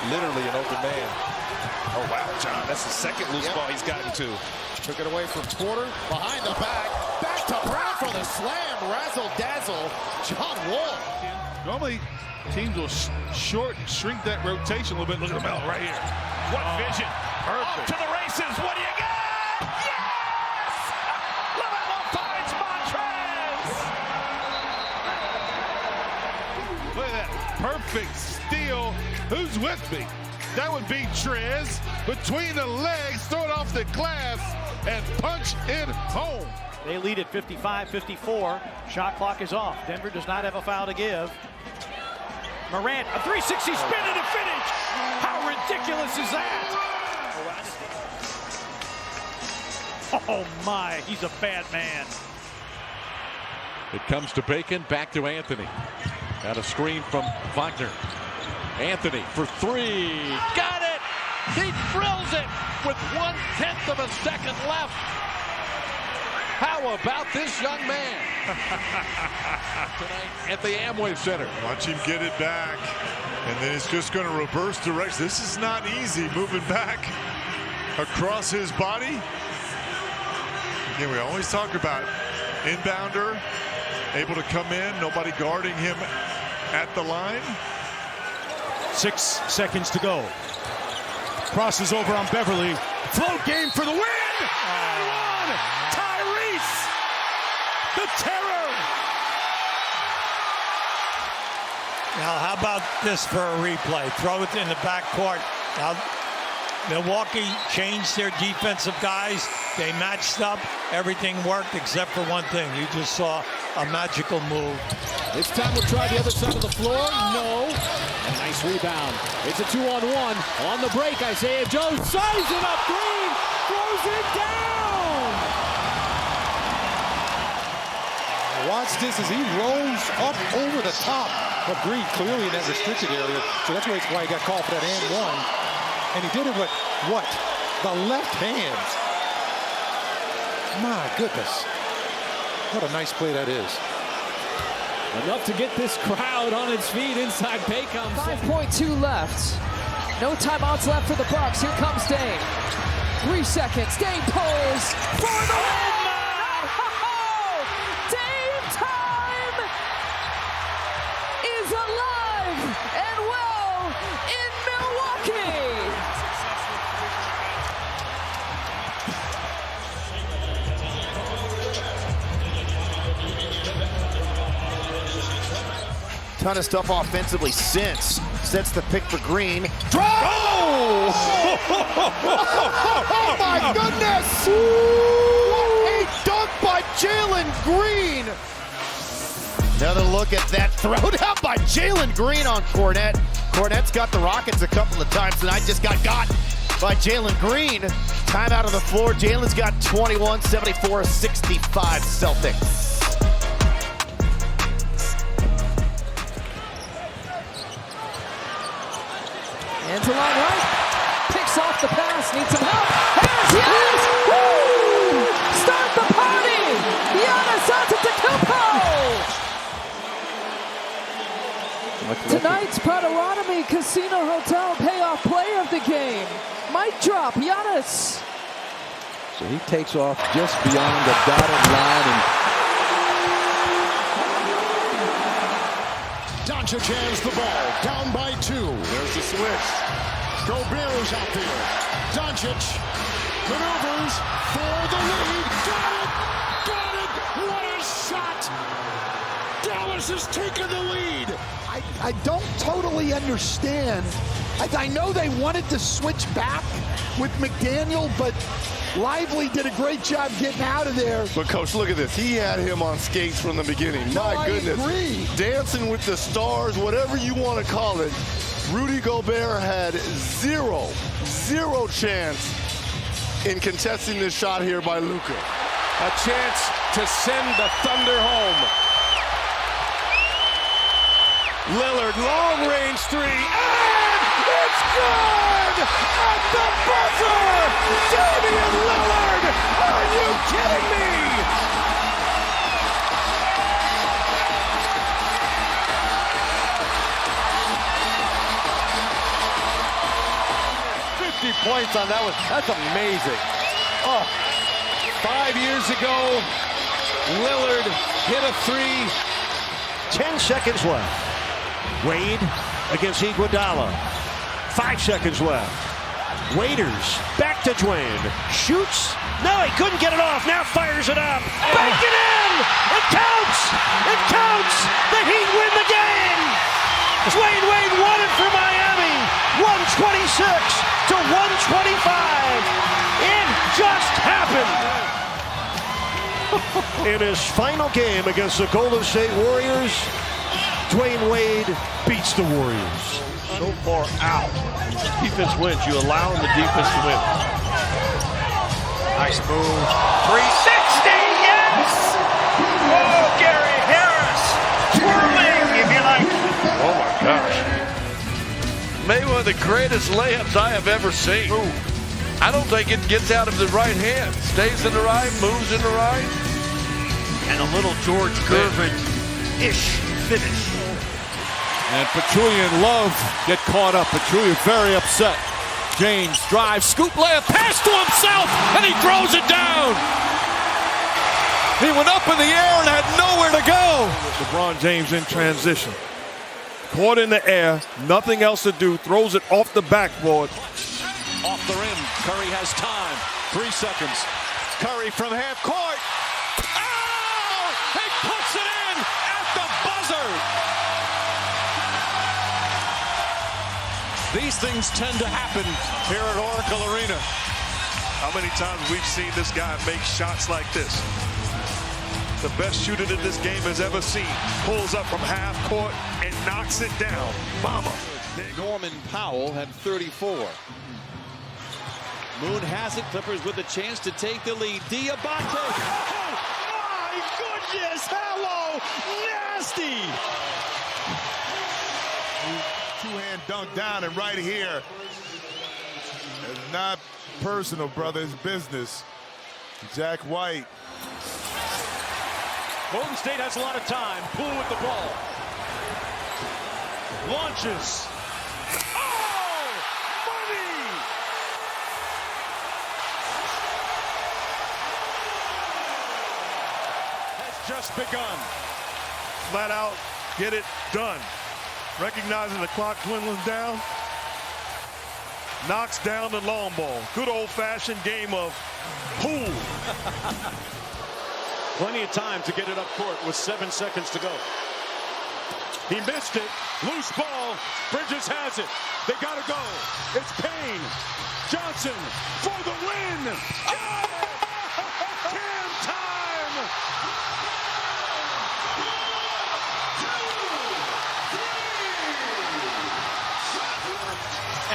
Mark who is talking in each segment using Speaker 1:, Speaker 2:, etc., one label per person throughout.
Speaker 1: literally an open man. Oh, wow, John, that's the second loose ball he's gotten to.
Speaker 2: Took it away from Porter, behind the back. Back to Brown for the slam. Razzle-dazzle. John Wall.
Speaker 3: Normally, teams will shrink that rotation a little bit. Look at the bell right here. What vision. Perfect.
Speaker 1: To the races. What do you got? Yes! Louisville finds Montrez!
Speaker 3: Look at that. Perfect steal. Who's with me? That would be Trez. Between the legs, throw it off the glass, and punch it home.
Speaker 4: They lead at 55-54. Shot clock is off. Denver does not have a foul to give. Morant, a 360 spin and a finish. How ridiculous is that? Oh my, he's a bad man.
Speaker 5: It comes to Bacon, back to Anthony. Got a screen from Wagner. Anthony for three. Got it! He drills it with 1/10 of a second left. How about this young man? Tonight at the Amway Center.
Speaker 6: Watch him get it back, and then it's just going to reverse direction. This is not easy, moving back across his body. Again, we always talk about inbounder, able to come in, nobody guarding him at the line.
Speaker 7: 6 seconds to go. Crosses over on Beverly. Float game for the win! Tyrese! The terror!
Speaker 8: Now, how about this for a replay? Throw it in the backcourt. Now, Milwaukee changed their defensive guys. They matched up. Everything worked except for one thing. You just saw a magical move.
Speaker 2: This time we'll try the other side of the floor. No.
Speaker 9: A nice rebound. It's a 2-on-1. On the break, Isaiah Joe sizing up Green. Throws it down.
Speaker 2: Watch this as he rolls up over the top of Green, clearly in that restricted area. So that's why he got called for that and one. And he did it with what? The left hand. My goodness. What a nice play that is.
Speaker 9: Enough to get this crowd on its feet inside Paycom.
Speaker 10: 5.2 left. No timeouts left for the Bucks. Here comes Dame. 3 seconds. Dame pulls for the win. Dame time is alive and well in Milwaukee.
Speaker 11: Ton of stuff offensively since. Sets the pick for Green.
Speaker 2: Drive! Oh! Oh my goodness! What a dunk by Jalen Green!
Speaker 11: Another look at that throw down by Jalen Green on Cornette. Cornette's got the Rockets a couple of times tonight. Just got by Jalen Green. Time out of the floor. Jalen's got 21, 74, 65 Celtics.
Speaker 10: Hands along right. Picks off the pass. Needs some help. Has yes! Woo! Start the party! Giannis Antetokounmpo! Tonight's Potawatomi Casino Hotel payoff play of the game. Mic drop, Giannis.
Speaker 12: So he takes off just beyond the dotted line. And
Speaker 2: Doncic has the ball, down by 2. There's the switch. Gobert's out there. Doncic maneuvers for the lead. Got it! What a shot! Dallas has taken the lead.
Speaker 13: I don't totally understand. I know they wanted to switch back with McDaniel, but Lively did a great job getting out of there.
Speaker 14: But, Coach, look at this. He had him on skates from the beginning. My goodness.
Speaker 13: I agree.
Speaker 14: Dancing with the stars, whatever you want to call it. Rudy Gobert had zero chance in contesting this shot here by Luka.
Speaker 1: A chance to send the Thunder home. Lillard, long-range three, and it's good! At the buzzer! Damian Lillard! Are you kidding me?
Speaker 15: points on that one. That's amazing. Oh,
Speaker 11: 5 years ago, Lillard hit a three. 10 seconds left. Wade against Iguodala. 5 seconds left. Waiters back to Dwayne. Shoots. No, he couldn't get it off. Now fires it up. Back it in. It counts. It counts. The Heat win the game. Dwayne Wade won it for Miami. 126 to 125. It just happened. In his final game against the Golden State Warriors, Dwayne Wade beats the Warriors.
Speaker 16: So far out. Defense wins. You allow the defense to win.
Speaker 1: Nice move. 360, yes! Oh, Gary Harris. Twirling, if you like.
Speaker 16: Oh, my gosh. Maybe one of the greatest layups I have ever seen. Ooh. I don't think it gets out of the right hand. Stays in the right, moves in the right.
Speaker 1: And a little George Gervin-ish finish.
Speaker 7: And Pachulia and Love get caught up. Pachulia very upset. James drives, scoop layup, pass to himself, and he throws it down. He went up in the air and had nowhere to go. LeBron James in transition. Caught in the air, nothing else to do, throws it off the backboard.
Speaker 5: Off the rim, Curry has time. 3 seconds. Curry from half court. Oh! He puts it in at the buzzer. These things tend to happen here at Oracle Arena.
Speaker 6: How many times we've seen this guy make shots like this? The best shooter that this game has ever seen. Pulls up from half court and knocks it down. Mama.
Speaker 5: Norman Powell had 34.
Speaker 9: Moon has it. Clippers with a chance to take the lead. Diabate. Oh, my goodness. Hello. Nasty.
Speaker 17: Two-hand dunk down and right here. It's not personal, brother. It's business. Jack White.
Speaker 7: Golden State has a lot of time. Poole with the ball. Launches. Oh! Money! Has just begun.
Speaker 6: Flat out, get it done. Recognizing the clock dwindling down. Knocks down the long ball. Good old-fashioned game of pool.
Speaker 7: Plenty of time to get it up court with 7 seconds to go. He missed it. Loose ball. Bridges has it. They got to go. It's Payne. Johnson for the win. Oh! Cam time.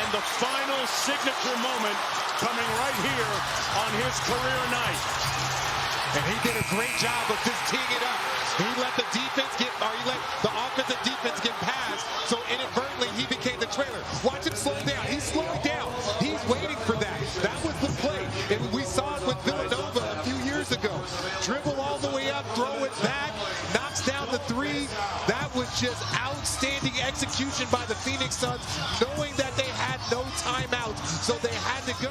Speaker 7: And the final signature moment coming right here on his career night.
Speaker 18: And he did a great job of just teeing it up. He let the defense get, or he let the offensive defense get past, so inadvertently he became the trailer. Watch him slow down. He's slowing down. He's waiting for that. That was the play. And we saw it with Villanova a few years ago. Dribble all the way up, throw it back, knocks down the three. That was just outstanding execution by the Phoenix Suns, knowing that they had no timeouts, so they had to go.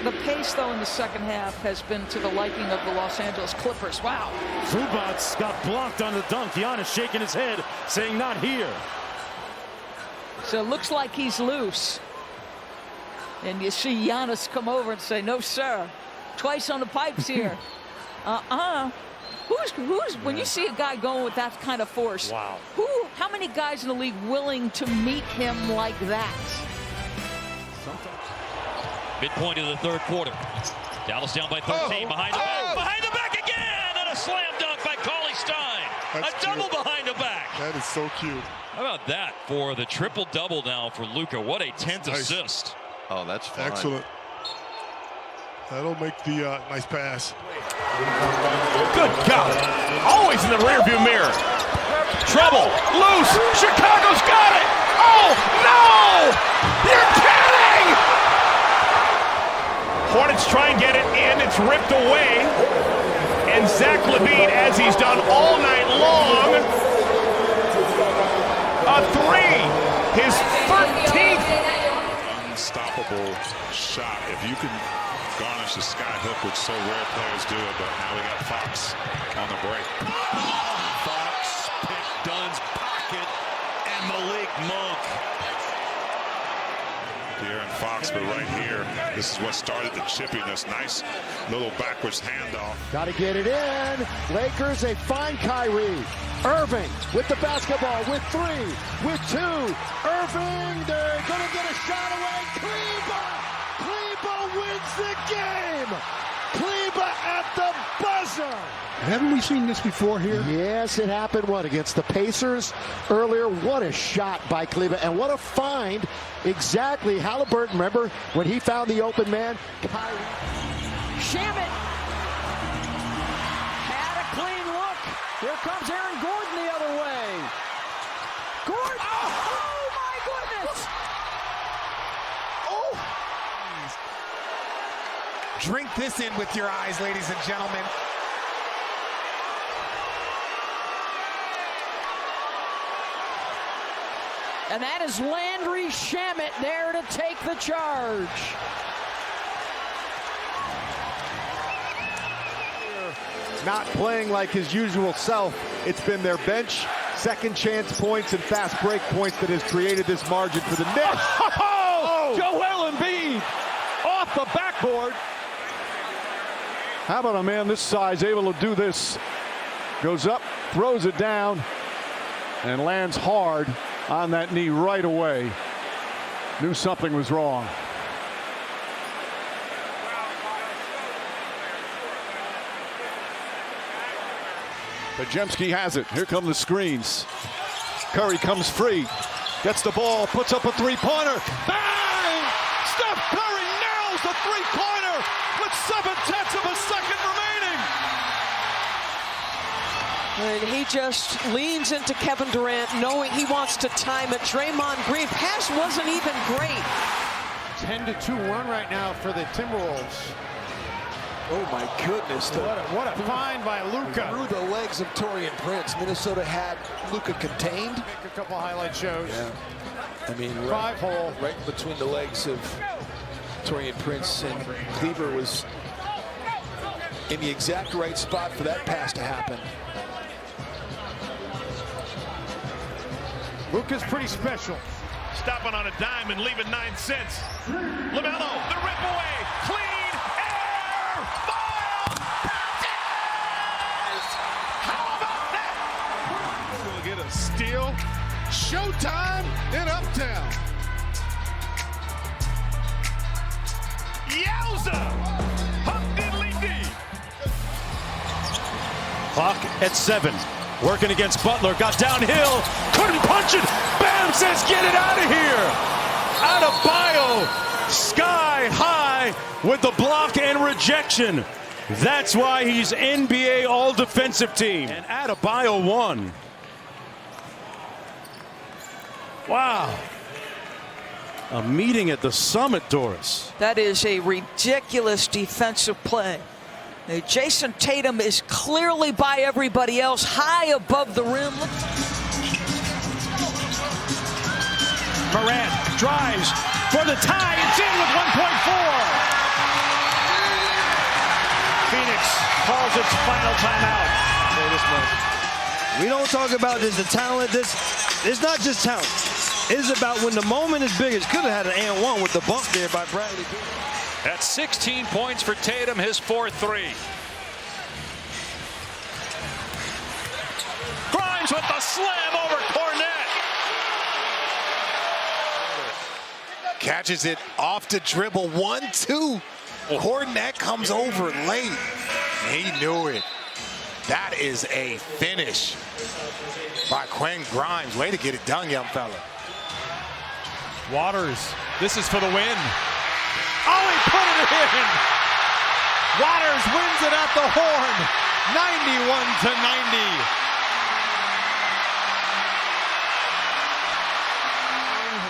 Speaker 10: The pace, though, in the second half has been to the liking of the Los Angeles Clippers. Wow.
Speaker 7: Zubats got blocked on the dunk. Giannis shaking his head, saying not here.
Speaker 10: So it looks like he's loose. And you see Giannis come over and say, no, sir. Twice on the pipes here. Who's when you see a guy going with that kind of force?
Speaker 7: Wow.
Speaker 10: How many guys in the league willing to meet him like that?
Speaker 19: Midpoint of the third quarter. Dallas down by 13. Behind the back. Behind the back again. And a slam dunk by Cauley Stein.
Speaker 6: That's
Speaker 19: a double
Speaker 6: cute.
Speaker 19: behind the back.
Speaker 6: That is so cute.
Speaker 19: How about that for the triple-double now for Luka? What a 10th assist.
Speaker 16: Oh, that's fine.
Speaker 6: Excellent. That'll make the nice pass.
Speaker 1: Good God. Always in the rearview mirror. Trouble. Loose. Chicago's got it. Oh, no! You're kidding! Hornets try and get it in. It's ripped away. And Zach LaVine, as he's done all night long, a three. His 13th.
Speaker 6: Unstoppable.
Speaker 20: beautiful shot. If you can garnish the sky hook, which so rare players do it, but now we got Fox on the break.
Speaker 1: Fox picked Dunn's pocket, and Malik Monk.
Speaker 20: De'Aaron Fox, but right here, this is what started the chippiness. Nice little backwards handoff.
Speaker 13: Got to get it in. Lakers, they find Kyrie. Irving with the basketball, with 3, with 2. Irving, they're going to get a shot away. Kleba wins the game. Kleba at the buzzer.
Speaker 21: Haven't we seen this before here?
Speaker 13: Yes, it happened, against the Pacers earlier. What a shot by Kleba, and what a find. Exactly, Halliburton, remember, when he found the open man.
Speaker 10: Shamet had a clean look. Here comes Aaron Gordon the other way. Gordon, oh my goodness.
Speaker 18: Oh! Drink this in with your eyes, ladies and gentlemen.
Speaker 10: And that is Landry Shamet there to take the charge.
Speaker 22: Not playing like his usual self. It's been their bench, second chance points, and fast break points that has created this margin for the Knicks.
Speaker 7: Oh! Joel Embiid off the backboard.
Speaker 21: How about a man this size able to do this? Goes up, throws it down, and lands hard on that knee right away. Knew something was wrong. Podziemski has it. Here come the screens. Curry comes free. Gets the ball, puts up a three-pointer. Bang! Steph Curry nails the three-pointer with 7/10 of a second remaining.
Speaker 10: And he just leans into Kevin Durant, knowing he wants to time it. Draymond Green, pass wasn't even great.
Speaker 4: 10-2 run right now for the Timberwolves.
Speaker 12: Oh my goodness.
Speaker 4: What a find by Luka.
Speaker 12: Through the legs of Taurean Prince. Minnesota had Luka contained.
Speaker 4: Make a couple highlight shows.
Speaker 12: Yeah. I mean,
Speaker 4: Five-hole.
Speaker 12: right between the legs of Taurean Prince, and Kleber was in the exact right spot for that pass to happen.
Speaker 4: Luka's pretty special.
Speaker 1: Stopping on a dime and leaving 9 cents. LaMelo, the rip away. Clean air. Ball. How about that?
Speaker 3: We'll get a steal. Showtime in Uptown.
Speaker 1: Yowza. Huck diddly dee.
Speaker 23: Clock at 7. Working against Butler, got downhill, couldn't punch it. Bam says, get it out of here. Adebayo, sky high with the block and rejection. That's why he's NBA All-Defensive Team. And Adebayo won. Wow. A meeting at the summit, Doris.
Speaker 10: That is a ridiculous defensive play. Jason Tatum is clearly by everybody else, high above the rim.
Speaker 23: Morant drives for the tie. It's in with 1.4. Phoenix calls its final timeout.
Speaker 24: We don't talk about this, the talent. It's not just talent. It's about when the moment is biggest. Could have had an and one with the bump there by Bradley Beal.
Speaker 5: That's 16 points for Tatum, his 4th-3. Grimes with the slam over Cornette.
Speaker 18: Catches it off the dribble. 1-2. Cornette comes over late. He knew it. That is a finish by Quentin Grimes. Way to get it done, young fella.
Speaker 23: Waters, this is for the win. Oh, he put it in! Waters wins it at the horn, 91-90.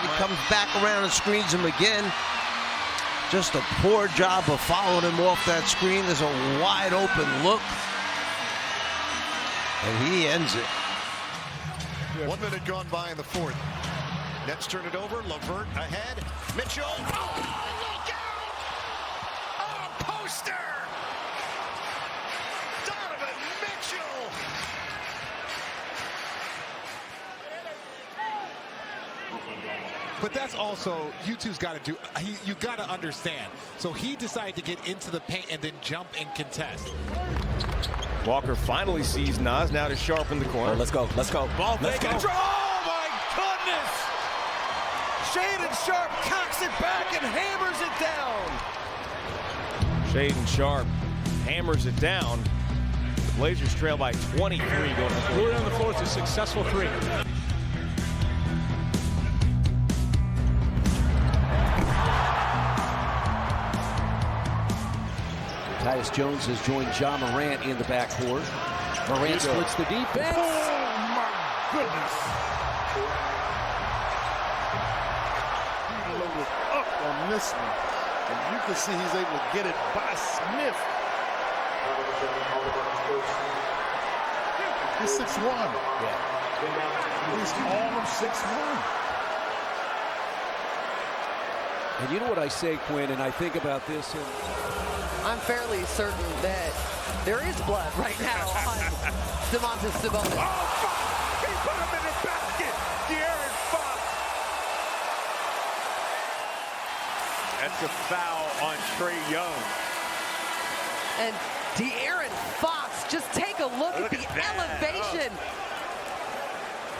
Speaker 24: He comes back around and screens him again. Just a poor job of following him off that screen. There's a wide open look. And he ends it.
Speaker 2: 1 minute gone by in the fourth. Nets turn it over. LeVert ahead. Mitchell. Oh!
Speaker 18: that's also, you two's got to do, you got to understand. So he decided to get into the paint and then jump and contest.
Speaker 23: Walker finally sees Nas, now to Sharp in the corner.
Speaker 8: Let's go.
Speaker 23: Ball
Speaker 8: Let's
Speaker 23: taken.
Speaker 8: go.
Speaker 23: Oh my goodness! Shaden Sharp cocks it back and hammers it down. Shaden Sharp hammers it down. The Blazers trail by 23 going to the fourth.
Speaker 4: Louis on the floor. It's a successful three.
Speaker 8: Tyus Jones has joined Ja Morant in the backcourt. Morant splits the defense.
Speaker 17: Oh, my goodness. He loaded up on this one. And you can see he's able to get it by Smith. He's 6'1".
Speaker 8: Yeah.
Speaker 17: He's all of 6'1".
Speaker 8: And you know what I say, Quinn, and I think about this.
Speaker 10: I'm fairly certain that there is blood right now on Domantas Sabonis.
Speaker 17: Oh, he put him in the basket. De'Aaron Fox.
Speaker 23: That's a foul on Trae Young.
Speaker 10: And De'Aaron Fox, just take a look at the elevation.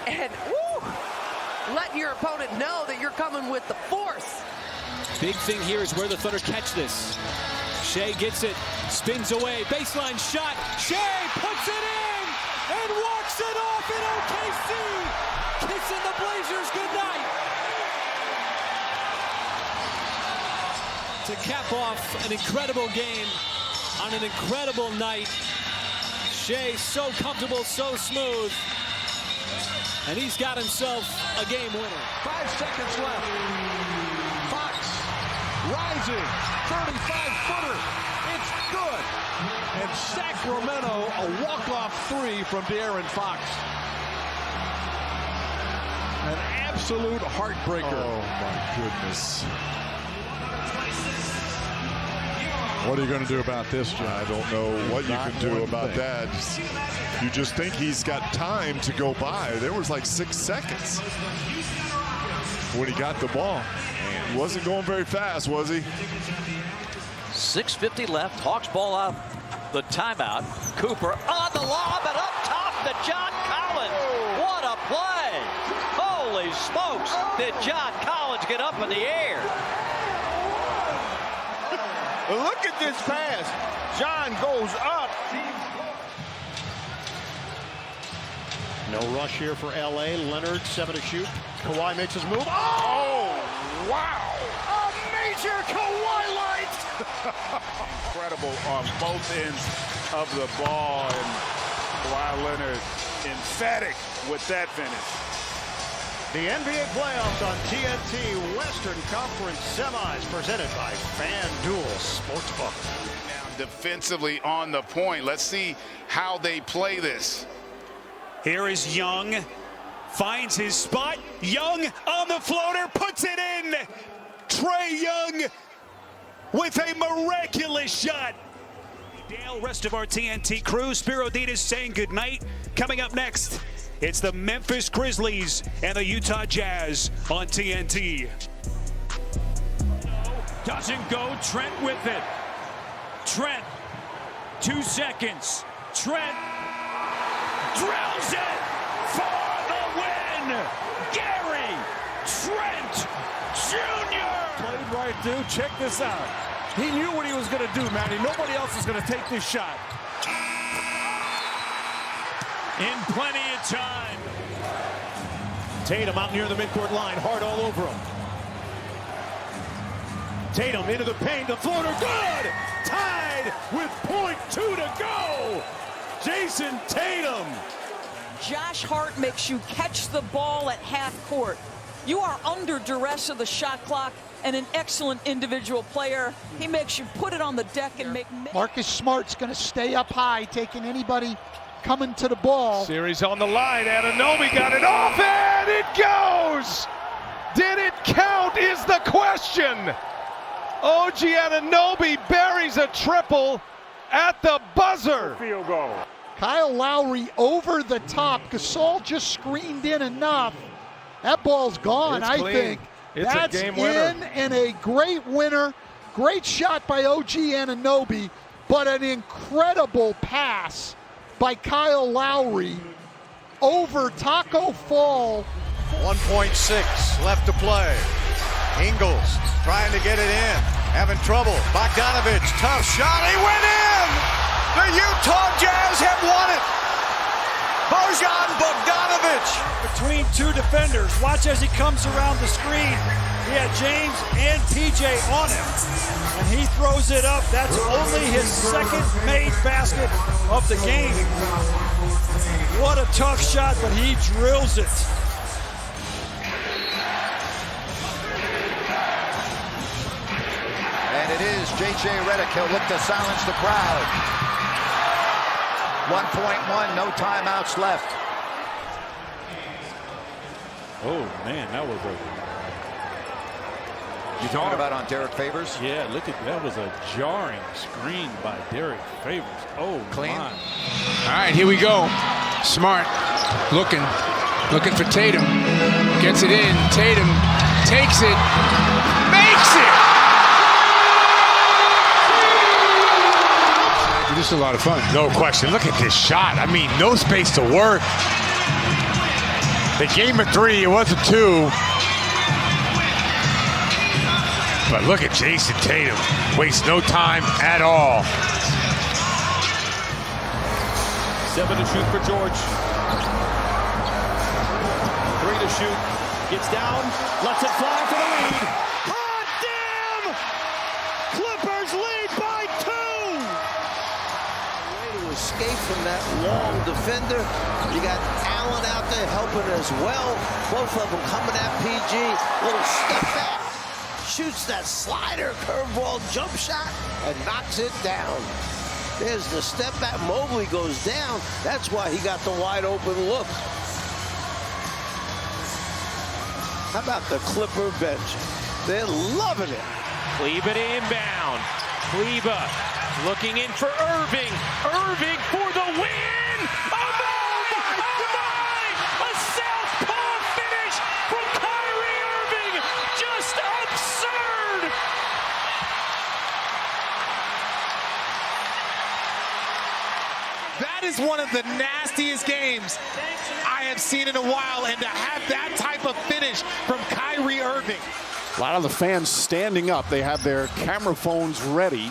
Speaker 10: And letting your opponent know that you're coming with the force.
Speaker 9: Big thing here is where the Thunder catch this. Shea gets it, spins away, baseline shot. Shea puts it in and walks it off in OKC. Kissing the Blazers goodnight. To cap off an incredible game on an incredible night. Shea so comfortable, so smooth. And he's got himself a game winner.
Speaker 13: 5 seconds left. Fox rising, 35-footer. It's good. And Sacramento, a walk-off three from De'Aaron Fox. An absolute heartbreaker.
Speaker 6: Oh, my goodness. What are you going to do about this, John? I don't know what you can do about that. You just think he's got time to go by. There was like 6 seconds when he got the ball. He wasn't going very fast, was he?
Speaker 19: 6:50 left. Hawks ball out the timeout. Cooper on the lob and up top to John Collins. What a play. Holy smokes. Did John Collins get up in the air?
Speaker 23: Look at this pass. John goes up.
Speaker 4: No rush here for LA. Leonard, 7 to shoot. Kawhi makes his move.
Speaker 17: Oh, wow.
Speaker 4: A major Kawhi light.
Speaker 17: Incredible on both ends of the ball. And Kawhi Leonard emphatic with that finish.
Speaker 4: The NBA playoffs on TNT Western Conference Semis presented by FanDuel Sportsbook.
Speaker 11: Now defensively on the point. Let's see how they play this.
Speaker 14: Here is Young, finds his spot. Young on the floater, puts it in. Trae Young with a miraculous shot. Dale, rest of our TNT crew, Spiro Ditas saying goodnight. Coming up next, it's the Memphis Grizzlies and the Utah Jazz on TNT. Doesn't go, Trent with it. Trent, 2 seconds. Trent drills it for the win. Gary Trent Jr.
Speaker 21: Played right, dude. Check this out. He knew what he was going to do, Manny. Nobody else is going to take this shot.
Speaker 14: In plenty of time.
Speaker 4: Tatum out near the midcourt line, hard all over him. Tatum into the paint, the floater, good! Tied with .2 to go! Jason Tatum.
Speaker 15: Josh Hart makes you catch the ball at half court. You are under duress of the shot clock and an excellent individual player. He makes you put it on the deck and make...
Speaker 25: Marcus Smart's going to stay up high, taking anybody coming to the ball.
Speaker 21: Series on the line. Anunoby got it off, and it goes! Did it count is the question. OG Anunoby buries a triple at the buzzer.
Speaker 17: Field goal.
Speaker 25: Kyle Lowry over the top. Gasol just screened in enough. That ball's gone, I think. That's
Speaker 23: a game winner.
Speaker 25: in and a great winner. Great shot by OG Anunoby, but an incredible pass by Kyle Lowry over Taco Fall.
Speaker 21: 1.6 left to play. Ingles trying to get it in, having trouble. Bogdanovich, tough shot, he went in! The Utah Jazz have won it! Bojan Bogdanovich!
Speaker 24: Between two defenders, watch as he comes around the screen. He had James and PJ on him, and he throws it up. That's only his second made basket of the game. What a tough shot, but he drills it.
Speaker 7: And it is J.J. Redick. He'll look to silence the crowd. 1.1, no timeouts left.
Speaker 23: Oh, man, that was a...
Speaker 7: You talking about on Derek Favors?
Speaker 23: Yeah, look at that. Was a jarring screen by Derek Favors. Oh,
Speaker 7: clean.
Speaker 23: My.
Speaker 12: All right, here we go. Smart looking for Tatum. Gets it in. Tatum takes it, makes it. This is a lot of fun.
Speaker 16: No question. Look at this shot. I mean, no space to work. They gave him a 3. It was a 2. But look at Jason Tatum. Wastes no time at all.
Speaker 4: 7 to shoot for George. 3 to shoot. Gets down. Lets it fly for the lead. Hot damn! Clippers lead by 2!
Speaker 20: Way to escape from that long defender. You got Allen out there helping as well. Both of them coming at PG. Little step back. Shoots that slider, curveball, jump shot, and knocks it down. There's the step back. Mobley goes down. That's why he got the wide open look. How about the Clipper bench? They're loving it.
Speaker 4: Kleba inbound. Kleba looking in for Irving. Irving for the win. Oh my! A southpaw finish from Kyrie Irving. Just absurd.
Speaker 18: That is one of the nastiest games I have seen in a while, and to have that type of finish from Kyrie Irving.
Speaker 21: A lot of the fans standing up. They have their camera phones ready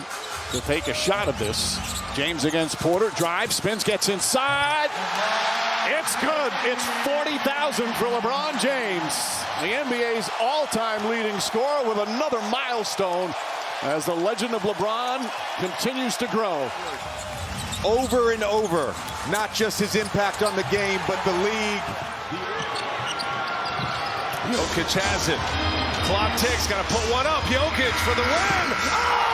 Speaker 21: to take a shot of this. James against Porter. Drive, spins, gets inside. It's good. It's 40,000 for LeBron James. The NBA's all-time leading scorer with another milestone as the legend of LeBron continues to grow. Over and over. Not just his impact on the game, but the league.
Speaker 23: Jokic has it. Clock ticks. Got to put one up. Jokic for the win. Oh!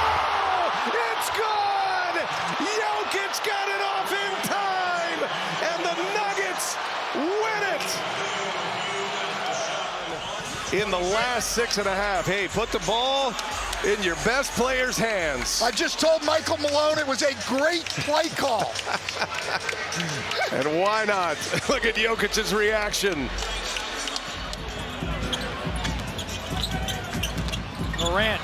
Speaker 23: It's good! Jokic got it off in time, and the Nuggets win it in the last 6.5. Hey, put the ball in your best player's hands.
Speaker 25: I just told Michael Malone it was a great play call.
Speaker 23: And why not? Look at Jokic's reaction.
Speaker 4: Morant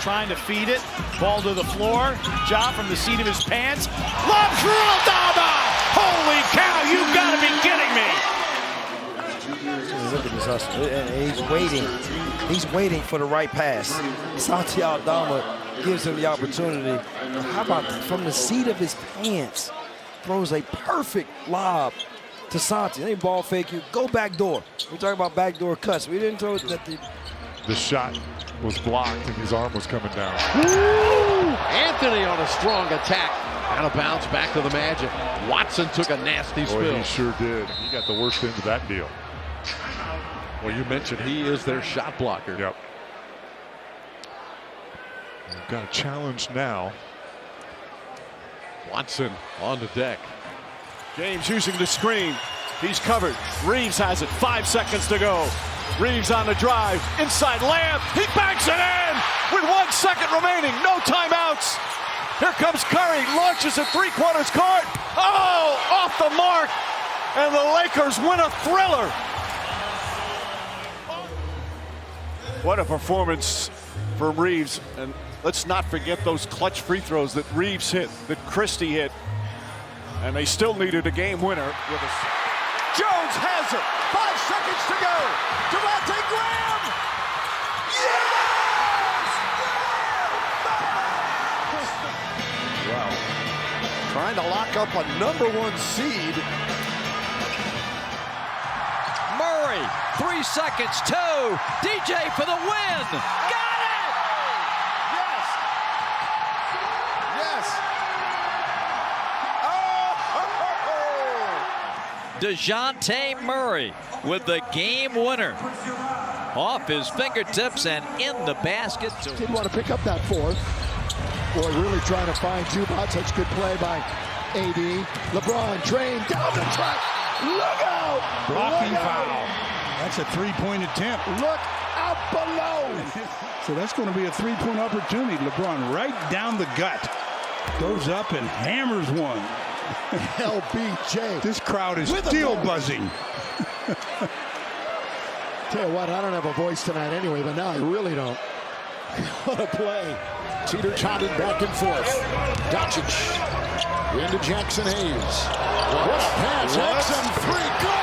Speaker 4: trying to feed it. Ball to the floor. Ja from the seat of his pants. Lob for Aldama! Holy cow, you gotta be kidding me!
Speaker 24: Look at this hustle. He's waiting. He's waiting for the right pass. Santi Aldama gives him the opportunity. How about from the seat of his pants? Throws a perfect lob to Santi. They ball fake you. Go back door. We're talking about backdoor cuts. We didn't throw it that
Speaker 6: the shot was blocked and his arm was coming down.
Speaker 5: Woo! Anthony on a strong attack. Out of bounds, back to the Magic. Watson took a nasty spill.
Speaker 6: Boy, he sure did. He got the worst end of that deal.
Speaker 5: Well, you mentioned he is their shot blocker.
Speaker 6: Yep. We've got a challenge now.
Speaker 5: Watson on the deck.
Speaker 21: James using the screen. He's covered. Reeves has it. 5 seconds to go. Reeves on the drive. Inside layup. He banks it in with 1 second remaining. No timeouts. Here comes Curry. Launches at three-quarters court. Oh, off the mark. And the Lakers win a thriller. What a performance for Reeves. And let's not forget those clutch free throws that Reeves hit, that Christie hit. And they still needed a game winner with us.
Speaker 13: Jones has it. 5 seconds to go. Devontae Graham. Yes! Wow. Trying to lock up a #1 seed.
Speaker 19: Murray, 3 seconds, 2. DJ for the win. Got it!
Speaker 13: Yes. Yes.
Speaker 19: DeJounte Murray with the game winner. Off his fingertips and in the basket.
Speaker 25: Didn't want to pick up that fourth. Boy, really trying to find Zubac. Such good play by AD. LeBron trained down the track. Look out!
Speaker 1: Blocking
Speaker 25: Look
Speaker 1: foul.
Speaker 25: out.
Speaker 1: That's a three-point attempt.
Speaker 25: Look out below.
Speaker 1: So that's going to be a three-point opportunity. LeBron right down the gut. Goes up and hammers one.
Speaker 25: LBJ.
Speaker 1: This crowd is still buzzing.
Speaker 25: Tell you what, I don't have a voice tonight anyway, but now I really don't. What a play. Teeter-totting back and forth. Doncic into Jackson Hayes. What a pass. Jackson, 3, goal!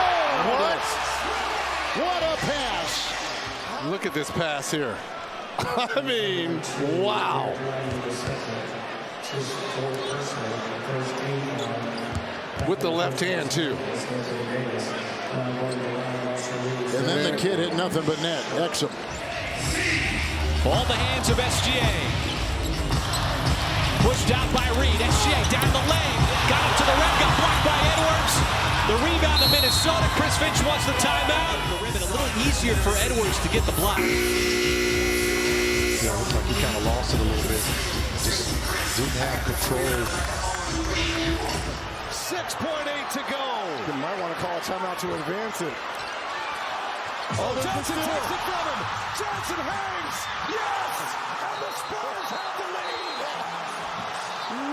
Speaker 25: What a pass.
Speaker 21: Look at this pass here. I mean, wow. With the left hand, too.
Speaker 25: And then the kid hit nothing but net. Exum.
Speaker 9: All the hands of SGA. Pushed out by Reed. SGA down the lane. Got up to the rim. Got blocked by Edwards. The rebound to Minnesota. Chris Finch wants the timeout. The rim and a little easier for Edwards to get the block.
Speaker 21: Yeah, looks like he kind of lost it a little bit. Just didn't have control.
Speaker 13: 6.8 to go. You might want to call a timeout to advance it. Oh, Johnson takes it from him. Johnson hangs. Yes! And the Spurs have the lead.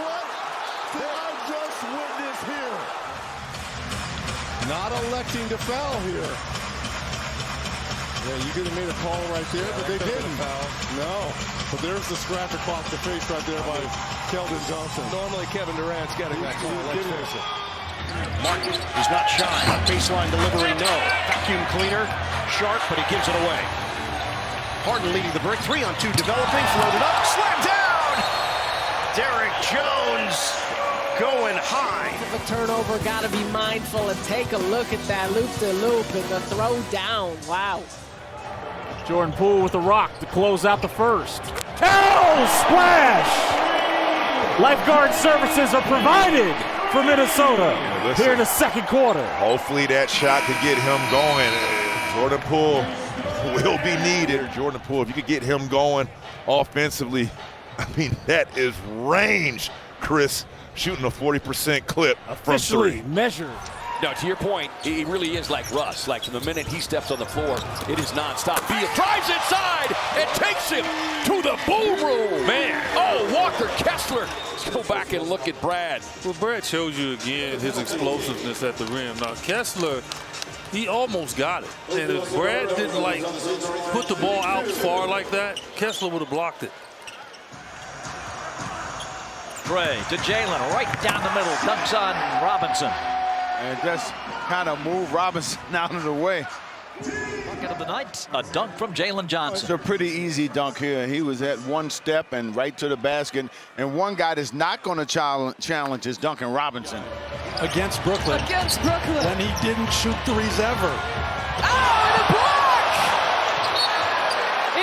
Speaker 13: What did I just witness here? Not electing to foul here. Yeah, you could have made a call right there, but they didn't. No. But there's the scratch across the face right there by Keldon Johnson. Normally Kevin Durant's getting that call.
Speaker 4: Martin is not shy on baseline delivery, no. Vacuum cleaner, sharp, but he gives it away. Harden leading the break, 3-on-2 developing, floated up, slammed down! Derrick Jones going high.
Speaker 10: If a turnover, got to be mindful and take a look at that loop-de-loop and the throw down. Wow.
Speaker 2: Jordan Poole with the rock to close out the first. Oh, splash! Lifeguard services are provided for Minnesota here in the second quarter.
Speaker 3: Hopefully that shot could get him going. Jordan Poole will be needed. Jordan Poole, if you could get him going offensively, I mean, that is range, Chris, shooting a 40% clip from 3.
Speaker 2: Measured.
Speaker 8: No, to your point, he really is like Russ. Like from the minute he steps on the floor, it is nonstop. Beal drives inside and takes him to the boom room. Man, oh, Walker Kessler. Let's go back and look at Brad.
Speaker 22: Well, Brad shows you again his explosiveness at the rim. Now, Kessler, he almost got it. And if Brad didn't, like, put the ball out far like that, Kessler would have blocked it.
Speaker 19: Trey to Jalen, right down the middle, dunks on Robinson.
Speaker 26: And just kind of move Robinson out of the way.
Speaker 19: Bucket of the night, a dunk from Jalen Johnson.
Speaker 26: It's a pretty easy dunk here. He was at one step and right to the basket. And one guy that's not going to challenge is Duncan Robinson.
Speaker 27: Against Brooklyn.
Speaker 10: Against Brooklyn.
Speaker 27: When he didn't shoot threes ever.
Speaker 10: Oh, and a block!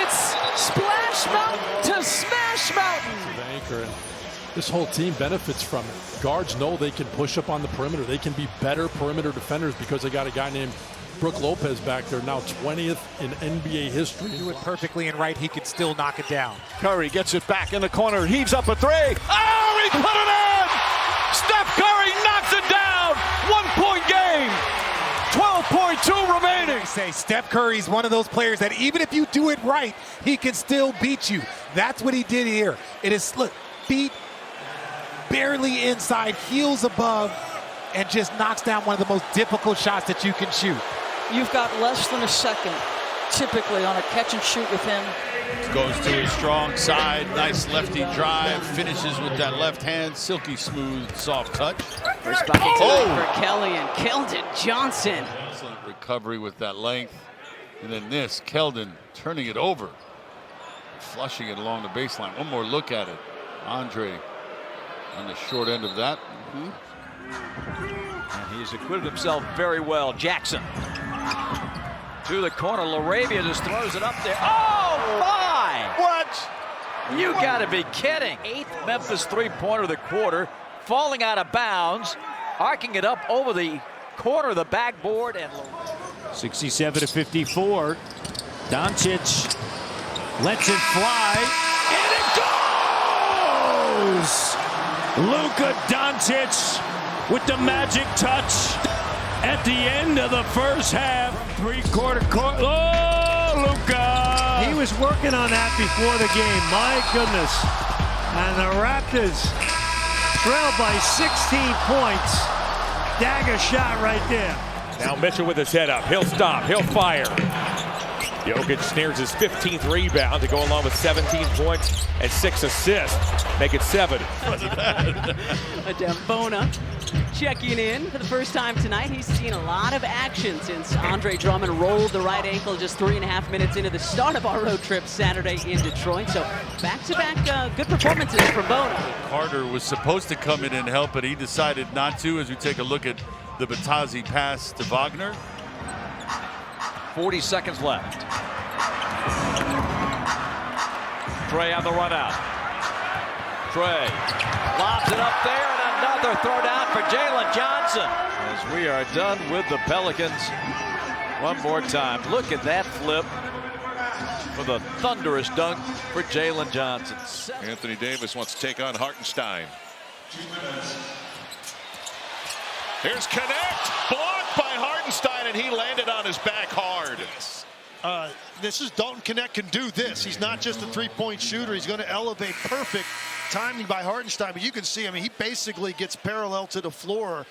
Speaker 10: It's Splash Mountain to Smash Mountain.
Speaker 27: The anchor. And this whole team benefits from it. Guards know they can push up on the perimeter. They can be better perimeter defenders because they got a guy named Brook Lopez back there, now 20th in NBA history.
Speaker 28: Do it perfectly and right, he could still knock it down.
Speaker 21: Curry gets it back in the corner, heaves up a 3. Oh, he put it in! Steph Curry knocks it down! 1-point game! 12.2 remaining.
Speaker 28: I say Steph Curry's one of those players that even if you do it right, he can still beat you. That's what he did here. It is, look, feet barely inside, heels above, and just knocks down one of the most difficult shots that you can shoot.
Speaker 15: You've got less than a second. typically on a catch and shoot with him.
Speaker 21: Goes to his strong side. Nice lefty drive. Finishes with that left hand. Silky smooth, soft touch.
Speaker 7: First bucket tonight for Kelly and Keldon Johnson.
Speaker 21: Excellent recovery with that length. And then this, Keldon turning it over. Flushing it along the baseline. One more look at it. Andre on the short end of that.
Speaker 19: And he's acquitted himself very well. Jackson to the corner. LaRavia just throws it up there. Oh, my!
Speaker 26: What?
Speaker 19: You got to be kidding. 8th Memphis three-pointer of the quarter. Falling out of bounds. Arcing it up over the corner of the backboard. And
Speaker 2: 67-54. Doncic lets it fly. And it goes! Luka Doncic with the magic touch at the end of the first half. Three-quarter court. Oh, Luka!
Speaker 11: He was working on that before the game. My goodness. And the Raptors trail by 16 points. Dagger shot right there.
Speaker 2: Now Mitchell with his head up. He'll stop. He'll fire. Jokic snares his 15th rebound to go along with 17 points and 6 assists. Make it 7.
Speaker 7: Bona checking in for the first time tonight. He's seen a lot of action since Andre Drummond rolled the right ankle just 3.5 minutes into the start of our road trip Saturday in Detroit. So back-to-back good performances from Bona.
Speaker 21: Carter was supposed to come in and help, but he decided not to as we take a look at the Batazzi pass to Wagner.
Speaker 19: 40 seconds left. Trey on the run out. Trey lobs it up there, and another throw down for Jalen Johnson. As we are done with the Pelicans. One more time. Look at that flip for the thunderous dunk for Jalen Johnson.
Speaker 5: Anthony Davis wants to take on Hartenstein. Here's Connect, blocked by Hartenstein, and he landed on his back hard.
Speaker 4: This is Dalton Connect can do this. He's not just a three-point shooter. He's going to elevate. Perfect timing by Hartenstein. But you can see, I mean, he basically gets parallel to the floor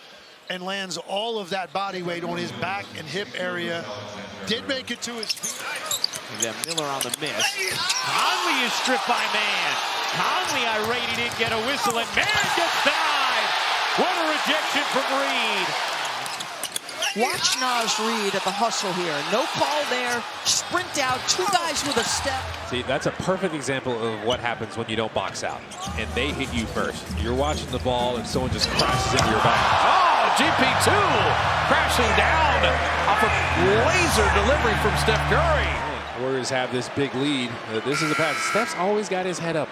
Speaker 4: and lands all of that body weight on his back and hip area. Did make it to his feet.
Speaker 9: Then Miller on the miss. Conley is stripped by Mann. Conley irate, he didn't get a whistle, and Mann gets denied. What a rejection from Reed.
Speaker 15: Watch Naz Reid at the hustle here. No call there. Sprint out. 2 guys with a step.
Speaker 2: See, that's a perfect example of what happens when you don't box out and they hit you first. You're watching the ball and someone just crashes into your back.
Speaker 8: Oh, GP2 crashing down off a laser delivery from Steph Curry.
Speaker 2: Warriors have this big lead. This is a pass. Steph's always got his head up.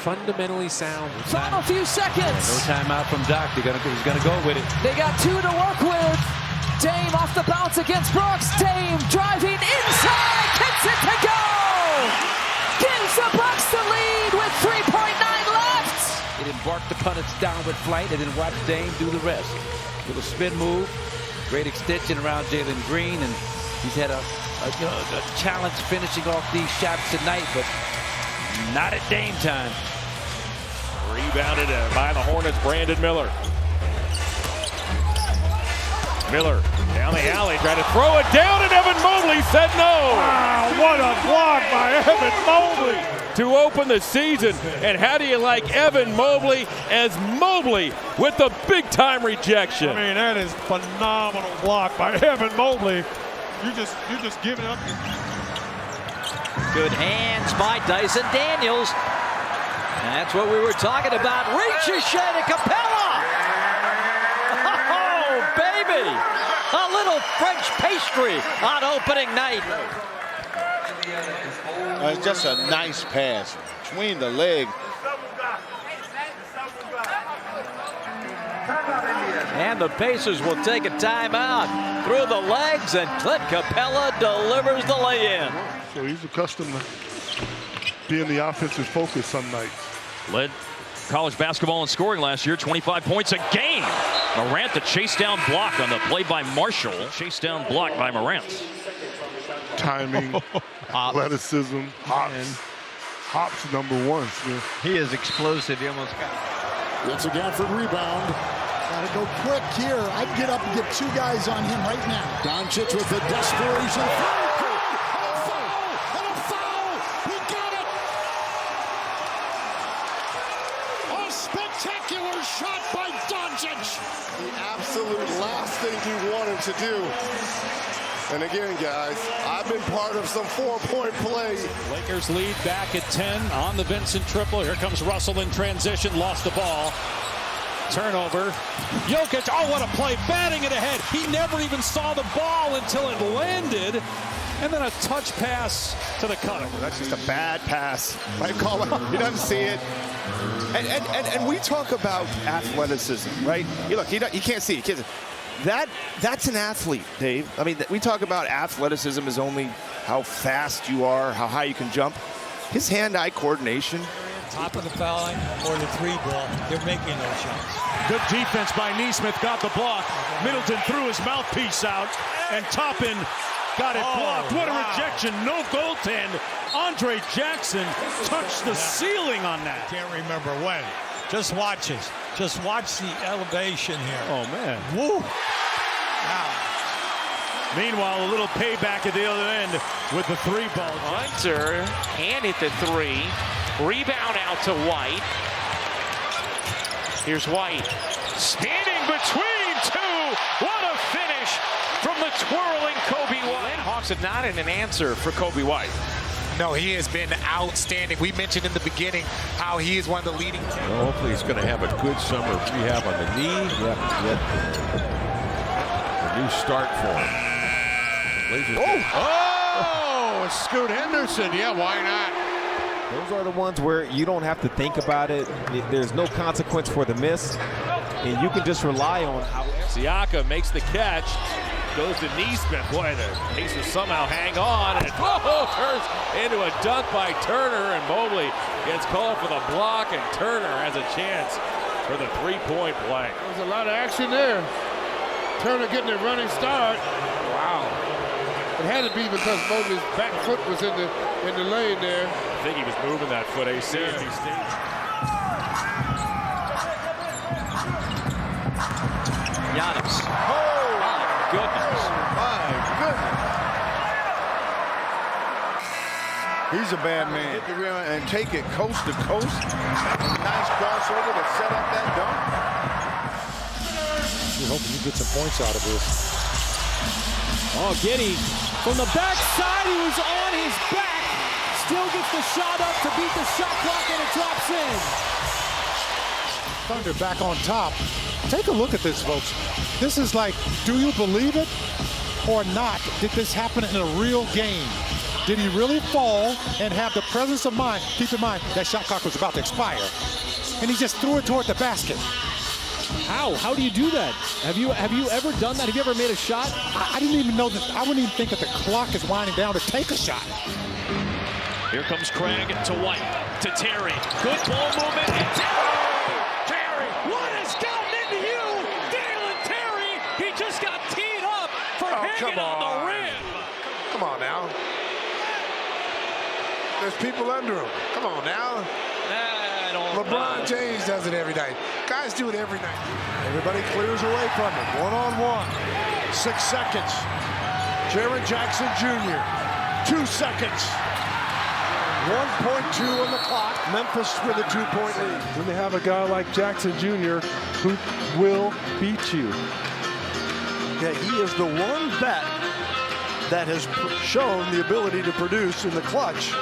Speaker 2: Fundamentally sound.
Speaker 15: Final few seconds.
Speaker 9: No timeout from Doc. He's gonna go with it.
Speaker 15: They got 2 to work with. Dame off the bounce against Brooks. Dame driving inside. Gets it to go. Gives the Bucks the lead with 3.9 left.
Speaker 9: It embarked upon its downward flight and then watched Dame do the rest. Little spin move. Great extension around Jalen Green, and he's had a challenge finishing off these shots tonight, but not at Dame time.
Speaker 2: Rebounded by the Hornets, Brandon Miller. Miller down the alley, tried to throw it down, and Evan Mobley said no.
Speaker 27: Wow, what a block by Evan Mobley.
Speaker 2: To open the season, and how do you like Evan Mobley as Mobley with the big-time rejection?
Speaker 27: I mean, that is phenomenal block by Evan Mobley. You're just giving up.
Speaker 19: Good hands by Dyson Daniels. That's what we were talking about. Ricochet to Capella. Oh, baby. A little French pastry on opening night.
Speaker 26: It's just a nice pass between the legs.
Speaker 19: And the Pacers will take a timeout through the legs, and Clint Capella delivers the lay-in.
Speaker 6: So he's accustomed to being the offensive focus some nights.
Speaker 8: Led college basketball in scoring last year, 25 points a game. Morant, the chase down block on the play by Marshall. Chase down block by Morant.
Speaker 6: Timing, athleticism, hops. Hops #1. Smith.
Speaker 11: He is explosive. He almost got it.
Speaker 25: Once again for rebound. Gotta go quick here. I'd get up and get 2 guys on him right now. Doncic with the desperation.
Speaker 13: shot by Doncic. The absolute last thing you want him to do. And again, guys, I've been part of some 4-point plays.
Speaker 9: Lakers lead back at 10 on the Vincent triple. Here comes Russell in transition, lost the ball. Turnover. Jokic, oh, what a play, batting it ahead. He never even saw the ball until it landed. And then a touch pass to the cutter.
Speaker 21: That's just a bad pass. Might call it. He doesn't see it. And we talk about athleticism, right? Look, he can't see it. That's an athlete, Dave. I mean, we talk about athleticism is only how fast you are, how high you can jump. His hand-eye coordination.
Speaker 12: Top of the foul line or the 3 ball. They're making those shots.
Speaker 2: Good defense by Nesmith, got the block. Middleton threw his mouthpiece out, and Toppin got it blocked. What a rejection, no goaltend. Andre Jackson touched the ceiling on that.
Speaker 12: Can't remember when. Just watch it. Just watch the elevation here.
Speaker 2: Oh, man.
Speaker 12: Woo!
Speaker 2: Wow. Meanwhile, a little payback at the other end with the 3 ball.
Speaker 14: Hunter, hand it to 3. Rebound out to White. Here's White. Standing between 2. What a finish from the twirling Kobe White. Hawks have not had an answer for Kobe White.
Speaker 28: No, he has been outstanding. We mentioned in the beginning how he is one of the leading.
Speaker 5: Well, hopefully he's going to have a good summer of rehab on the knee. A new start for him.
Speaker 21: Oh, Scoot Henderson. Yeah, why not?
Speaker 16: Those are the ones where you don't have to think about it. There's no consequence for the miss, and you can just rely on how.
Speaker 2: Siakam makes the catch, goes to Nesmith. Boy, the Pacers somehow hang on, and turns into a dunk by Turner, and Mobley gets called for the block, and Turner has a chance for the 3-point play.
Speaker 17: There's a lot of action there. Turner getting a running start. Wow. It had to be because Mobley's back foot was in the lane there.
Speaker 2: I think he was moving that foot, AC.
Speaker 17: Yeah.
Speaker 19: Giannis.
Speaker 21: Oh,
Speaker 19: my goodness.
Speaker 21: My goodness. He's a bad man. Hit the rim and take it coast to coast. Nice crossover to set up that dunk.
Speaker 11: You're hoping you get some points out of this.
Speaker 9: Oh, Giddey from the backside. He was on his back. Still gets the shot up to beat the shot clock, and it drops in.
Speaker 25: Thunder back on top. Take a look at this, folks. This is like, do you believe it or not? Did this happen in a real game? Did he really fall and have the presence of mind? Keep in mind, that shot clock was about to expire. And he just threw it toward the basket.
Speaker 9: How do you do that? Have you ever done that? Have you ever made a shot?
Speaker 25: I didn't even know that. I wouldn't even think that the clock is winding down to take a shot.
Speaker 14: Here comes Craig to White, to Terry. Good ball movement, and Terry! What has gotten into you? Dalen Terry! He just got teed up for hanging on the rim.
Speaker 17: Come on now. There's people under him. Come on now. LeBron James does it every night. Guys do it every night.
Speaker 13: Everybody clears away from him. 1-on-1. 6 seconds. Jaren Jackson Jr. 2 seconds. 1.2 on the clock. Memphis with a 2-point lead.
Speaker 18: When they have a guy like Jackson Jr. who will beat you.
Speaker 13: Yeah, he is the one vet that has shown the ability to produce in the clutch.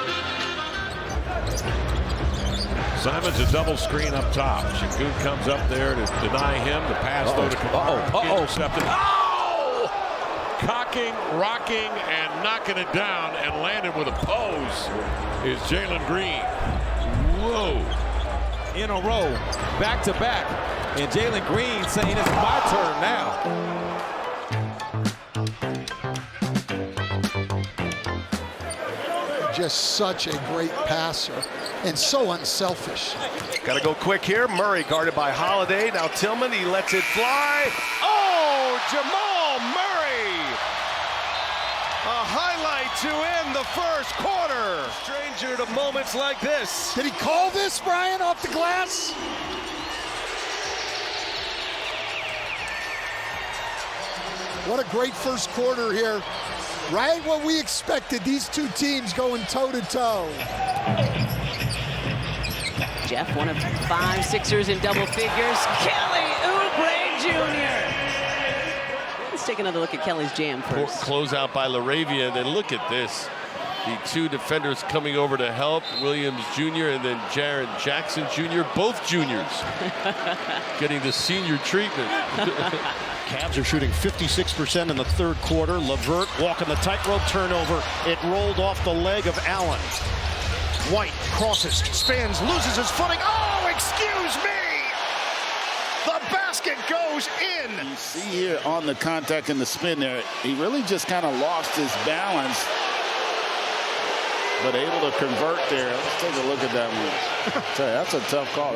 Speaker 5: Simon's a double screen up top. Şengün comes up there to deny him. The pass though to Kamara. Intercepted. Oh! Cocking, rocking, and knocking it down and landed with a pose is Jalen Green. Whoa.
Speaker 16: In a row, back to back. And Jalen Green saying it's my turn now.
Speaker 25: Just such a great passer and so unselfish.
Speaker 21: Got to go quick here. Murray guarded by Holiday. Now Tillman, he lets it fly. Oh, Jamal Murray! A highlight to end the first quarter. Stranger to moments like this.
Speaker 25: Did he call this, Brian, off the glass? What a great first quarter here. Right what we expected, these two teams going toe-to-toe.
Speaker 1: Jeff, one of 5 Sixers in double figures. Kelly Oubre Jr. Let's take another look at Kelly's jam first.
Speaker 3: Closeout by LaRavia. Then look at this. The 2 defenders coming over to help, Williams Jr. and then Jaren Jackson Jr., both juniors, getting the senior treatment.
Speaker 4: Cavs are shooting 56% in the third quarter. LeVert walking the tightrope turnover. It rolled off the leg of Allen. White crosses, spins, loses his footing. Oh, excuse me! The basket goes in.
Speaker 26: You see here on the contact and the spin there, he really just kind of lost his balance, but able to convert there. Let's take a look at that one. That's a tough call.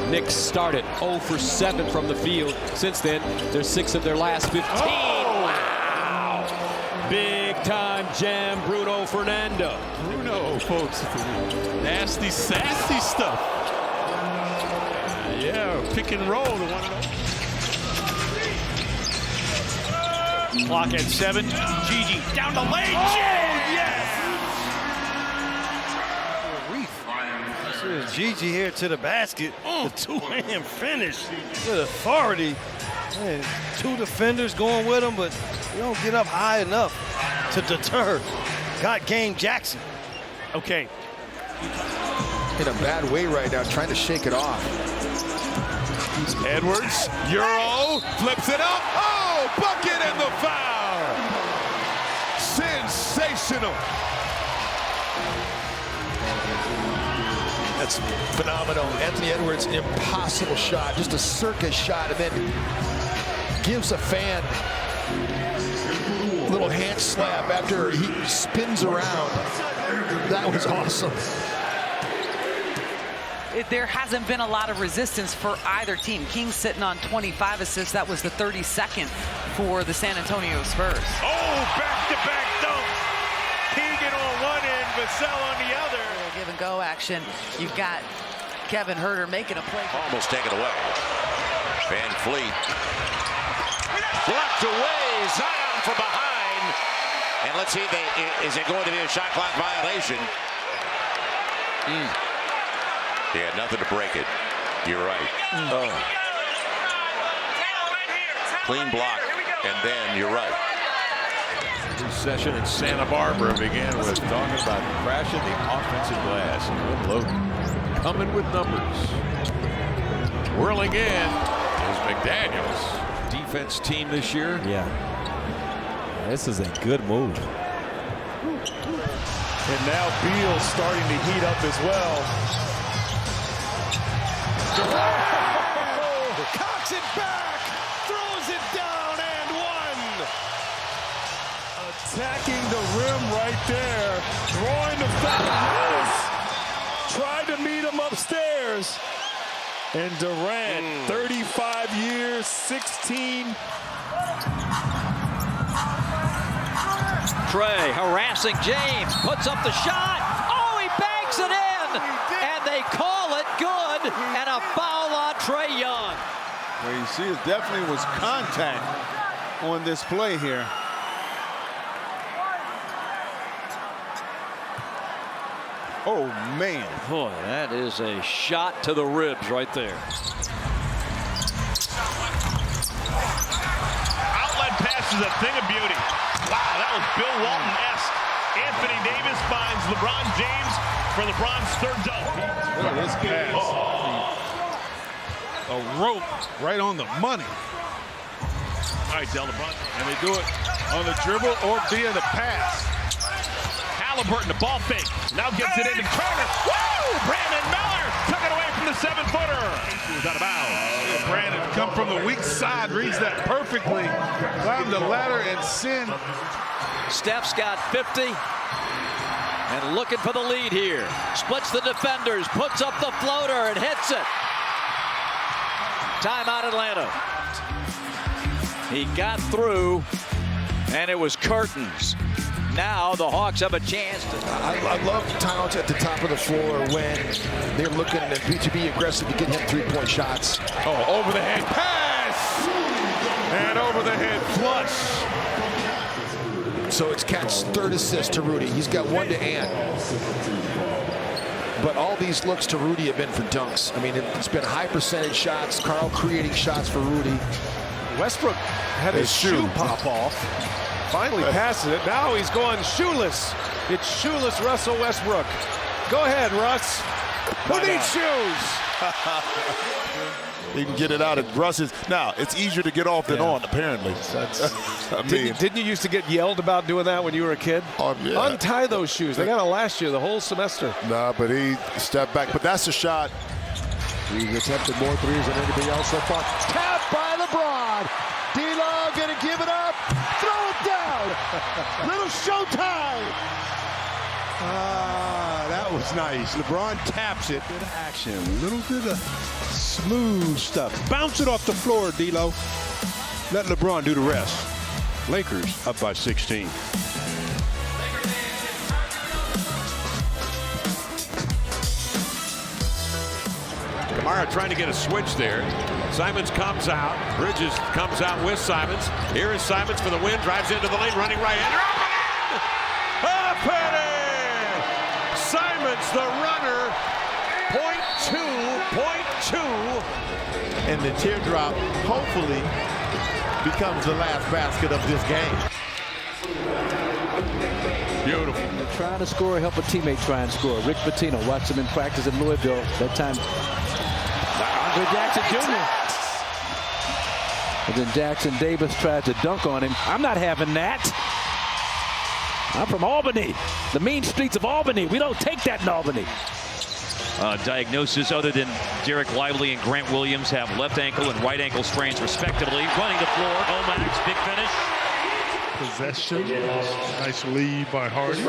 Speaker 9: Knicks started 0 for 7 from the field. Since then, they're 6 of their last 15.
Speaker 8: Oh.
Speaker 9: Wow! Big time jam, Bruno Fernando.
Speaker 5: Bruno, folks. Nasty, sassy stuff. Yeah, pick and roll. The one.
Speaker 4: Clock at 7. Gigi down the lane.
Speaker 8: Oh,
Speaker 4: yes!
Speaker 7: Gigi here to the basket. The two-hand finish with authority. Man, 2 defenders going with him, but you don't get up high enough to deter. Got game Jackson.
Speaker 4: Okay.
Speaker 10: In a bad way right now, trying to shake it off.
Speaker 5: Edwards, Euro, flips it up. Oh, bucket and the foul. Sensational.
Speaker 10: That's phenomenal. Anthony Edwards, impossible shot, just a circus shot, and then gives a fan a little hand slap after he spins around. That was awesome.
Speaker 15: There hasn't been a lot of resistance for either team. Kings sitting on 25 assists. That was the 32nd for the San Antonio Spurs.
Speaker 5: Oh, back-to-back dunk. Keegan on one end, Vassell on the other.
Speaker 15: Give and go action. You've got Kevin Huerter making a play.
Speaker 8: Almost taken away. Van Fleet. Blocked away. Zion from behind. And let's see, is it going to be a shot clock violation? Yeah, nothing to break it. You're right. Clean block, and then you're right.
Speaker 5: This session in Santa Barbara began with talking about crashing the offensive glass. Unloading. Coming with numbers. Whirling in is McDaniels. Defense team this year.
Speaker 16: Yeah. This is a good move.
Speaker 2: And now Beal's starting to heat up as well.
Speaker 7: Cocks it back, throws it down and one.
Speaker 2: Attacking the rim right there, drawing the foul. Tried to meet him upstairs. And Durant, 35 years, 16.
Speaker 19: Trey harassing James, puts up the shot. Oh, he banks it in. And they call it good. And a foul on Trae Young.
Speaker 26: Well, you see, it definitely was contact on this play here. Oh, man.
Speaker 19: Boy, that is a shot to the ribs right there.
Speaker 14: Outlet pass is a thing of beauty. Wow, that was Bill Walton-esque. Anthony Davis finds LeBron James for LeBron's third dunk.
Speaker 17: Look at this pass. A rope right on the money.
Speaker 14: All right, Del LeBron.
Speaker 17: And they do it on the dribble or via the pass.
Speaker 14: Halliburton, the ball fake. Now gets it into Turner. Woo! Brandon Miller took it away from the 7-footer. He was out of bounds.
Speaker 17: Brandon come from the weak side, reads that perfectly. Climb the ladder and send.
Speaker 19: Steph's got 50. And looking for the lead here. Splits the defenders, puts up the floater and hits it. Timeout Atlanta. He got through, and it was curtains. Now the Hawks have a chance to.
Speaker 10: I love Towns at the top of the floor when they're looking to be aggressive to get him three-point shots.
Speaker 2: Oh, over the head pass! And over the head flush.
Speaker 10: So it's Cat's third assist to Rudy. He's got one to Ant. But all these looks to Rudy have been for dunks. I mean, it's been high percentage shots. Carl creating shots for Rudy.
Speaker 21: Westbrook had his shoe pop off. Finally passes it. Now he's going shoeless. It's shoeless Russell Westbrook. Go ahead, Russ. Who needs shoes? He can get it out of Russ's. Now, it's easier to get off than on, apparently. I mean, didn't you used to get yelled about doing that when you were a kid? Yeah. Untie those shoes. They got to last you the whole semester.
Speaker 6: Nah, but he stepped back. But that's a shot.
Speaker 13: He's attempted more threes than anybody else so far. Tapped by LeBron. D-Lo gonna give it up. Throw it down. Little showtime.
Speaker 21: That was nice. LeBron taps it.
Speaker 12: Bit of action. A little bit of smooth stuff. Bounce it off the floor, D-Lo. Let LeBron do the rest. Lakers up by 16.
Speaker 5: Kamara trying to get a switch there. Simons comes out. Bridges comes out with Simons. Here is Simons for the win. Drives into the lane, running right-hander. Up and in! Simons, the runner. .2.
Speaker 20: And the teardrop hopefully becomes the last basket of this game.
Speaker 5: Beautiful.
Speaker 22: They're trying to score, help a teammate try and score. Rick Pitino watched him in practice in Louisville. That time, Andre Jackson Jr. And then Jackson Davis tried to dunk on him. I'm not having that. I'm from Albany, the mean streets of Albany. We don't take that in Albany.
Speaker 14: Diagnosis other than Derek Lively and Grant Williams have left ankle and right ankle sprains respectively. Running the floor, Omax, big finish.
Speaker 18: Possession. Nice lead by Hardy.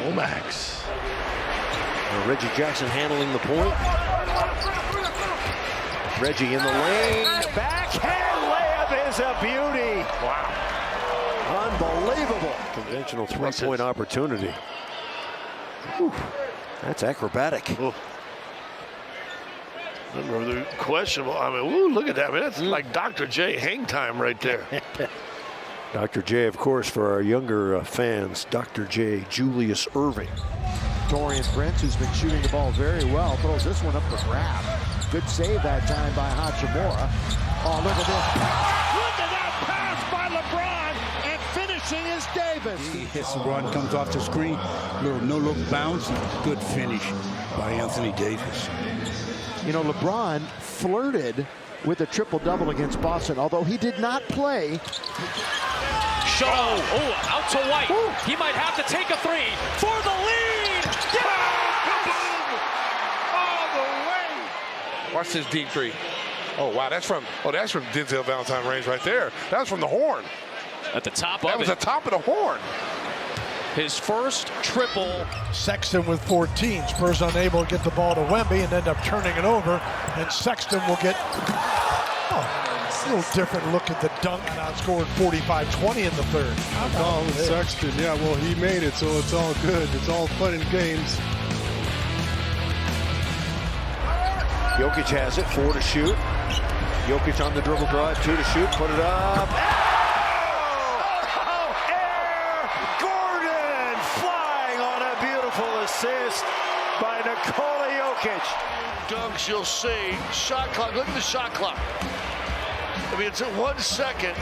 Speaker 18: Omax.
Speaker 4: Reggie Jackson handling the point. Reggie in the lane. Backhand layup is a beauty. Wow. Unbelievable. Conventional three-point opportunity. Whew. That's acrobatic.
Speaker 21: Rather questionable. I mean, woo, look at that. I mean, that's like Dr. J hang time right there.
Speaker 4: Dr. J, of course, for our younger fans, Dr. J, Julius Irving.
Speaker 13: Torian Prince, who's been shooting the ball very well, throws this one up for grab. Good save that time by Hachimura. Oh, look at this. Look at that pass by LeBron, and finishing is Davis.
Speaker 12: He hits the run, comes off the screen, little no-look bounce, and good finish by Anthony Davis.
Speaker 13: You know, LeBron flirted with a triple-double against Boston, although he did not play.
Speaker 14: Out to White. Ooh. He might have to take a three for the lead.
Speaker 17: All the way. Watch this deep three. Oh, wow, that's from Denzel Valentine range right there. That was from the horn.
Speaker 14: At the top of it.
Speaker 17: That was the top of the horn.
Speaker 14: His first triple.
Speaker 23: Sexton with 14. Spurs unable to get the ball to Wemby and end up turning it over. And Sexton will get a little different look at the dunk. Now scored 45-20 in the third.
Speaker 18: Oh, Sexton, yeah, well, he made it, so it's all good. It's all fun and games.
Speaker 4: Jokic has it, 4 to shoot. Jokic on the dribble drive, 2 to shoot, put it up. Assist by Nikola Jokic.
Speaker 21: Dunks, you'll see. Shot clock. Look at the shot clock. I mean, it's at 1 second.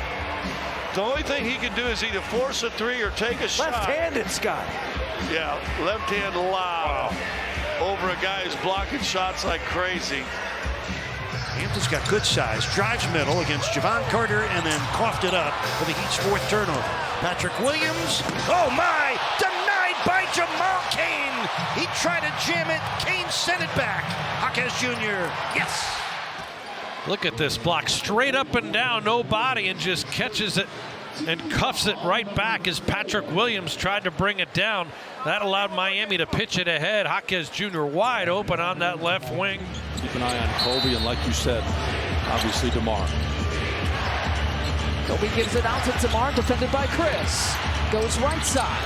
Speaker 21: The only thing he can do is either force a three or take a shot.
Speaker 4: Left-handed, Scott.
Speaker 21: Yeah, left hand lob over a guy who's blocking shots like crazy.
Speaker 24: Hampton's got good size. Drives middle against Javon Carter and then coughed it up for the Heat's 4th turnover. Patrick Williams. Oh, my. Denied by Jamal Cain. He tried to jam it. Cain sent it back. Hawkins Jr. Yes.
Speaker 27: Look at this block. Straight up and down. No body and just catches it and cuffs it right back as Patrick Williams tried to bring it down. That allowed Miami to pitch it ahead. Hawkins Jr. wide open on that left wing.
Speaker 22: Keep an eye on Kobe, and like you said, obviously DeMar.
Speaker 15: Kobe gives it out to DeMar, defended by Chris. Goes right side,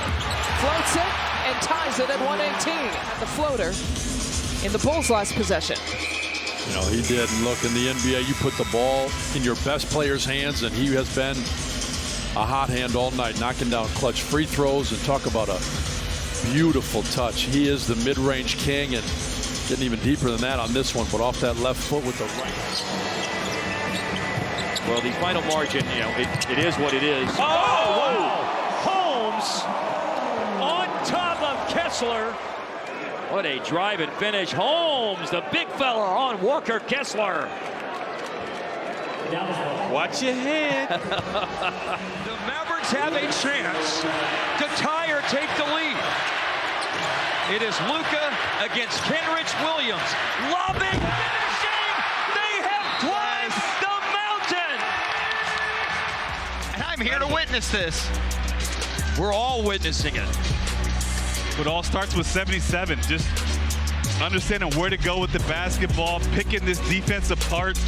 Speaker 15: floats it, and ties it at 118. The floater in the Bulls' last possession.
Speaker 5: You know, he did. And look, in the NBA, you put the ball in your best player's hands, and he has been a hot hand all night, knocking down clutch free throws. And talk about a
Speaker 22: Beautiful touch. He is the mid-range king, and getting even deeper than that on this one, but off that left foot with the right.
Speaker 14: Well, the final margin, you know, it is what it is. Oh, wow! Holmes on top of Kessler. What a drive and finish. Holmes, the big fella on Walker Kessler.
Speaker 1: Watch your head.
Speaker 14: The Mavericks have a chance to tie or take the lead. It is Luka against Kenrich Williams. Lobbing, finishing. They have climbed the mountain.
Speaker 1: And I'm here to witness this.
Speaker 14: We're all witnessing it.
Speaker 1: It all starts with 77. Just understanding where to go with the basketball, picking this defense apart.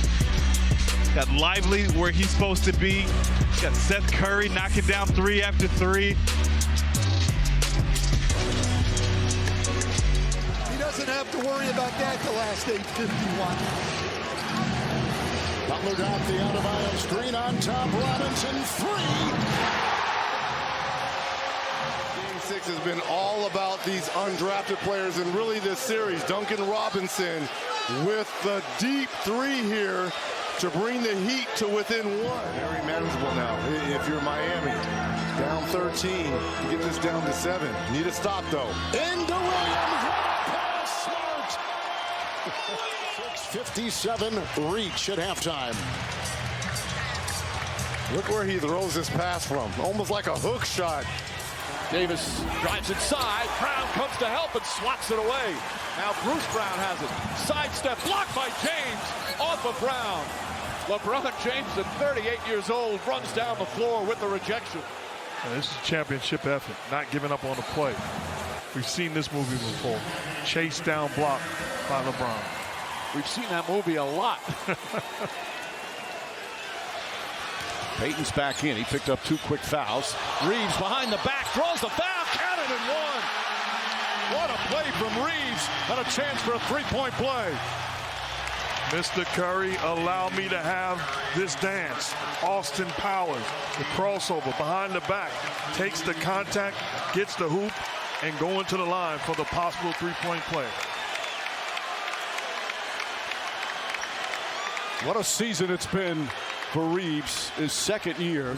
Speaker 1: Got Lively where he's supposed to be. Got Seth Curry knocking down 3 after 3.
Speaker 10: He doesn't have to worry about that the last 8:51.
Speaker 13: Butler got the out-of-bounds screen on top. Robinson, 3.
Speaker 21: Game 6 has been all about these undrafted players, and really this series, Duncan Robinson with the deep 3 here to bring the Heat to within 1. Very manageable now. If you're Miami, down 13, you get this down to 7. Need a stop though.
Speaker 13: Into Williams, pass, Smart. 6:57 reach at halftime.
Speaker 21: Look where he throws this pass from. Almost like a hook shot.
Speaker 5: Davis drives inside. Brown comes to help and swats it away. Now Bruce Brown has it. Sidestep blocked by James off of Brown. LeBron James, at 38 years old, runs down the floor with the rejection.
Speaker 18: This is a championship effort, not giving up on the play. We've seen this movie before. Chase down block by LeBron.
Speaker 5: We've seen that movie a lot.
Speaker 21: Payton's back in. He picked up 2 quick fouls.
Speaker 5: Reeves behind the back, throws the foul, counted and one. What a play from Reeves, and a chance for a 3-point play.
Speaker 18: Mr. Curry, allow me to have this dance. Austin Powers, the crossover behind the back, takes the contact, gets the hoop, and going to the line for the possible 3-point play.
Speaker 21: What a season it's been for Reeves, his 2nd year.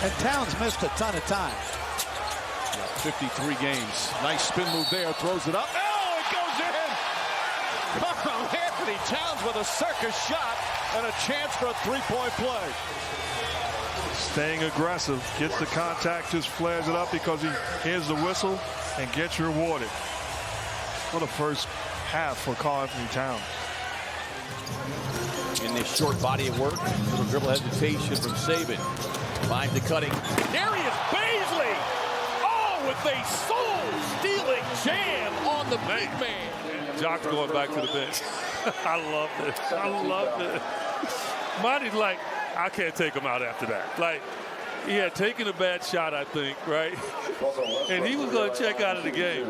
Speaker 10: And Towns missed a ton of time.
Speaker 21: 53 games. Nice spin move there, throws it up.
Speaker 5: Oh, it goes in! Carl Anthony Towns with a circus shot and a chance for a 3-point play.
Speaker 18: Staying aggressive, gets the contact, just flares it up because he hears the whistle and gets rewarded. What a first half for Carl Anthony Towns.
Speaker 3: In this short body of work, little dribble hesitation from Saban. Finds the cutting.
Speaker 5: Darius Baisley! Oh, with a soul-stealing jam on the big man.
Speaker 8: Jock's going back to the bench. I love this. I love this. Monty's like, I can't take him out after that. Like, he had taken a bad shot, I think, right? And he was going to check out of the game.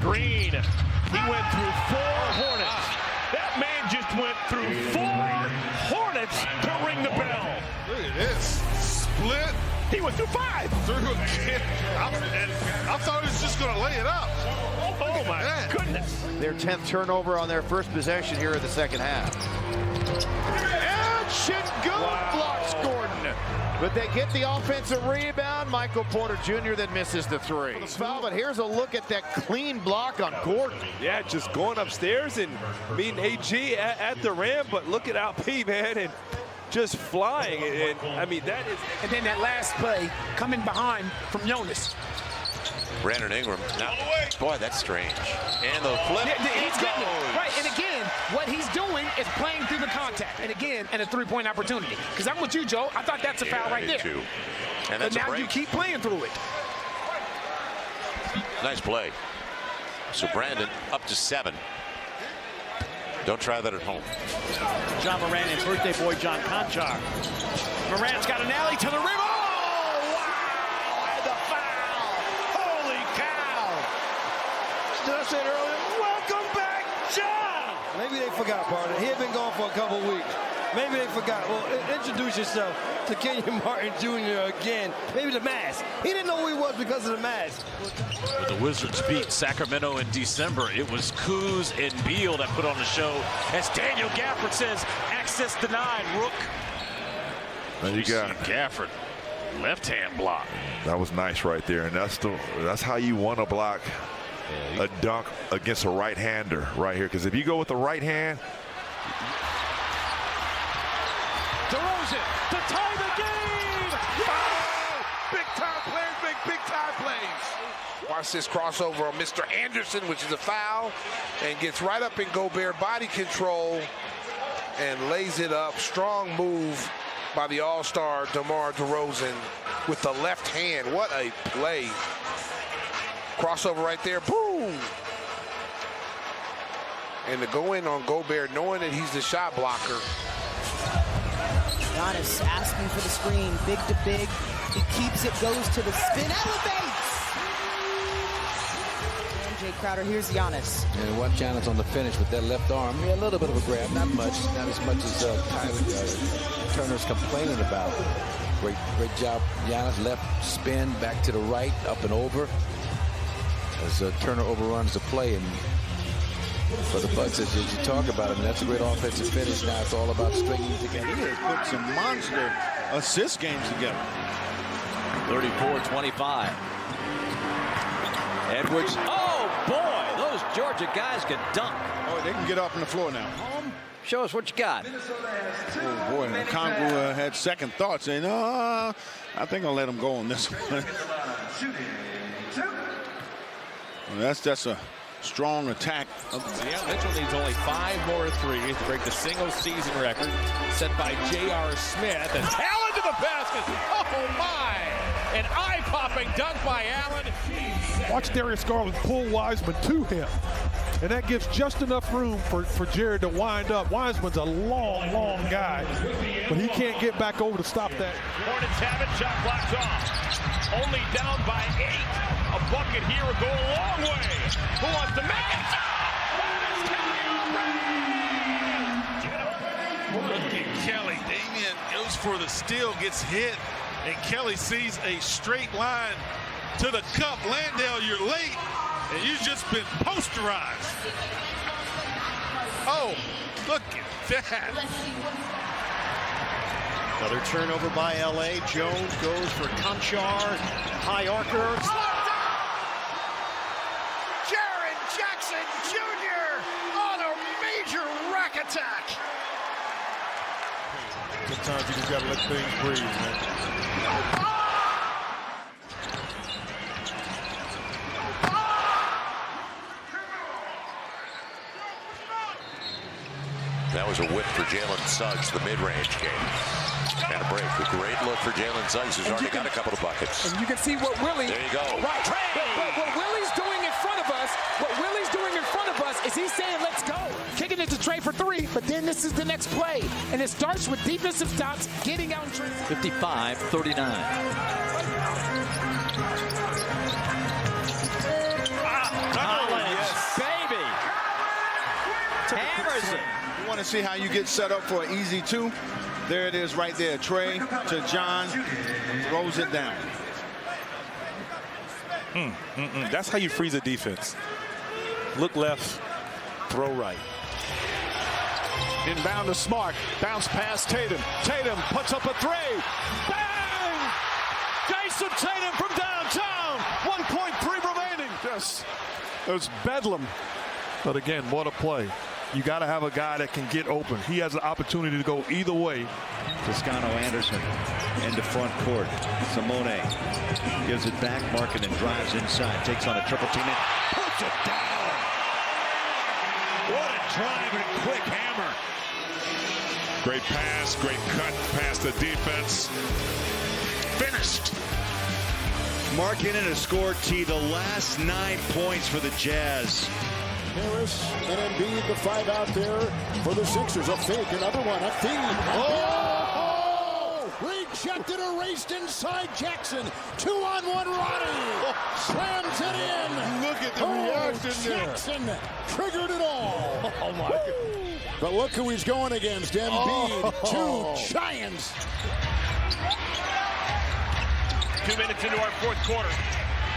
Speaker 5: Green, he went through 4 Hornets. That man just went through 4 Hornets to ring the bell.
Speaker 21: Look at this. Split.
Speaker 5: He went through 5.
Speaker 21: I thought he was just going to lay it up.
Speaker 5: Oh, my goodness.
Speaker 9: Their 10th turnover on their first possession here in the second half.
Speaker 13: And Şengün blocks Gordon. But they get the offensive rebound. Michael Porter Jr. then misses the 3. Foul, but here's a look at that clean block on Gordon.
Speaker 21: Yeah, just going upstairs and meeting AG at the rim, but look at Alp, man, and just flying. And I mean, that is.
Speaker 11: And then that last play coming behind from Jonas.
Speaker 16: Brandon Ingram. Now, boy, that's strange. And the flip.
Speaker 11: He's getting it. Right, and again, what he's doing is playing through the contact. And again, and a 3-point opportunity. Because I'm with you, Joe. I thought that's a foul right there.
Speaker 16: Too. And that's
Speaker 11: but now
Speaker 16: a break.
Speaker 11: you keep playing through it.
Speaker 16: Nice play. So Brandon up to 7. Don't try that at home.
Speaker 4: John Moran and birthday boy John Conchar. Moran's got an alley to the rim. Oh, wow! And the foul. Holy cow.
Speaker 7: Did I say it earlier? Welcome back, John. Maybe they forgot, partner. He had been gone for a couple weeks. Maybe they forgot. Well, introduce yourself. to Kenyon Martin Jr. again. Maybe the mask. He didn't know who he was because of the mask.
Speaker 14: When the Wizards beat Sacramento in December, it was Kuz and Beal that put on the show. As Daniel Gafford says, access denied, Rook.
Speaker 2: And you got
Speaker 14: Gafford, left-hand block.
Speaker 2: That was nice right there, and that's how you want to block a dunk against a right-hander right here. Because if you go with the right hand,
Speaker 14: DeRozan to tie the game.
Speaker 10: Oh, big-time players make big-time plays. Watch this crossover on Mr. Anderson, which is a foul, and gets right up in Gobert body control and lays it up. Strong move by the all-star DeMar DeRozan with the left hand. What a play. Crossover right there. Boom! And to go in on Gobert knowing that he's the shot blocker.
Speaker 6: Giannis asking for the screen, big to big. He keeps it, goes to the spin, elevates! And Jay Crowder, here's Giannis.
Speaker 22: And watch Giannis on the finish with that left arm. Yeah, a little bit of a grab, not much. Not as much as Turner's complaining about. Great job, Giannis. Left spin, back to the right, up and over. As Turner overruns the play, and for the Bucks, as you talk about it, that's a great offensive finish. Now it's all about stringing together.
Speaker 21: He has put some monster assist games together.
Speaker 14: 34-25. Edwards. Oh, boy, those Georgia guys can dunk.
Speaker 21: Oh, they can get up on the floor now.
Speaker 14: Show us what you got.
Speaker 21: Oh, boy, and Congo had second thoughts, saying, I think I'll let him go on this one. Well, that's a strong attack.
Speaker 12: Yeah, Mitchell needs only 5 more threes to break the single-season record set by J.R. Smith. And Allen to the basket. Oh, my! An eye-popping dunk by Allen.
Speaker 23: Watch Darius Garland pull Wiseman to him. And that gives just enough room for Jared to wind up. Wiseman's a long guy, but he can't get back over to stop that.
Speaker 12: Hornets have it. Shot clock's off. Only down by 8. A bucket here will go a long way. Who wants to make it?
Speaker 1: Look at Kelly. Damian goes for the steal, gets hit, and Kelly sees a straight line to the cup. Landale, you're late, and you've just been posterized. Oh, look at that.
Speaker 24: Another turnover by LA. Jones goes for Conchar. High archer. Jackson Jr. on a major rack attack.
Speaker 23: Sometimes you just got to let things breathe, man.
Speaker 16: That was a whip for Jalen Suggs, the mid-range game. And a break. A great look for Jalen Suggs, who's already got a couple of buckets.
Speaker 11: And you can see what Willie.
Speaker 16: There you go.
Speaker 11: Right. But what Willie's doing in front of us, is he's saying, let's go. Kicking it to Trey for 3, but then this is the next play. And it starts with defensive stops, getting out in transition.
Speaker 14: 55-39.
Speaker 21: Yes.
Speaker 14: Baby. Hammers it.
Speaker 21: You want to see how you get set up for an easy 2? There it is right there. Trey to John, throws it down.
Speaker 19: That's how you freeze a defense. Look left, throw right.
Speaker 21: Inbound to Smart, bounce past Tatum. Tatum puts up a 3. Bang! Jason Tatum from downtown. 1.3 remaining.
Speaker 18: Yes, it was bedlam. But again, what a play. You got to have a guy that can get open. He has an opportunity to go either way.
Speaker 24: Toscano Anderson into front court. Simone gives it back. Markkanen drives inside. Takes on a triple team and puts it down. What a drive and quick hammer.
Speaker 18: Great pass, great cut past the defense. Finished.
Speaker 24: Markkanen has scored the last 9 points for the Jazz.
Speaker 13: Harris and Embiid, the 5 out there for the Sixers. A fake, another one, a feed. Oh! Rejected, erased inside Jackson. 2-on-1 Ronnie. Slams it in.
Speaker 21: Look at the reaction there.
Speaker 13: Jackson triggered it all.
Speaker 21: Oh, my God.
Speaker 13: But look who he's going against. Embiid, 2 giants.
Speaker 14: 2 minutes into our fourth quarter.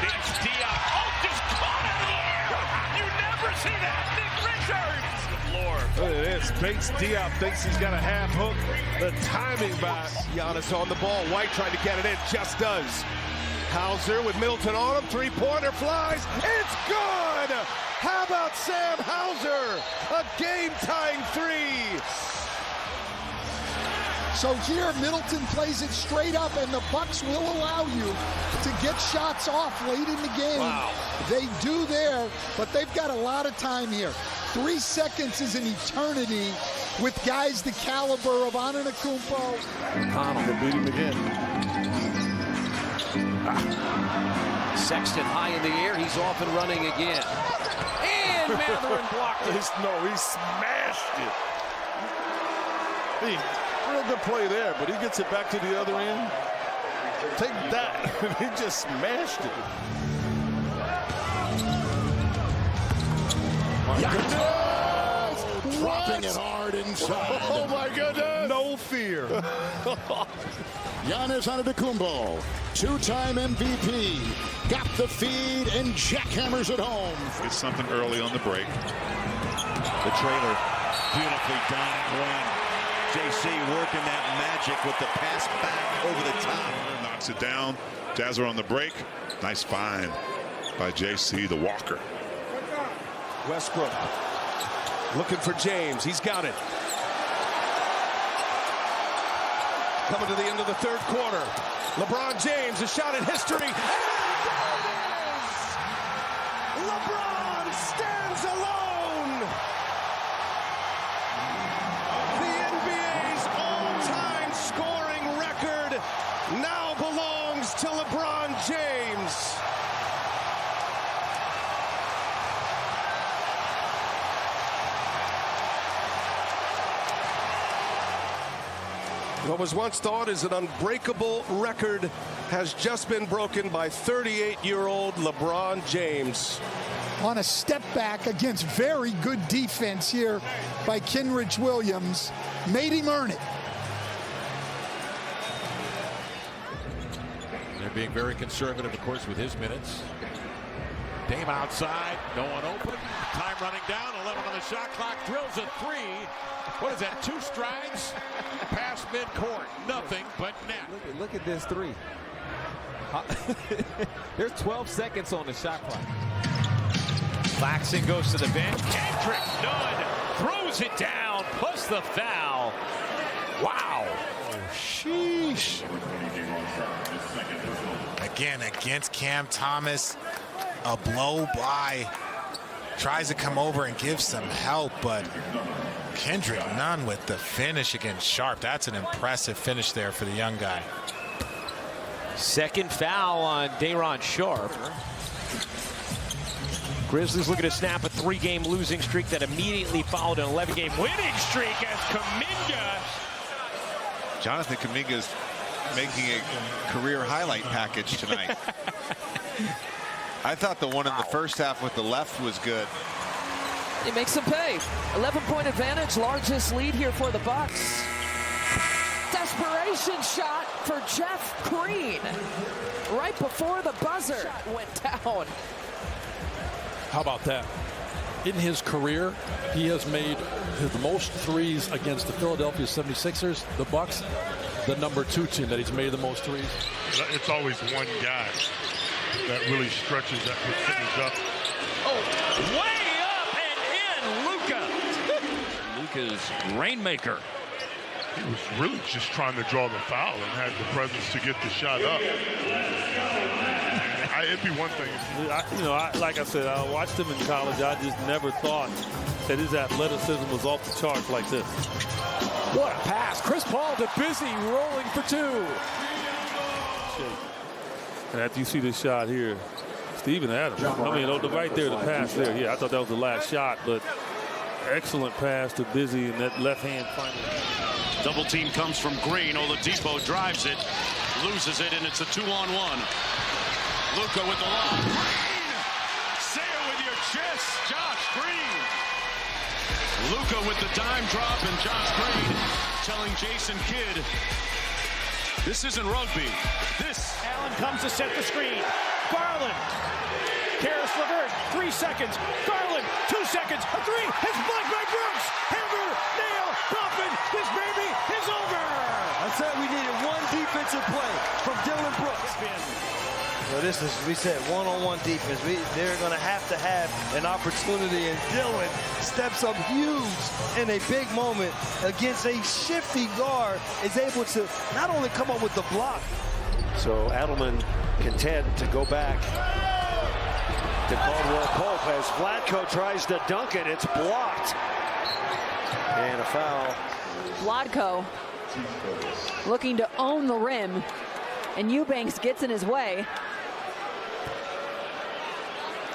Speaker 14: It's Diop. Oh, just caught in the air. You never see that. Nick Richards. The floor.
Speaker 3: Look at this. Bates Diop thinks he's got a half hook. The timing by Giannis on the ball. White trying to get it in. Just does. Hauser with Middleton on him. Three-pointer flies. It's good. How about Sam Hauser? A game-tying three.
Speaker 15: So here, Middleton plays it straight up, and the Bucks will allow you to get shots off late in the game.
Speaker 3: Wow.
Speaker 15: They do there, but they've got a lot of time here. 3 seconds is an eternity with guys the caliber of Antetokounmpo.
Speaker 3: Connell beat him again.
Speaker 12: Sexton high in the air. He's off and running again. And Mathurin blocked it.
Speaker 3: No, he smashed it. Real good play there, but he gets it back to the other end. Take that. He just smashed it.
Speaker 13: My goodness! Dropping it hard inside.
Speaker 3: Oh my goodness! No fear.
Speaker 13: Giannis Antetokounmpo, two-time MVP, got the feed and jackhammers it home.
Speaker 17: It's something early on the break.
Speaker 4: The trailer, beautifully done. Wayne. JC working that magic with the pass back over the top.
Speaker 17: Knocks it down. Jazz are on the break. Nice find by JC, the walker.
Speaker 3: Westbrook looking for James. He's got it. Coming to the end of the third quarter. LeBron James, a shot in history. LeBron stands alone. The NBA's all-time scoring record now belongs to LeBron James. What was once thought as an unbreakable record has just been broken by 38-year-old LeBron James.
Speaker 15: On a step back against very good defense here by Kenrich Williams. Made him earn it.
Speaker 5: They're being very conservative, of course, with his minutes. Dame outside, no one open. Time running down, 11 on the shot clock, drills a three. What is that, 2 strides? Past midcourt, nothing but net.
Speaker 20: Look at this three. There's 12 seconds on the shot clock.
Speaker 14: Claxton goes to the bench. Kendrick Nunn throws it down, plus the foul. Wow.
Speaker 25: Sheesh. Again, against Cam Thomas, a blow by. Tries to come over and give some help, but Kendrick Nunn with the finish against Sharp. That's an impressive finish there for the young guy.
Speaker 14: Second foul on Day'Ron Sharpe. Grizzlies looking to snap a 3-game losing streak that immediately followed an 11-game winning streak as Kuminga.
Speaker 17: Jonathan Kuminga is making a career highlight package tonight. I thought the one in the first half with the left was good.
Speaker 6: He makes them pay. 11-point advantage, largest lead here for the Bucks. Desperation shot for Jeff Green. Right before the buzzer went down.
Speaker 26: How about that? In his career, he has made the most threes against the Philadelphia 76ers, the Bucks, the #2 team that he's made the most threes.
Speaker 18: It's always one guy that really stretches that percentage up.
Speaker 14: Oh, way up and in, Luka. Luka's rainmaker.
Speaker 18: He was really just trying to draw the foul and had the presence to get the shot up. It'd be one thing.
Speaker 8: Like I said, I watched him in college. I just never thought that his athleticism was off the charts like this.
Speaker 11: What a pass. Chris Paul to Busy, rolling for 2.
Speaker 8: And after you see this shot here, Steven Adams. I mean, right there, the pass there. Yeah, I thought that was the last shot, but excellent pass to Busy and that left hand finally.
Speaker 4: Double team comes from Green. Oladipo drives it, loses it, and it's a 2-on-1. Luka with the lob. Green! Say it with your chest, Josh Green. Luka with the dime drop, and Josh Green telling Jason Kidd
Speaker 14: This isn't rugby. This.
Speaker 4: Allen comes to set the screen. Garland. Karis LeVert, 3 seconds. Garland, 2 seconds. A three. It's blocked by Brooks. Hammer, nail, Coffin. This baby is over.
Speaker 1: I said we needed one defensive play from Dylan Brooks.
Speaker 2: Well, this is, we said, one-on-one defense. They're going to have an opportunity, and Dylan steps up huge in a big moment against a shifty guard, is able to not only come up with the block.
Speaker 4: So Adelman content to go back to Caldwell Pope as Vlatko tries to dunk it. It's blocked. And a foul.
Speaker 7: Vlatko looking to own the rim, and Eubanks gets in his way.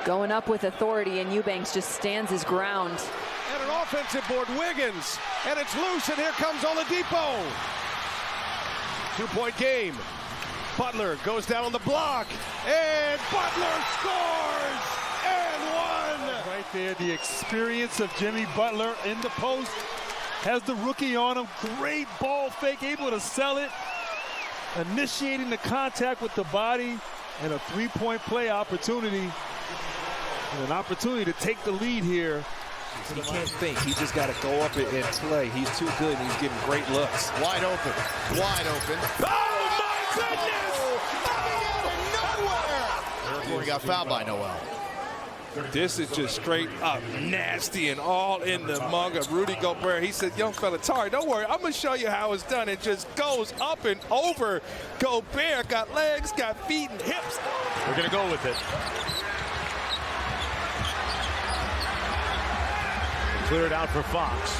Speaker 7: Going up with authority, and Eubanks just stands his ground.
Speaker 3: And an offensive board, Wiggins, and it's loose, and here comes Oladipo. 2-point game. Butler goes down on the block, and Butler scores, and one.
Speaker 18: Right there, the experience of Jimmy Butler in the post. Has the rookie on him, great ball fake, able to sell it. Initiating the contact with the body, and a three-point play opportunity. And an opportunity to take the lead here.
Speaker 20: He can't think. He just got to go up and play. He's too good, and he's getting great looks.
Speaker 3: Wide open. Wide open. Oh, my goodness! Out of nowhere! Eric Gordon got fouled by Noel.
Speaker 19: This is just straight up nasty and all in the mug of Rudy Gobert. He said, young fella, Tari, don't worry. I'm going to show you how it's done. It just goes up and over. Gobert got legs, got feet, and hips.
Speaker 14: We're going to go with it. Cleared out for Fox.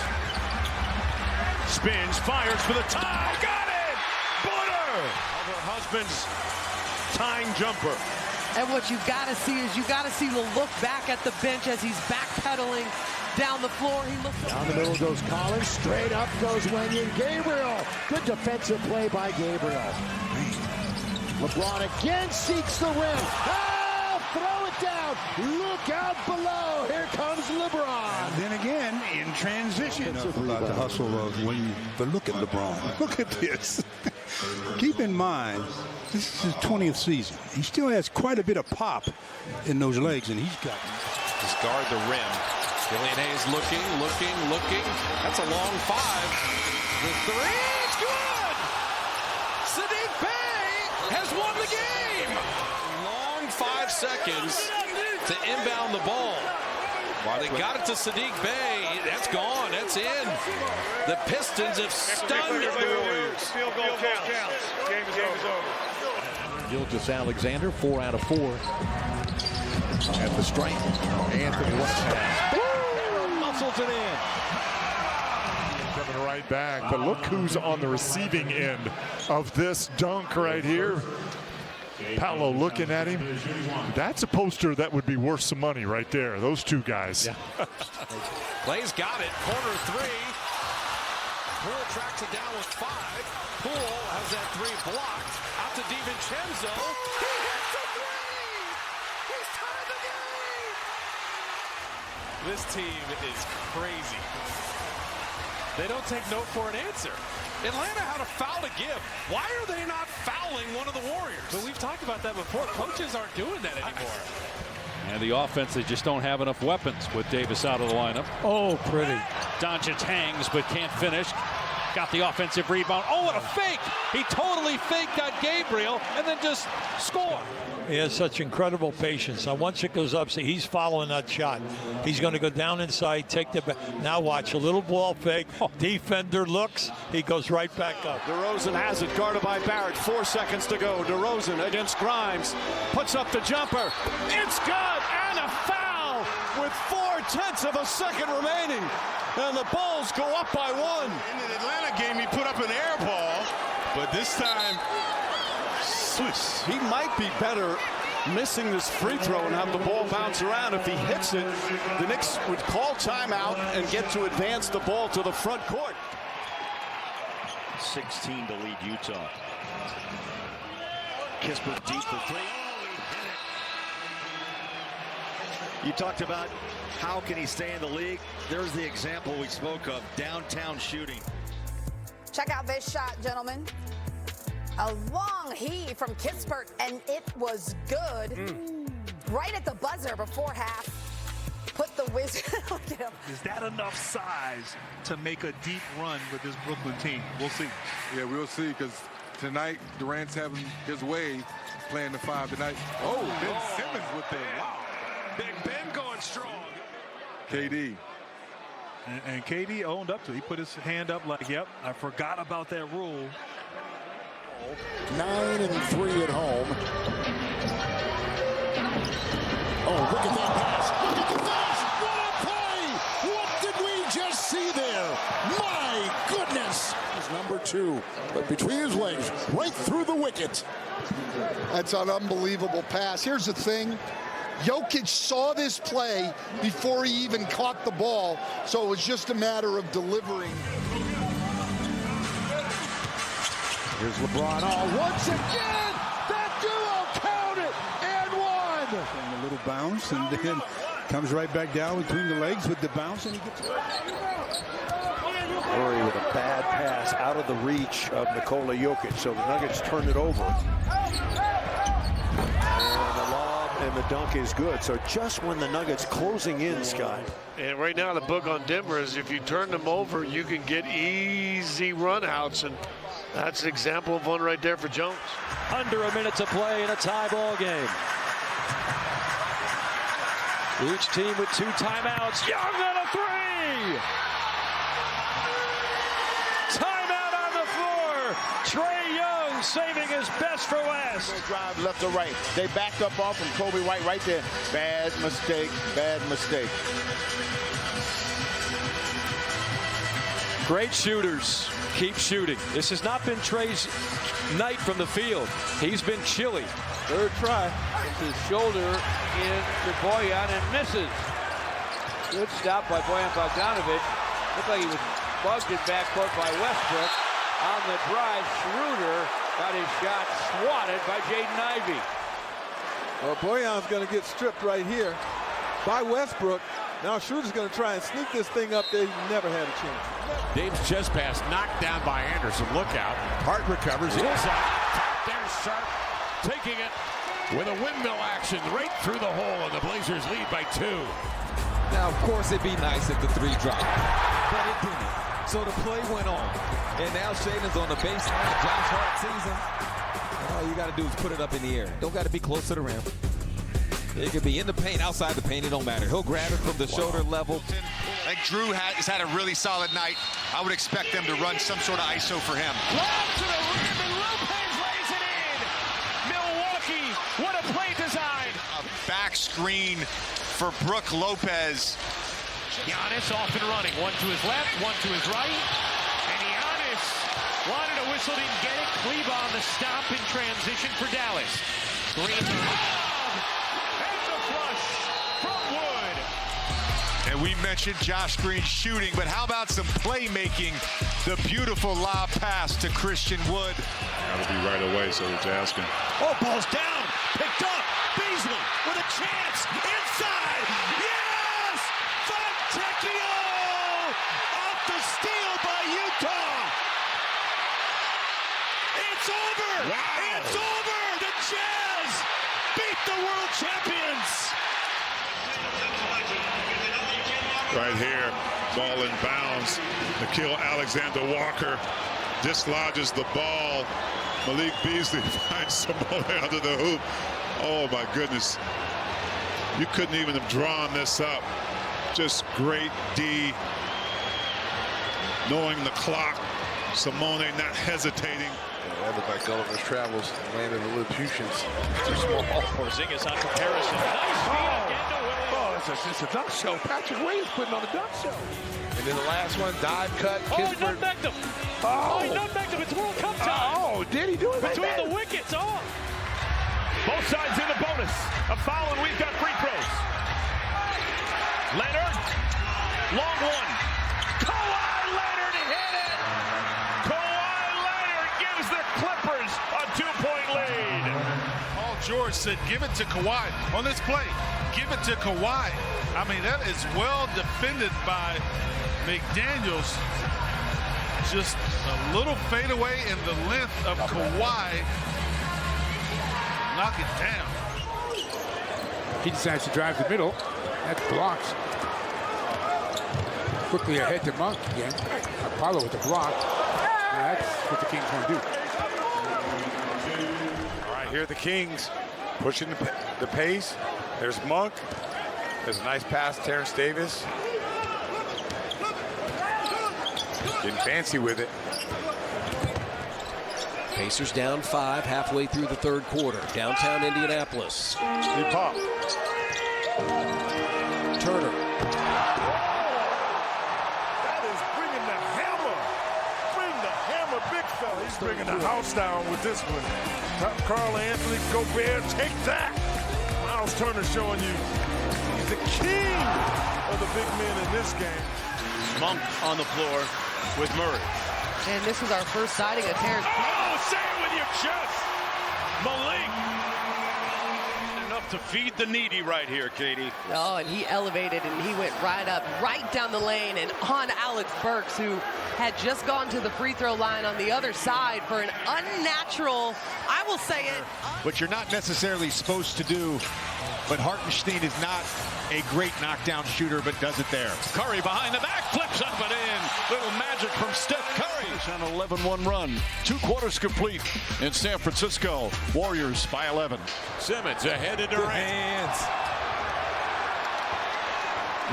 Speaker 14: Spins, fires for the tie. Got it! Butter! Of her husband's tying jumper.
Speaker 6: And what you've got to see is you've got to see the look back at the bench as he's backpedaling down the floor. He looks
Speaker 13: down the middle goes Collins. Straight up goes Wenyen. Gabriel. Good defensive play by Gabriel. LeBron again seeks the rim. Throw it down. Look out below. Here comes LeBron.
Speaker 9: And then again, in transition. About the hustle of when you, but look at LeBron. Look at this. Keep in mind, this is his 20th season. He still has quite a bit of pop in those legs, and he's got.
Speaker 5: Just guard the rim. Killian Hayes looking. That's a long five. The three, it's good! Saddiq Bey has won the game! 5 seconds to inbound the ball. While they got it to Saddiq Bey, that's gone. That's in. The Pistons have stunned the Warriors.
Speaker 8: Field goal counts. Game is over.
Speaker 5: Gilgeous-Alexander, 4 out of 4. At the stripe. Anthony wants pass. Muscles it in.
Speaker 18: Coming right back, but look who's on the receiving end of this dunk right here. Paolo looking at him. That's a poster that would be worth some money right there. Those two guys.
Speaker 5: Yeah. Clay's got it. Corner three. Poole tracks it down with 5. Poole has that 3 blocked. Out to DiVincenzo. He hits the 3! He's tied the game!
Speaker 12: This team is crazy. They don't take no for an answer.
Speaker 5: Atlanta had a foul to give. Why are they not fouling one of the Warriors?
Speaker 12: But we've talked about that before. Coaches aren't doing that anymore.
Speaker 14: And the offense, they just don't have enough weapons with Davis out of the lineup.
Speaker 23: Oh, pretty.
Speaker 14: Doncic hangs but can't finish. Got the offensive rebound. Oh, what a fake! He totally faked on Gabriel and then just scored.
Speaker 23: He has such incredible patience. Now, once it goes up, see, he's following that shot. He's going to go down inside, take the back. Now watch, a little ball fake. Defender looks. He goes right back up.
Speaker 4: DeRozan has it, guarded by Barrett. 4 seconds to go. DeRozan against Grimes. Puts up the jumper. It's good! And a foul with 0.4 of a second remaining. And the Bulls go up by 1.
Speaker 9: In the Atlanta game, he put up an air ball, but this time,
Speaker 4: he might be better missing this free throw and have the ball bounce around. If he hits it, the Knicks would call timeout and get to advance the ball to the front court.
Speaker 24: 16 to lead Utah. Kispert deep for 3. You talked about how can he stay in the league. There's the example we spoke of, downtown shooting.
Speaker 10: Check out this shot, gentlemen. A long heave from Kispert, and it was good. Right at the buzzer before half. Put the Wizard. Look at him.
Speaker 15: Is that enough size to make a deep run with this Brooklyn team? We'll see.
Speaker 16: Yeah, we'll see, because tonight Durant's having his way playing the 5 tonight. Oh, Ben Simmons with the wow.
Speaker 3: Big Ben going strong.
Speaker 16: KD.
Speaker 15: And KD owned up to it. He put his hand up like, yep, I forgot about that rule.
Speaker 13: 9-3 at home. Oh, look at that pass. Look at that. What a play. What did we just see there? My goodness. He's number 2. But between his legs, right through the wicket.
Speaker 21: That's an unbelievable pass. Here's the thing. Jokic saw this play before he even caught the ball, so it was just a matter of delivering.
Speaker 13: Here's LeBron. Oh, once again, that duo counted and one.
Speaker 9: And a little bounce, and then comes right back down between the legs with the bounce, and he gets it.
Speaker 4: Murray with a bad pass out of the reach of Nikola Jokic, so the Nuggets turn it over. And the lob and the dunk is good. So just when the Nuggets closing in, Scott.
Speaker 22: And right now the book on Denver is if you turn them over, you can get easy runouts, and that's an example of one right there for Jones.
Speaker 14: Under a minute to play in a tie ball game. Each team with 2 timeouts. Young on a 3. Timeout on the floor. Trae Young saving his best for last.
Speaker 25: Drive left or right. They backed up off from Kobe White right there. Bad mistake, bad mistake.
Speaker 14: Great shooters. Keep shooting. This has not been Trae's night from the field. He's been chilly.
Speaker 20: Third try. It's his shoulder in to Bojan and misses. Good stop by Bojan Bogdanovic. Looked like he was bugged in backcourt by Westbrook. On the drive, Schroeder got his shot swatted by Jaden Ivey.
Speaker 19: Well, Bojan's going to get stripped right here by Westbrook. Now Schroeder's going to try and sneak this thing up there. He never had a chance.
Speaker 5: Dave's chest pass knocked down by Anderson. Look out. Hart recovers inside. There's Sharp taking it with a windmill action right through the hole, and the Blazers lead by 2.
Speaker 20: Now, of course, it'd be nice if the 3 dropped, but it didn't. So the play went on, and now Shaden's on the baseline. Josh Hart season. All you got to do is put it up in the air. Don't got to be close to the rim. It could be in the paint, outside the paint, it don't matter. He'll grab it from the shoulder level.
Speaker 17: I think Drew has had a really solid night. I would expect them to run some sort of ISO for him.
Speaker 14: Lob to the rim, and Lopez lays it in. Milwaukee, what a play design.
Speaker 17: A back screen for Brook Lopez.
Speaker 14: Giannis off and running. One to his left, one to his right. And Giannis wanted a whistle, didn't get it. Kleba on the stop in transition for Dallas. Green.
Speaker 17: And we mentioned Josh Green shooting, but how about some playmaking? The beautiful lob pass to Christian Wood.
Speaker 18: Got to be right away, so it's asking.
Speaker 24: Oh, ball's down. Picked up. Beasley with a chance. Inside. Yes! Fontecchio! Off the steal by Utah. It's over. Wow. It's over. The Jazz beat the world champions.
Speaker 18: Right here, ball in bounds. Nickeil Alexander-Walker dislodges the ball. Malik Beasley finds somebody under the hoop. Oh my goodness. You couldn't even have drawn this up. Just great D. Knowing the clock. Simone not hesitating.
Speaker 25: That looked like Gulliver's Travels landed the Lilliputians.
Speaker 14: Too small. Porzingis on comparison. Nice feed again to Williams.
Speaker 25: Oh, it's a dunk show. Patrick Williams putting on a dunk show. And then the last one, dive cut.
Speaker 14: Oh, he nutmegged him. Oh, he nutmegged him. It's World Cup time.
Speaker 25: Oh, did he do it?
Speaker 14: Between the wickets. Oh.
Speaker 8: Both sides in the bonus. A foul, and we've got free throws. Leonard. Long one. Kawhi Leonard hit it. Kawhi Leonard gives the Clippers a 2-point lead.
Speaker 18: Paul George said, give it to Kawhi on this play. Give it to Kawhi. I mean, that is well defended by McDaniels. just a little fadeaway in the length of Kawhi. Knock it down.
Speaker 1: He decides to drive the middle. That's blocked. Quickly ahead to Monk again. Apollo with the block. That's what the Kings want to do.
Speaker 2: All right, here are the Kings pushing the pace. There's Monk. There's a nice pass, Terrence Davis. Getting fancy with it.
Speaker 4: Pacers down 5 halfway through the third quarter. Downtown Indianapolis.
Speaker 18: He popped.
Speaker 4: Turner.
Speaker 18: That is bringing the hammer. Bring the hammer, big fella. He's bringing the house down with this one. Carl Anthony, Gobert, take that. Miles Turner showing you he's the king of the big men in this game.
Speaker 4: Monk on the floor with Murray.
Speaker 6: And this is our first sighting of Terrence.
Speaker 14: Oh, say it with your chest. Malik. Enough to feed the needy right here, Katie.
Speaker 6: Oh, and he elevated and he went right up, right down the lane and on Alex Burks, who had just gone to the free throw line on the other side for an unnatural, I will say it.
Speaker 7: What you're not necessarily supposed to do, but Hartenstein is not a great knockdown shooter, but does it there.
Speaker 5: Curry behind the back, flips up and in. Little magic from Steph Curry. On an 11-1 run. 2 quarters complete in San Francisco. Warriors by 11. Simmons ahead to Durant. Hands.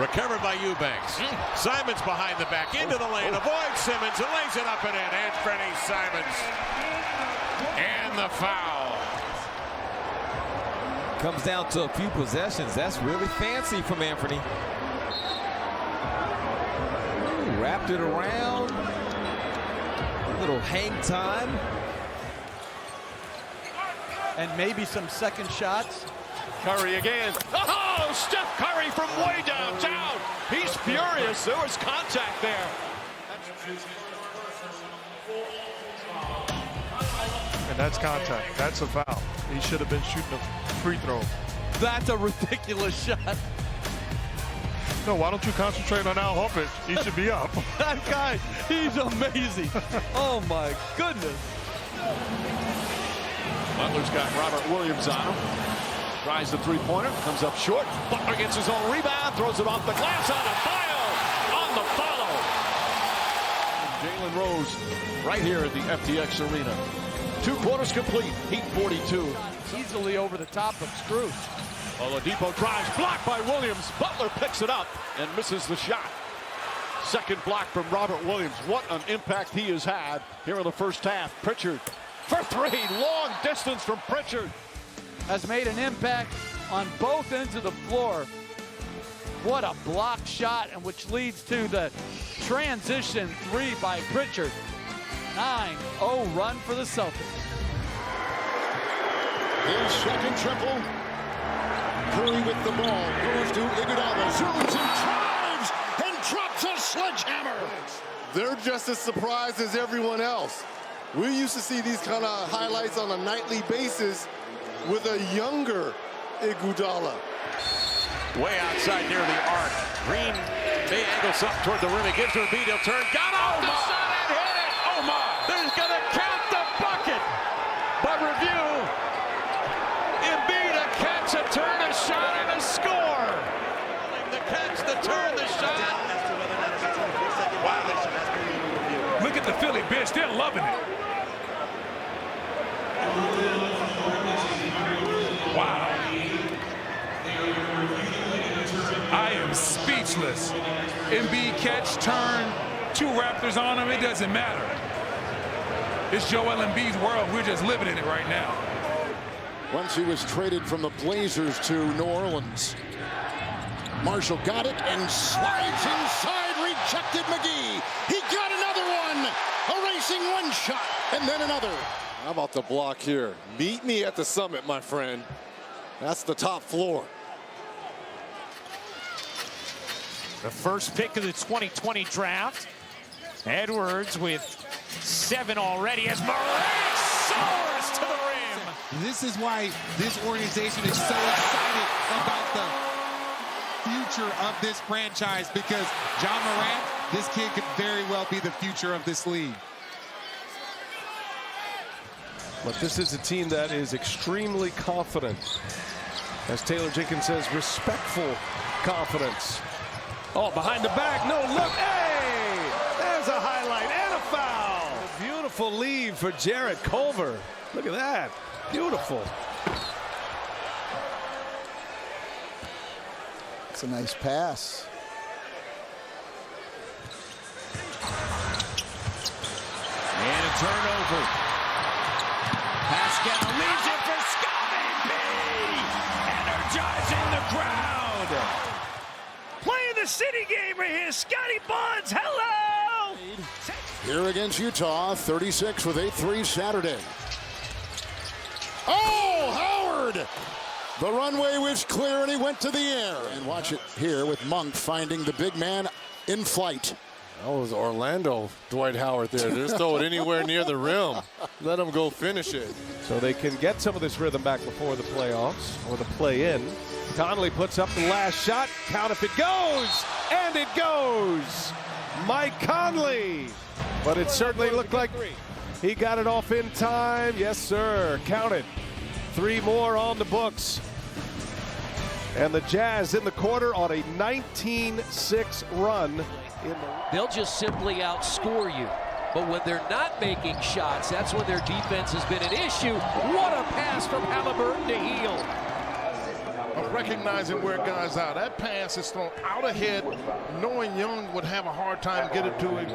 Speaker 5: Recovered by Eubanks. Simons behind the back, into the lane, avoids Simmons and lays it up and in. Anthony Simons. And the foul.
Speaker 20: Comes down to a few possessions. That's really fancy from Anthony. Ooh, wrapped it around. A little hang time.
Speaker 11: And maybe some second shots.
Speaker 5: Curry again. Oh, Steph Curry from way downtown. He's furious. There was contact there.
Speaker 18: And that's contact. That's a foul. He should have been shooting a free throw.
Speaker 11: That's a ridiculous shot.
Speaker 18: No, why don't you concentrate on Al Horford? He should be up.
Speaker 11: That guy, he's amazing. Oh, my goodness.
Speaker 5: Butler's got Robert Williams on him. Tries the three-pointer, comes up short. Butler gets his own rebound, throws it off the glass on a on the follow. Jalen Rose right here at the FTX Arena. 2 quarters complete, Heat 42.
Speaker 11: Easily over the top of Screws.
Speaker 5: Oladipo drives, blocked by Williams. Butler picks it up and misses the shot. Second block from Robert Williams. What an impact he has had here in the first half. Pritchard for 3, long distance from Pritchard.
Speaker 11: Has made an impact on both ends of the floor. What a block shot, and which leads to the transition 3 by Pritchard. 9-0 run for the Celtics.
Speaker 13: His second triple. Curry with the ball. Goes to Iguodala. Zooms and drives and drops a sledgehammer.
Speaker 26: They're just as surprised as everyone else. We used to see these kind of highlights on a nightly basis with a younger Iguodala.
Speaker 5: Way outside near the arc. Green may angle something toward the rim. He gives to Embiid. He'll turn. Got off the shot and hit it. Oh my! There's gonna count the bucket. But review. Embiid a catch, a turn, a shot, and a score. The catch, the turn, the shot.
Speaker 1: Wow. Look at the Philly bench. They're loving it. Wow. I am speechless. Embiid catch, turn, 2 Raptors on him. It doesn't matter. It's Joel Embiid's world. We're just living in it right now.
Speaker 13: Once he was traded from the Blazers to New Orleans. Marshall got it and slides inside, rejected McGee. He got another one, erasing one shot and then another.
Speaker 26: How about the block here? Meet me at the summit, my friend. That's the top floor.
Speaker 27: The first pick of the 2020 draft. Edwards with 7 already as Murray soars to the rim.
Speaker 28: This is why this organization is so excited about the future of this franchise, because John Morant This kid could very well be the future of this league.
Speaker 3: But this is a team that is extremely confident. As Taylor Jenkins says, respectful confidence. Oh, behind the back, no look. Hey, there's a highlight and a foul. A beautiful lead for Jarrett Culver. Look at that, beautiful.
Speaker 13: It's a nice pass.
Speaker 27: And a turnover. Pascal leaves it for Scotty B. Energizing the crowd.
Speaker 24: Playing the city game right here. Scotty Bonds, hello!
Speaker 13: Here against Utah, 36 with 8-3 Saturday. Oh, Howard! The runway was clear and he went to the air. And watch it here with Monk finding the big man in flight.
Speaker 19: That was Orlando Dwight Howard there. Just throw it anywhere near the rim. Let him go finish it.
Speaker 3: So they can get some of this rhythm back before the playoffs or the play-in. Conley puts up the last shot. Count if it goes, and it goes. Mike Conley. But it certainly looked like he got it off in time. Yes, sir. Count it. 3 more on the books. And the Jazz in the quarter on a 19-6 run.
Speaker 14: They'll just simply outscore you. But when they're not making shots, that's when their defense has been an issue. What a pass from Halliburton to Heel.
Speaker 9: Of recognizing where guys are. That pass is thrown out ahead, knowing Young would have a hard time get it to him.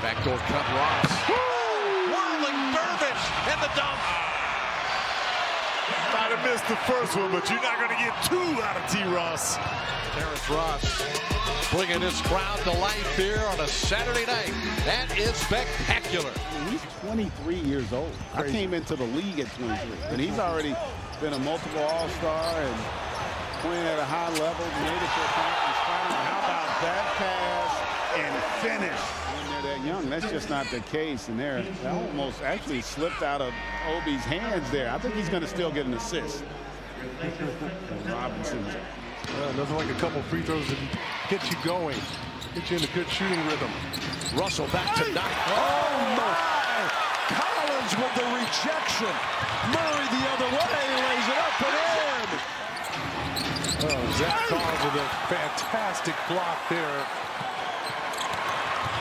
Speaker 5: Backdoor cut, Ross.
Speaker 2: Whirling dervish and the dunk. Might have missed the first one, but you're not going to get 2 out of T. Ross.
Speaker 5: Terrence Ross bringing this crowd to life here on a Saturday night. That is spectacular.
Speaker 25: He's 23 years old. I came into the league at 23, and he's already been a multiple All-Star and playing at a high level, made it to a conference final. How about that pass and finish when they're that young? That's just not the case, and that almost actually slipped out of Obi's hands there. I think he's going to still get an assist. Robinson.
Speaker 18: Well, nothing like a couple free throws to get you going, get you in a good shooting rhythm.
Speaker 5: Russell back to 9.
Speaker 4: Oh, my! Collins with the rejection. Murray the other way, lays it up and in.
Speaker 18: Oh, Zach Collins with a fantastic block there.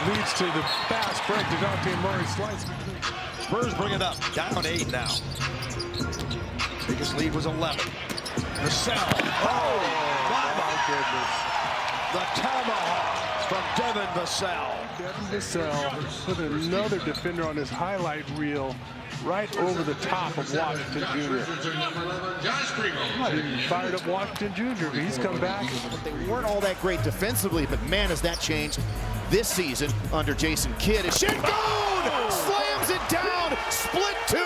Speaker 18: Leads to the fast break. DeJounte Murray slice.
Speaker 4: Spurs bring it up. Down 8 now. Biggest lead was 11. Vassell. Oh, my goodness. The tomahawk from Devin Vassell.
Speaker 18: Devin Vassell put another defender on his highlight reel right over the top of Washington Jr. He fired up Washington Jr. He's come back.
Speaker 10: They weren't all that great defensively, but man, has that changed this season under Jason Kidd. Şengün slams it down, split 2,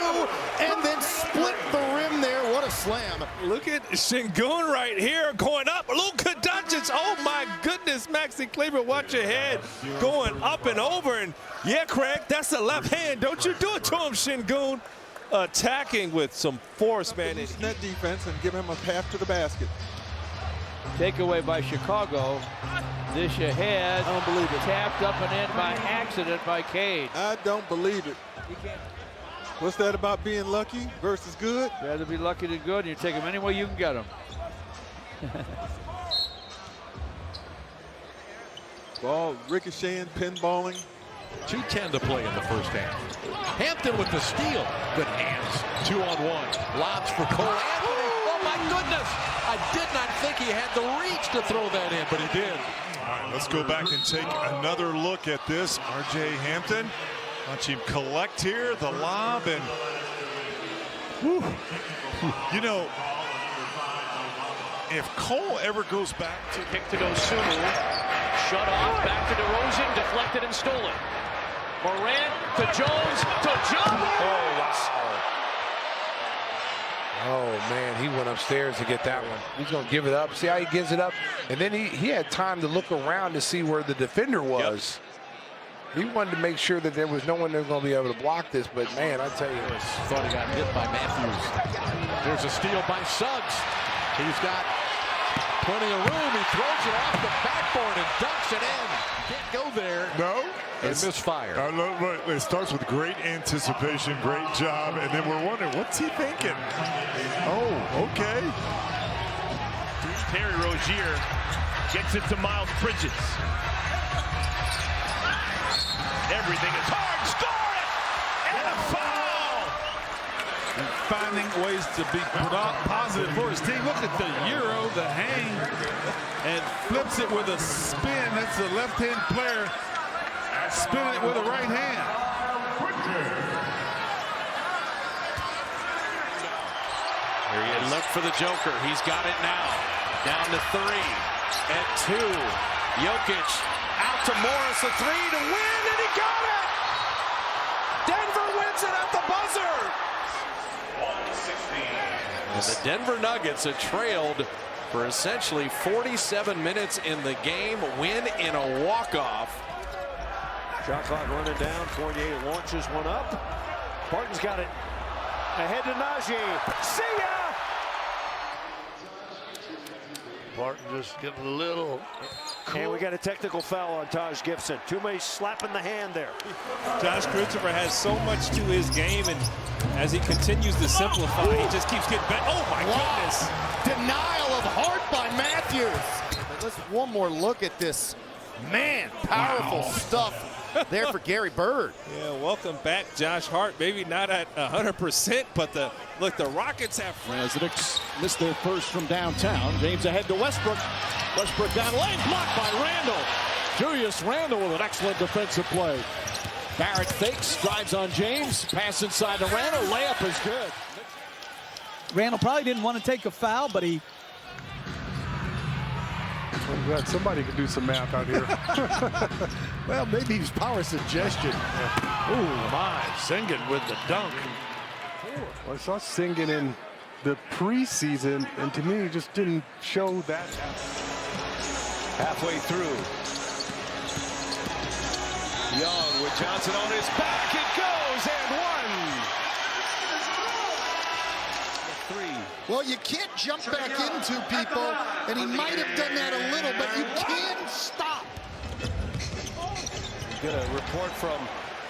Speaker 10: and then split the rim there. What a slam.
Speaker 19: Look at Şengün right here going up. Luka Doncic. Oh my goodness, Maxi Kleber, watch your head. Going up and over. And yeah, Craig, that's the left hand. Don't you do it to him, Şengün. Attacking with some force, man.
Speaker 12: Net defense and give him a path to the basket.
Speaker 11: Takeaway by Chicago. Dish ahead.
Speaker 12: I don't believe it.
Speaker 11: Tapped up and in by accident by Cade.
Speaker 12: I don't believe it. What's that about being lucky versus good?
Speaker 11: Rather be lucky than good, and you take them any way you can get them.
Speaker 12: Ball ricocheting, pinballing.
Speaker 5: 2:10 to play in the first half. Hampton with the steal. Good hands. 2-on-1. Lobs for Cole Anthony. Oh my goodness! I did not think he had the reach to throw that in, but he did.
Speaker 2: All right, let's go back and take another look at this. R.J. Hampton. Watch him collect here, the lob, and whew. You know, if Cole ever goes back to
Speaker 14: Pick to go soon. Shut off, back to DeRozan, deflected and stolen. Morant to Jones to Jones.
Speaker 9: Oh, wow. Oh, man, he went upstairs to get that one. He's going to give it up. See how he gives it up? And then he had time to look around to see where the defender was. Yep. He wanted to make sure that there was no one that was going to be able to block this, but, man, I tell you.
Speaker 5: Thought he got hit by Matthews. There's a steal by Suggs. He's got plenty of room. He throws it off the backboard and dunks it in. Can't go there.
Speaker 2: No.
Speaker 5: And misfire.
Speaker 2: It starts with great anticipation, great job, and then we're wondering, what's he thinking? Oh, okay.
Speaker 14: Terry Rozier gets it to Miles Bridges. Everything is hard. Score it! And a foul!
Speaker 1: And finding ways to be positive for his team. Look at the Euro, the hang, and flips it with a spin. That's the left-hand player spinning it with the right hand.
Speaker 5: Here he is.
Speaker 4: Look for the Joker. He's got it now. Down to 3 and 2. Jokic out to Morris, a 3 to win, and he got it! Denver wins it at the buzzer! And the Denver Nuggets have trailed for essentially 47 minutes in the game, win in a walk-off.
Speaker 3: Shot clock running down. Fournier launches one up. Barton's got it. Ahead to Najee. See ya!
Speaker 26: Barton just getting a little cool.
Speaker 3: And we got a technical foul on Taj Gibson. Too many slapping the hand there.
Speaker 6: Josh Christopher has so much to his game, and as he continues to simplify, he just keeps getting better. Oh my goodness!
Speaker 10: Denial of Hart by Matthews. Let's one more look at this. Man, powerful stuff there for Gary Bird.
Speaker 6: Yeah, welcome back, Josh Hart. Maybe not at 100%, but the Rockets have.
Speaker 13: Residents missed their first from downtown. James ahead to Westbrook. Westbrook down lane, blocked by Randall. Julius Randall with an excellent defensive play. Barrett fakes, drives on James, pass inside to Randall, layup is good.
Speaker 11: Randall probably didn't want to take a foul, but he.
Speaker 18: I'm glad somebody could do some math out here.
Speaker 13: Well, maybe he's power suggestion.
Speaker 26: Oh my, Sengun with the dunk.
Speaker 18: Well, I saw Sengun in the preseason, and to me, it just didn't show that.
Speaker 3: Halfway through. Young with Johnson on his back. It goes and one. 3.
Speaker 8: Well, you can't jump back into people, and he might have done that a little, but you can't stop.
Speaker 3: Get a report from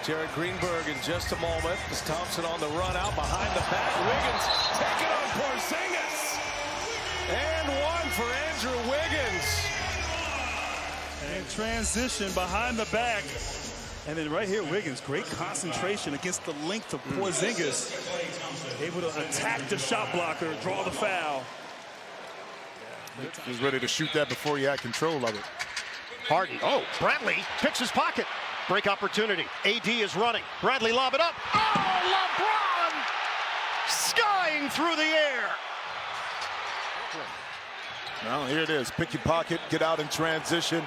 Speaker 3: Jared Greenberg in just a moment. As Thompson on the run out behind the back. Wiggins take it on Porzingis. And one for Andrew Wiggins.
Speaker 15: And transition behind the back. And then right here, Wiggins, great concentration against the length of Porzingis. Able to attack the shot blocker, draw the foul.
Speaker 10: He's ready to shoot that before he had control of it. Harden, oh, Bradley picks his pocket. Break opportunity. AD is running. Bradley lob it up. Oh, LeBron! Skying through the air.
Speaker 25: Well, here it is. Pick your pocket, get out in transition.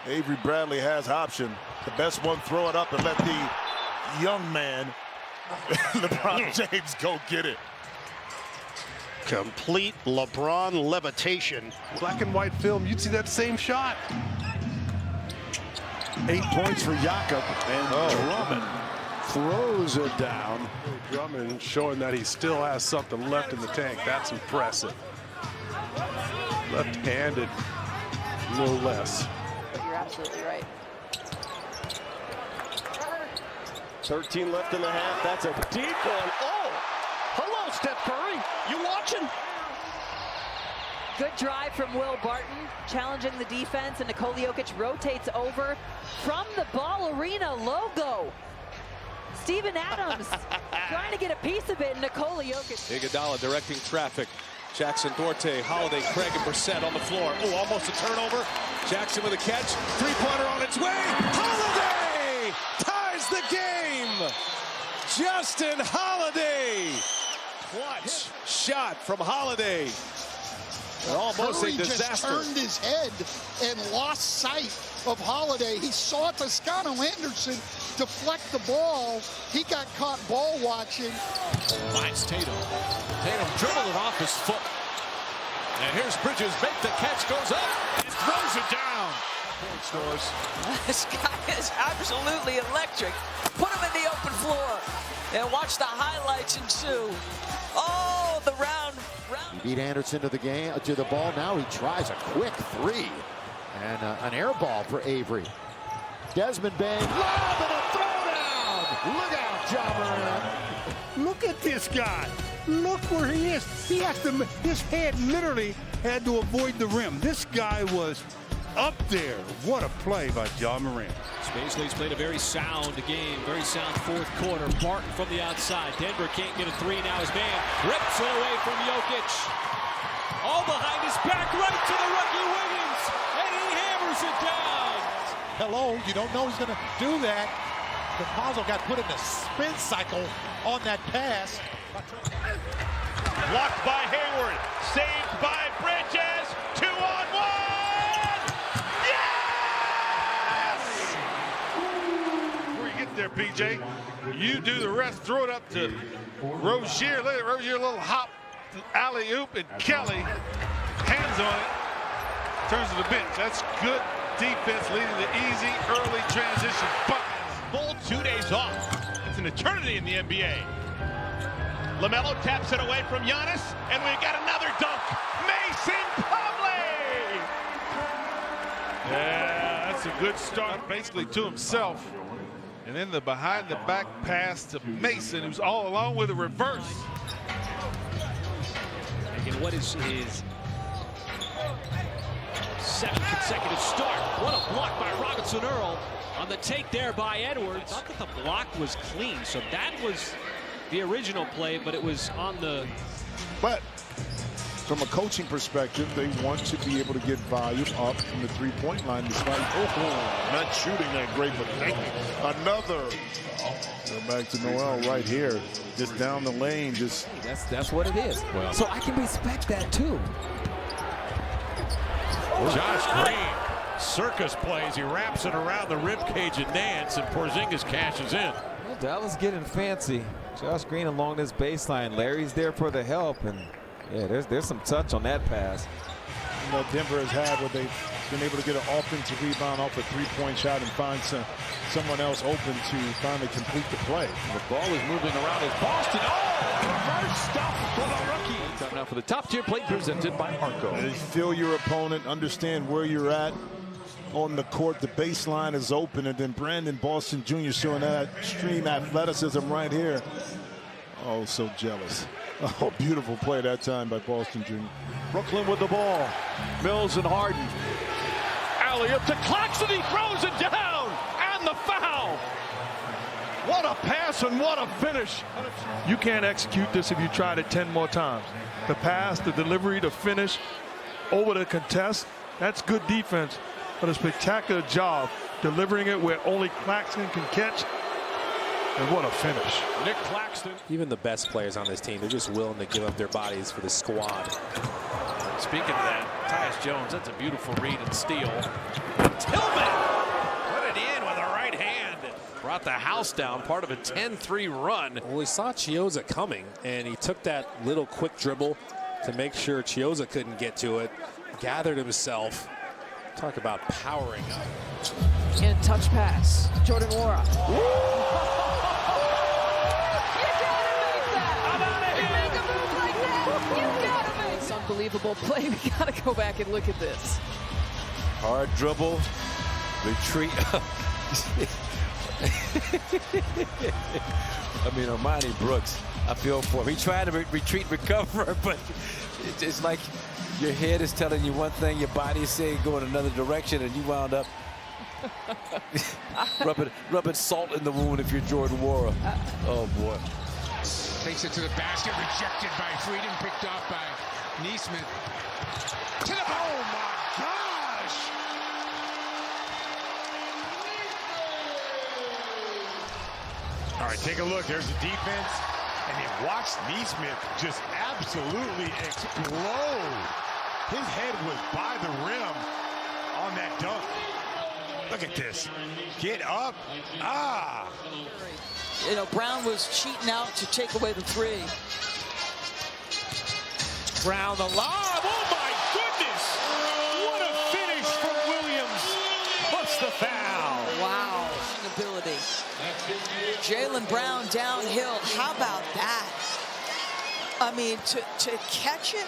Speaker 25: Avery Bradley has option. The best one, throw it up and let the young man, LeBron James, go get it.
Speaker 10: Complete LeBron levitation.
Speaker 18: Black and white film, you'd see that same shot.
Speaker 13: 8 points for Jakob, and Drummond throws it down.
Speaker 18: Drummond showing that he still has something left in the tank. That's impressive. Left-handed, no less.
Speaker 16: You're absolutely right.
Speaker 3: 13 left in the half. That's a deep one. Oh, hello, Steph Curry. You watching?
Speaker 16: Good drive from Will Barton, challenging the defense, and Nikola Jokic rotates over from the Ball Arena logo. Steven Adams trying to get a piece of it, and Nikola Jokic.
Speaker 3: Iguodala directing traffic. Jackson, Duarte, Holiday, Craig, and Brissett on the floor. Oh, almost a turnover. Jackson with a catch. Three-pointer on its way. Holiday ties the game. Justin Holiday. Clutch shot from Holiday. Almost
Speaker 8: Curry
Speaker 3: a disaster.
Speaker 8: Just turned his head and lost sight of Holiday. He saw Toscano Anderson deflect the ball. He got caught ball watching.
Speaker 3: Finds Tatum. Tatum dribbled it off his foot. And here's Bridges. Make the catch, goes up, and throws it down. Scores.
Speaker 17: This guy is absolutely electric. Put him in the open floor and watch the highlights ensue. Oh, the round.
Speaker 10: Beat Anderson to the game, to the ball. Now he tries a quick three. And an air ball for Avery. Desmond Bain, lob and a throwdown. Look out, John Moran.
Speaker 7: Look at this guy. Look where he is. He has to, his head literally had to avoid the rim. This guy was up there. What a play by John Moran.
Speaker 14: Space League's played a very sound game, very sound fourth quarter. Barton from the outside. Denver can't get a three. Now his man rips it away from Jokic. All behind his back, right to the rookie Wiggins, and he hammers it down.
Speaker 20: Hello, you don't know he's going to do that. DePazzo got put in a spin cycle on that pass.
Speaker 21: Blocked by Hayward, saved by Bridges, 2-on-1! Yes!
Speaker 1: Before you get there, PJ, you do the rest, throw it up to Rozier. Let it Rozier, a little hop, alley-oop, and Kelly, hands on it, turns to the bench. That's good defense leading to easy early transition buckets.
Speaker 21: Full 2 days off. It's an eternity in the NBA. LaMelo taps it away from Giannis, and we got another dunk. Mason Plumlee!
Speaker 1: Yeah, that's a good start, basically to himself. And then the behind-the-back pass to Mason, who's all alone with a reverse.
Speaker 14: And what is his 7th consecutive start? What a block by Robinson Earl on the take there by Edwards. I thought that the block was clean, so that was the original play, but it was on the...
Speaker 25: But from a coaching perspective, they want to be able to get volume up from the three-point line despite not shooting that great, but another. Go back to Noel right here, just down the lane. Just
Speaker 22: that's what it is. Well, so I can respect that too.
Speaker 5: Josh Green, circus plays. He wraps it around the rib cage of Nance, and Porzingis cashes in.
Speaker 22: Well, Dallas getting fancy. Josh Green along this baseline. Larry's there for the help, and yeah, there's some touch on that pass.
Speaker 25: You know, Denver has had where they've been able to get an offensive rebound off a three-point shot and find someone else open to finally complete the play.
Speaker 5: The ball is moving around as Boston. Oh, reverse stuff for the rookie. Time now for the top tier play presented by Arco.
Speaker 25: Feel your opponent, understand where you're at on the court. The baseline is open, and then Brandon Boston Jr. showing that extreme athleticism right here. Oh, so jealous. Oh, beautiful play that time by Boston Jr.
Speaker 3: Brooklyn with the ball. Mills and Harden. Alley up to Claxton. He throws it down. And the foul. What a pass and what a finish.
Speaker 18: You can't execute this if you tried it 10 more times. The pass, the delivery, the finish, over the contest, that's good defense. But a spectacular job delivering it where only Claxton can catch. And what a finish.
Speaker 5: Nick Claxton.
Speaker 6: Even the best players on this team, they're just willing to give up their bodies for the squad.
Speaker 5: Speaking of that, Tyus Jones, that's a beautiful read and steal. Tillman put it in with a right hand. Brought the house down, part of a 10-3 run.
Speaker 6: Well, he saw Chiozza coming, and he took that little quick dribble to make sure Chiozza couldn't get to it. Gathered himself. Talk about powering up.
Speaker 17: In a touch pass, Jordan Nwora. Unbelievable play. We gotta go back and look at this.
Speaker 22: Hard dribble, retreat. I mean, Armani Brooks, I feel for him. He tried to retreat, recover, but it's like your head is telling you one thing, your body is saying go in another direction, and you wound up rubbing salt in the wound if you're Jordan Nwora. Oh boy.
Speaker 23: Takes it to the basket, rejected by Freedom, picked off by Neesmith. To the oh my gosh!
Speaker 24: All right, take a look. There's the defense, and then watch Neesmith just absolutely explode. His head was by the rim on that dunk. Look at this. Get up. Ah.
Speaker 17: You know, Brown was cheating out to take away the three.
Speaker 14: Brown the lob. Oh my goodness! What a finish from Williams. What's the foul?
Speaker 17: Wow, ability. Jaylen Brown downhill. How about that? I mean, to catch it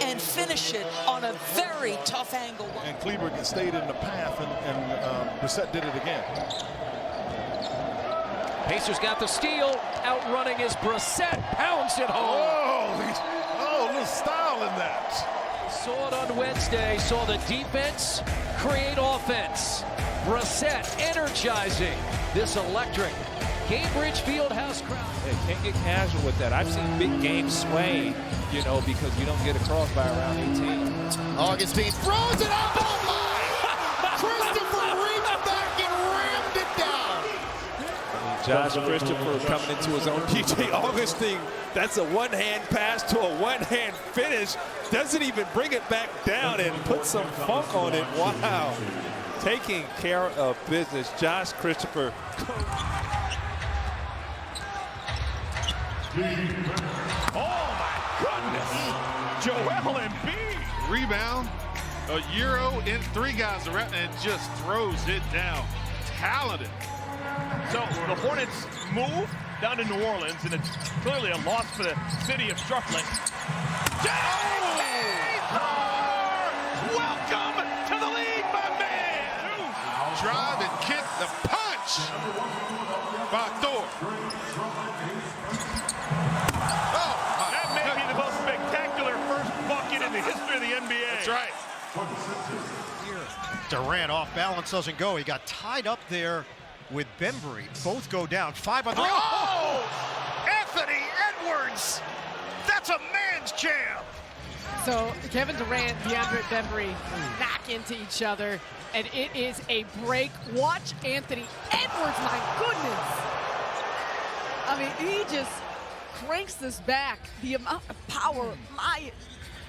Speaker 17: and finish it on a very tough angle.
Speaker 2: And Kleber stayed in the path, and Brissett did it again.
Speaker 14: Pacers got the steal. Outrunning is Brissett. Pounds it home.
Speaker 2: Oh, a little style in that.
Speaker 14: Saw it on Wednesday. Saw the defense create offense. Brissett energizing this electric Cambridge Fieldhouse crowd.
Speaker 4: Hey, can't get casual with that. I've seen big games sway, you know, because you don't get across by around 18.
Speaker 10: Augustine throws it up. Oh my! Christopher reached back and rammed it down.
Speaker 3: Josh Christopher coming into his own. PJ Augustine, that's a one-hand pass to a one-hand finish. Doesn't even bring it back down and put some funk on it. Wow. Taking care of business. Josh Christopher.
Speaker 1: Oh my goodness. Joel Embiid. Rebound. A Euro in 3 guys around and just throws it down. Talented.
Speaker 21: So the Hornets move down to New Orleans, and it's clearly a loss for the city of Struckland. Welcome to the league, my man.
Speaker 1: Drive and kick the punch by Thor.
Speaker 21: That may be the most spectacular first bucket in the history of the NBA.
Speaker 1: That's right.
Speaker 20: Durant off balance, doesn't go. He got tied up there with Bembry. Both go down. 5 on 3.
Speaker 10: Oh! Anthony Edwards! That's a man's jam!
Speaker 9: So Kevin Durant, DeAndre Bembry knock into each other, and it is a break. Watch Anthony Edwards, my goodness. I mean, he just cranks this back. The amount of power, my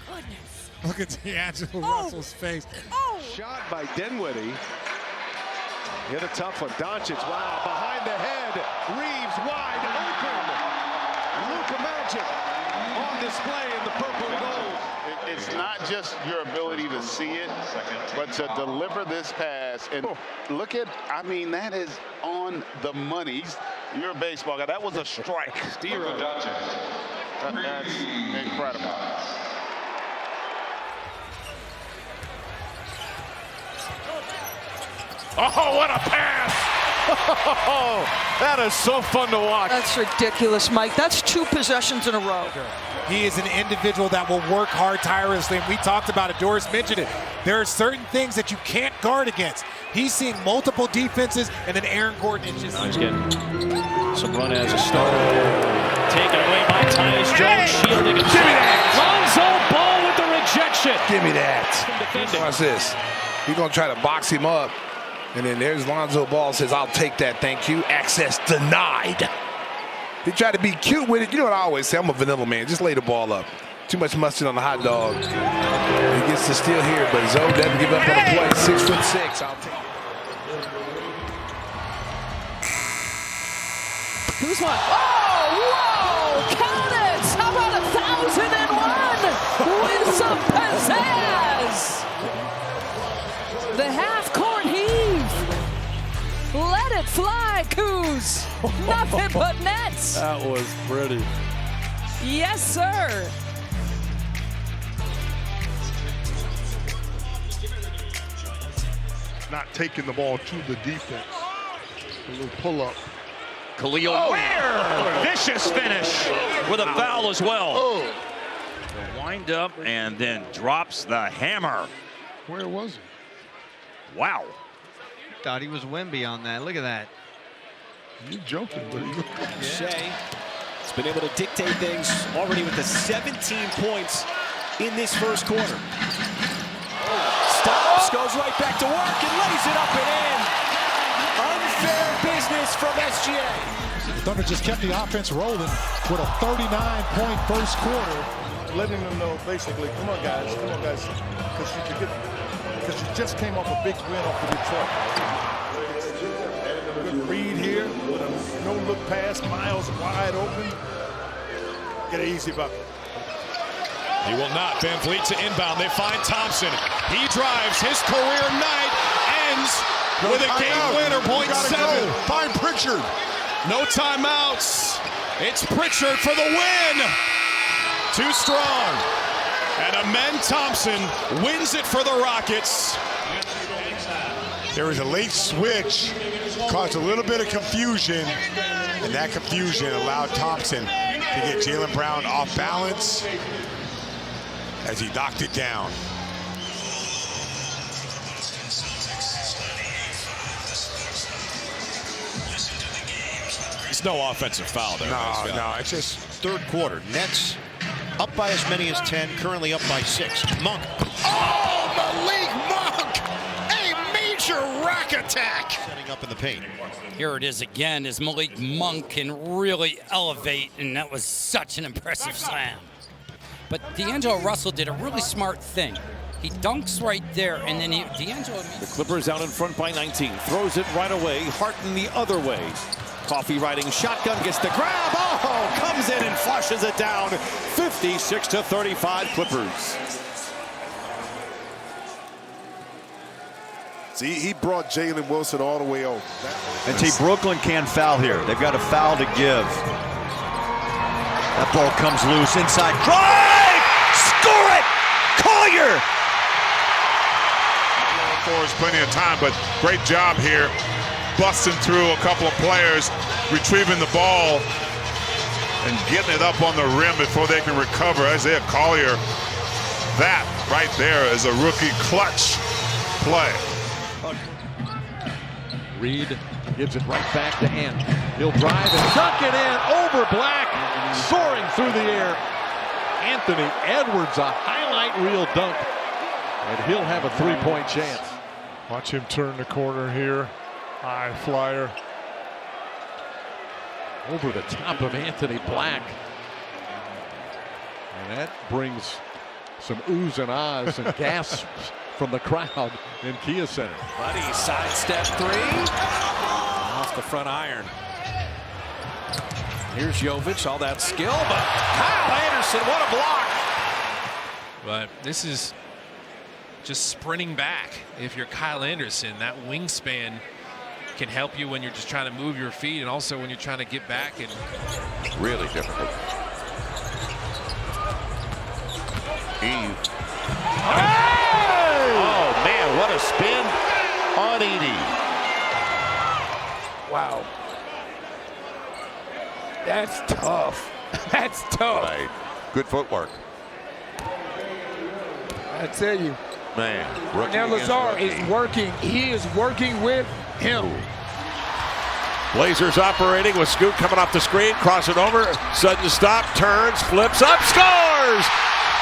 Speaker 9: goodness.
Speaker 20: Look at D'Angelo Russell's face.
Speaker 9: Oh!
Speaker 3: Shot by Dinwiddie. Hit a tough one. Doncic, wow, behind the head. Reeves wide open. Luka Magic on display in the purple and gold.
Speaker 25: It's not just your ability to see it, but to deliver this pass. And look at, I mean, that is on the money. You're a baseball guy. That was a strike. Zero. That's incredible.
Speaker 3: Oh, what a pass! Oh, that is so fun to watch.
Speaker 17: That's ridiculous, Mike. That's 2 possessions in a row.
Speaker 20: He is an individual that will work hard tirelessly, and we talked about it. Doris mentioned it. There are certain things that you can't guard against. He's seeing multiple defenses, and then Aaron Gordon is just...
Speaker 14: He's getting some run as a starter. Taken away by Tyus Jones, shielding himself.
Speaker 11: Give me that!
Speaker 14: Lonzo Ball with the rejection.
Speaker 11: Give me that. Watch this. He's going to try to box him up. And then there's Lonzo Ball, says, I'll take that, thank you. Access denied. He tried to be cute with it. You know what I always say, I'm a vanilla man. Just lay the ball up. Too much mustard on the hot dog. He gets the steal here, but Zoe doesn't give up on the play. 6'6". I'll take it.
Speaker 17: Who's on? Oh, whoa! Count it! How about 1,001 with some pizzazz? The half-court heave. Let it fly, Coos. Nothing but nets.
Speaker 3: That was pretty.
Speaker 17: Yes, sir.
Speaker 18: Not taking the ball to the defense. A little pull-up.
Speaker 14: Khalil Ware. Vicious finish with a foul as well.
Speaker 12: Wind up and then drops the hammer.
Speaker 18: Where was he?
Speaker 12: Wow.
Speaker 19: Thought he was Wemby on that. Look at that.
Speaker 18: You joking, but
Speaker 3: Shea has been able to dictate things already with the 17 points in this first quarter. Stops, goes right back to work, and lays it up and in. Unfair business from SGA.
Speaker 20: The Thunder just kept the offense rolling with a 39-point first quarter.
Speaker 18: letting them know basically, come on guys, because you just came off a big win off of Detroit. Good read here with a no-look pass, Miles wide open. Get an easy bucket.
Speaker 27: He will not. Van Vliet to inbound. They find Thompson. He drives. His career night ends with a game winner. Point seven.
Speaker 18: Find Pritchard.
Speaker 27: No timeouts. It's Pritchard for the win. Too strong. And Amen Thompson wins it for the Rockets.
Speaker 24: There was a late switch, caused a little bit of confusion, and that confusion allowed Thompson to get Jaylen Brown off balance as he knocked it down.
Speaker 27: There's no offensive foul there.
Speaker 5: No, it's just third quarter. Nets up by as many as 10, currently up by 6. Monk. Oh, Malik Monk! A major rack attack! Setting up in the paint.
Speaker 7: Here it is again as Malik Monk can really elevate, and that was such an impressive slam. But D'Angelo Russell did a really smart thing. He dunks right there, and then D'Angelo...
Speaker 3: The Clippers out in front by 19. Throws it right away. Harton the other way. Coffee riding shotgun, gets the grab. Oh, comes in and flushes it down. 56-35 Clippers.
Speaker 2: See, he brought Jalen Wilson all the way over.
Speaker 8: And see, Brooklyn can't foul here. They've got a foul to give. That ball comes loose inside. Drive! Score it! Collier!
Speaker 13: There's plenty of time, but great job here. Busting through a couple of players, retrieving the ball, and getting it up on the rim before they can recover. Isaiah Collier, that right there is a rookie clutch play.
Speaker 3: Reed gives it right back to Ant. He'll drive and dunk it in over Black, soaring through the air. Anthony Edwards, a highlight reel dunk, and he'll have a three-point chance.
Speaker 18: Watch him turn the corner here. High flyer.
Speaker 3: Over the top of Anthony Black. And that brings some oohs and ahs and gasps from the crowd in Kia Center.
Speaker 22: Buddy, sidestep three. Off the front iron. Here's Jovic, all that skill, but Kyle Anderson, what a block.
Speaker 4: But this is just sprinting back. If you're Kyle Anderson, that wingspan can help you when you're just trying to move your feet, and also when you're trying to get back. And
Speaker 8: really difficult.
Speaker 5: Eve. Oh, man, what a spin on Edey.
Speaker 15: Wow. That's tough. That's tough.
Speaker 5: Right. Good footwork.
Speaker 15: I tell you.
Speaker 5: Man.
Speaker 15: Now Lazar is working. He is working with him.
Speaker 3: Blazers operating with Scoot coming off the screen, cross it over, sudden stop, turns, flips up, scores!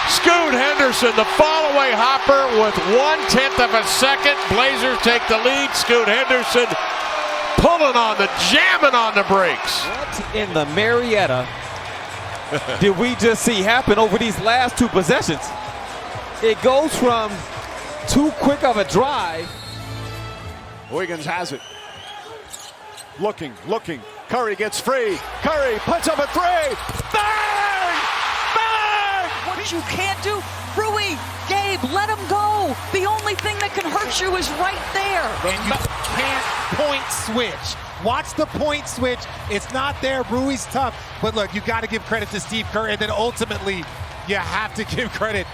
Speaker 3: Scoot Henderson, the fall-away hopper with 1/10 of a second. Blazers take the lead. Scoot Henderson pulling on the, jamming on the brakes.
Speaker 16: What in the Marietta did we just see happen over these last two possessions? It goes from too quick of a drive.
Speaker 3: Wiggins has it. Looking. Curry gets free. Curry puts up a three. Bang! Bang!
Speaker 17: What you can't do, Rui, Gabe, let him go. The only thing that can hurt you is right there.
Speaker 20: And you can't point switch. Watch the point switch. It's not there. Rui's tough. But look, you got to give credit to Steve Kerr. And then ultimately, you have to give credit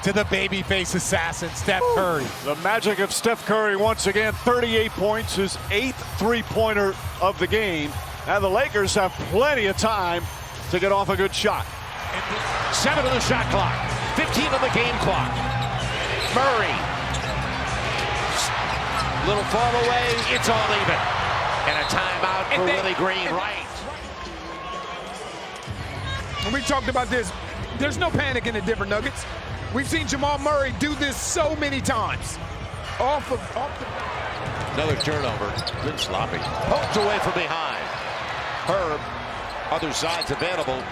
Speaker 20: to the babyface assassin, Steph Curry.
Speaker 3: The magic of Steph Curry once again, 38 points, his 8th three-pointer of the game. And the Lakers have plenty of time to get off a good shot.
Speaker 5: 7 on the shot clock, 15 on the game clock. Murray. Little fall away, it's all even. And a timeout for Willie Green, right.
Speaker 15: When we talked about this, there's no panic in the Denver Nuggets. We've seen Jamal Murray do this so many times. Off the...
Speaker 5: Another turnover. Been sloppy. Poked away from behind. Herb, other side's available.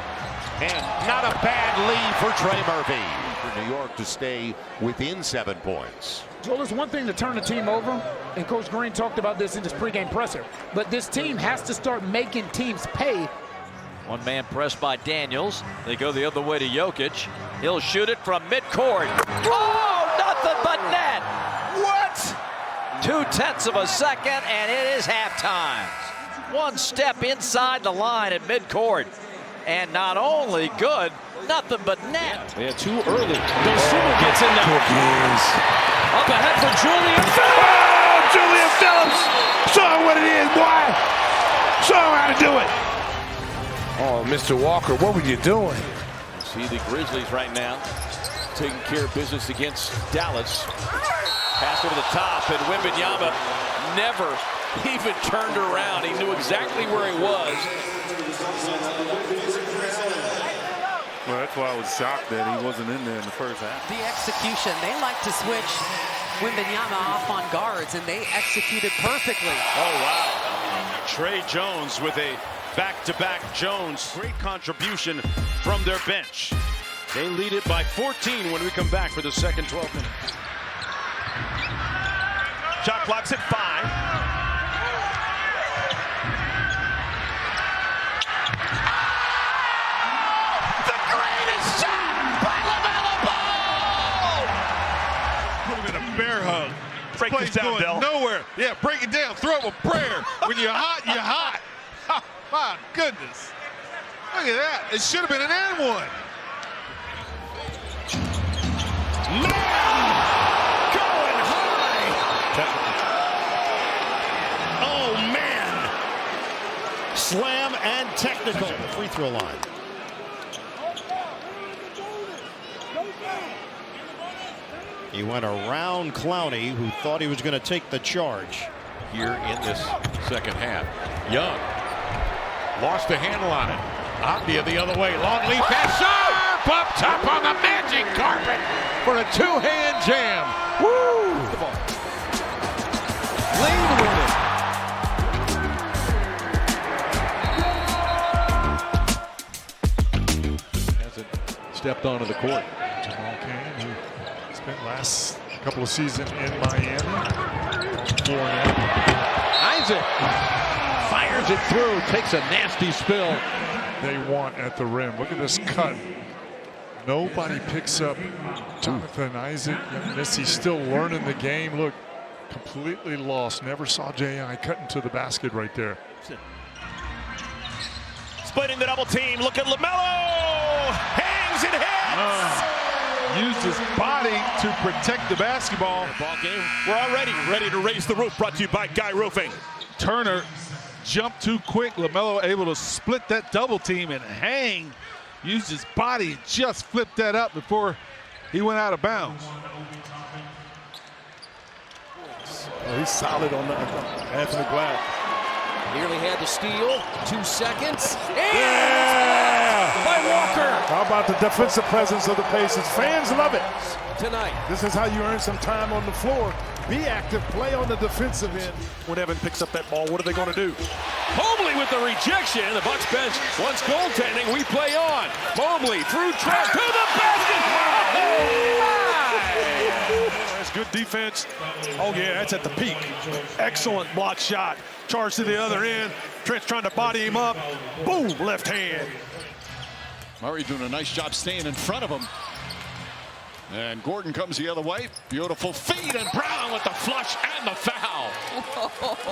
Speaker 5: And not a bad lead for Trey Murphy. For New York to stay within 7 points.
Speaker 15: Joel, it's one thing to turn the team over, and Coach Green talked about this in his pregame presser, but this team has to start making teams pay.
Speaker 14: One man press by Daniels. They go the other way to Jokic. He'll shoot it from midcourt. Oh, nothing but net. What? 0.2 of a second, and it is halftime. One step inside the line at midcourt. And not only good,
Speaker 22: nothing but net.
Speaker 14: Yeah, too early. Dosunmu gets in there. Up ahead for Julian Phillips.
Speaker 11: Oh, Julian Phillips! Show him what it is, boy! Show him how to do it! Oh, Mr. Walker, what were you doing?
Speaker 22: See the Grizzlies right now taking care of business against Dallas. Pass over the top, and Wembanyama never even turned around. He knew exactly where he was.
Speaker 18: Well, that's why I was shocked that he wasn't in there in the first half.
Speaker 1: The execution, they like to switch Wembanyama off on guards, and they executed perfectly.
Speaker 27: Oh, wow. Trey Jones with a back-to-back Jones. Great contribution from their bench. They lead it by 14 when we come back for the second 12 minutes. Shot clock's at 5.
Speaker 5: The greatest shot by LaMelo Ball!
Speaker 2: Put him in a bear hug.
Speaker 27: Break this down,
Speaker 2: going
Speaker 27: Del.
Speaker 2: nowhere. Yeah, break it down. Throw him a prayer. When you're hot, you're hot. Oh, my goodness. Look at that. It should have been an and one.
Speaker 27: Man! Going high!
Speaker 2: Oh, man. Slam and technical. Free throw line. He went around Clowney, who thought he was going to take the charge.
Speaker 5: Here in this second half. Young lost the handle on it. Abdia the other way. Long lead pass. Sharp up top on the magic carpet for a two-hand jam. Woo!
Speaker 3: Lane with it. Hasn't stepped onto the court.
Speaker 18: Jamal Cain, who spent last couple of seasons in Miami.
Speaker 5: Isaac fires it through, takes a nasty spill.
Speaker 18: They want at the rim. Look at this cut. Nobody picks up Jonathan Isaac. He's still learning the game. Look, completely lost. Never saw J.I. cutting to the basket right there.
Speaker 27: Splitting the double team. Look at LaMelo. Hangs and hits.
Speaker 2: Used his body to protect the basketball.
Speaker 27: Ball game. We're already ready to raise the roof. Brought to you by Guy Roofing.
Speaker 2: Turner jumped too quick. LaMelo able to split that double team and hang. Used his body, just flipped that up before he went out of bounds. Oh, he's solid on that. Anthony Black.
Speaker 22: Nearly had the steal. 2 seconds.
Speaker 2: Yeah!
Speaker 22: By Walker.
Speaker 2: How about the defensive presence of the Pacers? Fans love it.
Speaker 22: Tonight.
Speaker 2: This is how you earn some time on the floor. Be active, play on the defensive end.
Speaker 27: When Evan picks up that ball, what are they going to do? Mobley with the rejection. The Bucks bench wants goaltending. We play on. Mobley through Trent to the basket.
Speaker 18: That's good defense. Oh, yeah, that's at the peak. Excellent block shot. Charge to the other end. Trent's trying to body him up. Boom, left hand.
Speaker 6: Murray doing a nice job staying in front of him. And Gordon comes the other way. Beautiful feed, and Brown with the flush and the foul.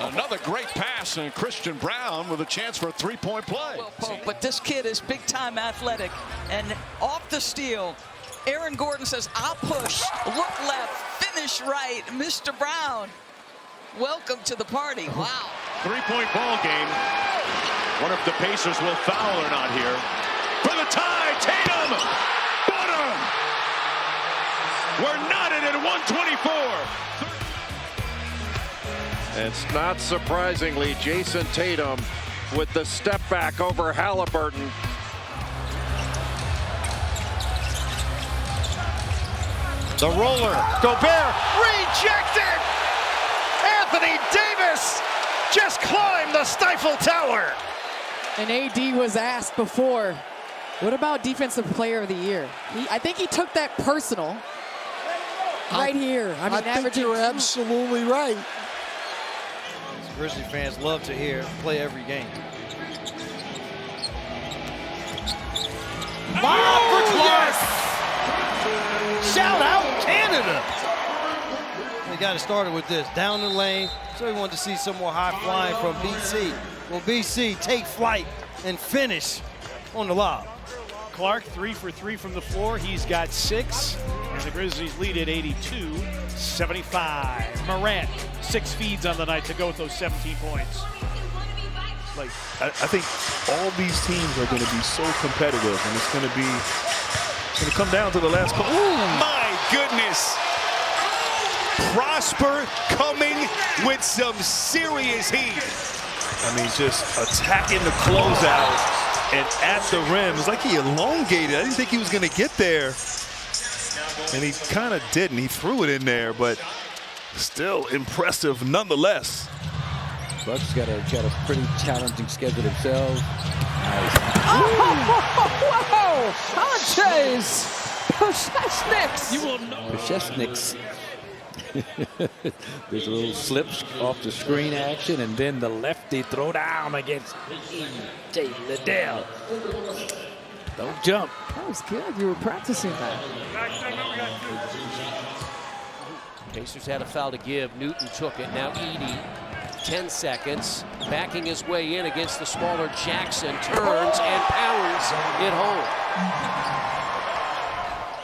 Speaker 6: Another great pass, and Christian Brown with a chance for a three-point play.
Speaker 17: But this kid is big-time athletic. And off the steal, Aaron Gordon says, I'll push, look left, finish right. Mr. Brown, welcome to the party. Wow.
Speaker 27: 3-point ball game. One of the Pacers will foul or not here. For the tie, Tatum! Bottom! We're knotted at 124.
Speaker 5: It's not surprisingly Jason Tatum with the step back over Halliburton.
Speaker 2: The roller, Gobert, rejected! Anthony Davis just climbed the Stifle Tower.
Speaker 9: And AD was asked before, what about Defensive Player of the Year? I think he took that personal right here. I mean,
Speaker 10: think you're absolutely right.
Speaker 19: Grizzly fans love to hear play every game.
Speaker 2: Bob for Clark! Shout out Canada!
Speaker 19: They got it started with this, down the lane. So we wanted to see some more high flying from BC. Well, BC take flight and finish on the lob.
Speaker 14: Clark, 3 for 3 from the floor. He's got 6, and the Grizzlies lead at 82-75. Morant, 6 feeds on the night to go with those 17 points.
Speaker 18: Like, I think all these teams are going to be so competitive, and it's going to come down to the last couple.
Speaker 7: My goodness. Prosper coming with some serious heat.
Speaker 18: I mean, just attacking the closeout and at the rim. It's like he elongated. I didn't think he was going to get there. And he kind of didn't. He threw it in there, but still impressive nonetheless.
Speaker 12: Bucks got a pretty challenging schedule themselves. Nice.
Speaker 9: Whoa! Sanchez! Poshesniks!
Speaker 12: You will know. Poshesniks. There's a little slip off the screen action, and then the lefty throw down against J. Liddell. Don't jump.
Speaker 9: That was good. You were practicing that.
Speaker 21: Pacers had a foul to give. Newton took it. Now Edey. 10 seconds. Backing his way in against the smaller Jackson. Turns and pounds it home.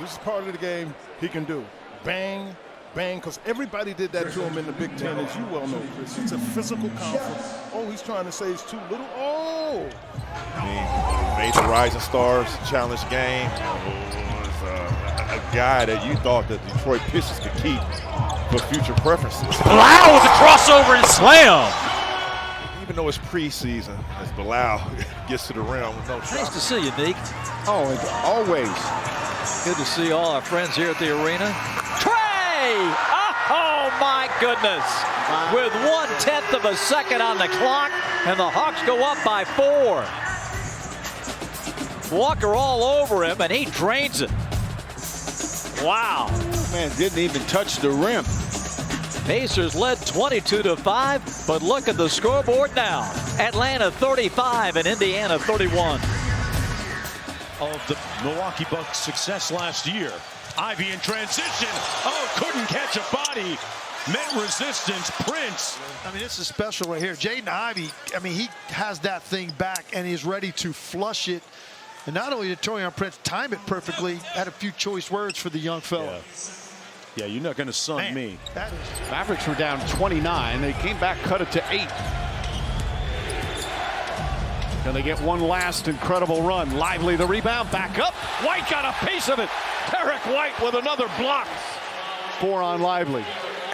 Speaker 18: This is part of the game he can do. Bang, bang, because everybody did that to him in the Big Ten, as you well know, Chris. It's a physical conflict. Oh, he's trying to say it's too little. Oh!
Speaker 23: I mean, made the Rising Stars Challenge game. Was a guy that you thought that Detroit Pistons could keep for future preferences.
Speaker 16: Bilal with the crossover and slam.
Speaker 23: Even though it's preseason, as Bilal gets to the rim with no shot.
Speaker 12: Nice to see you, Nick.
Speaker 23: Oh, always.
Speaker 12: Good to see all our friends here at the arena. Trey! Oh, my goodness. With 1/10 of a second on the clock, and the Hawks go up by 4. Walker all over him, and he drains it. Wow.
Speaker 23: Man, didn't even touch the rim.
Speaker 12: Pacers led 22-5, but look at the scoreboard now. Atlanta 35 and Indiana 31.
Speaker 27: Of the Milwaukee Bucks' success last year. Ivy in transition. Oh, couldn't catch a body. Met resistance. Prince.
Speaker 24: I mean, this is special right here. Jaden Ivey, I mean, he has that thing back and he's ready to flush it. And not only did Taurean Prince time it perfectly, had a few choice words for the young fella.
Speaker 27: Yeah, you're not going to sun me.
Speaker 6: Mavericks were down 29. They came back, cut it to 8. Can they get one last incredible run? Lively the rebound, back up. White got a piece of it. Derek White with another block. 4 on Lively.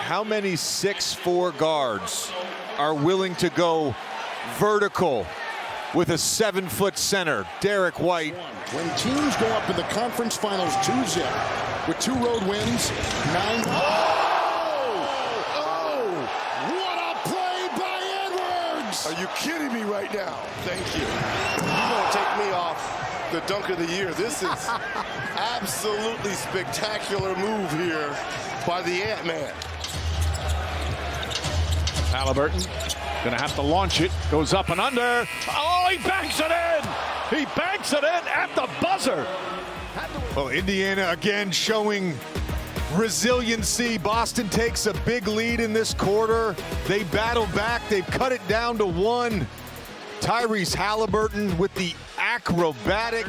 Speaker 8: How many 6'4" guards are willing to go vertical with a 7-foot center? Derek White.
Speaker 10: When teams go up in the conference finals 2-0 with 2 road wins, 9. What a play by Edwards!
Speaker 11: Are you kidding me right now? Thank you. You're going to take me off the dunk of the year. This is absolutely spectacular move here by the Ant-Man.
Speaker 6: Halliburton going to have to launch it. Goes up and under. Oh, he banks it in! He banks it in at the buzzer.
Speaker 8: Well, Indiana again showing resiliency. Boston takes a big lead in this quarter. They battle back. They've cut it down to 1. Tyrese Halliburton with the acrobatic.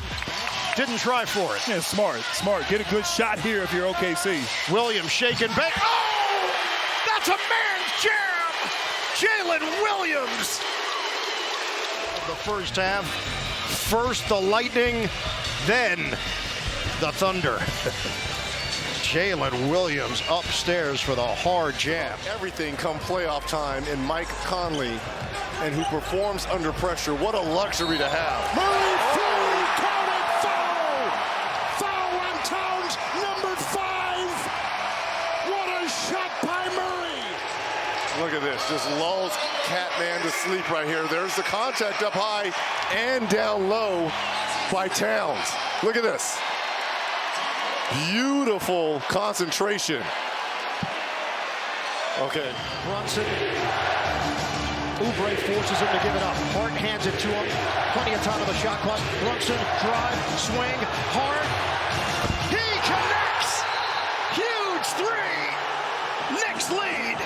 Speaker 24: Didn't try for it.
Speaker 18: Yeah, smart. Get a good shot here if you're OKC.
Speaker 24: Williams shaking back. Oh! That's a man's jam! Jalen Williams! The first half. First the Lightning, then the Thunder. Jalen Williams upstairs for the hard jam.
Speaker 11: Everything come playoff time in Mike Conley, and who performs under pressure. What a luxury to have.
Speaker 10: Murray foul! Foul on Towns, number 5. What a shot by Murray!
Speaker 11: Look at this, just lulls Catman to sleep right here. There's the contact up high and down low by Towns. Look at this. Beautiful concentration. Okay.
Speaker 24: Brunson. Oubre forces him to give it up. Hart hands it to him. Plenty of time on the shot clock. Brunson, drive, swing, Hart. He connects! Huge 3! Knicks lead!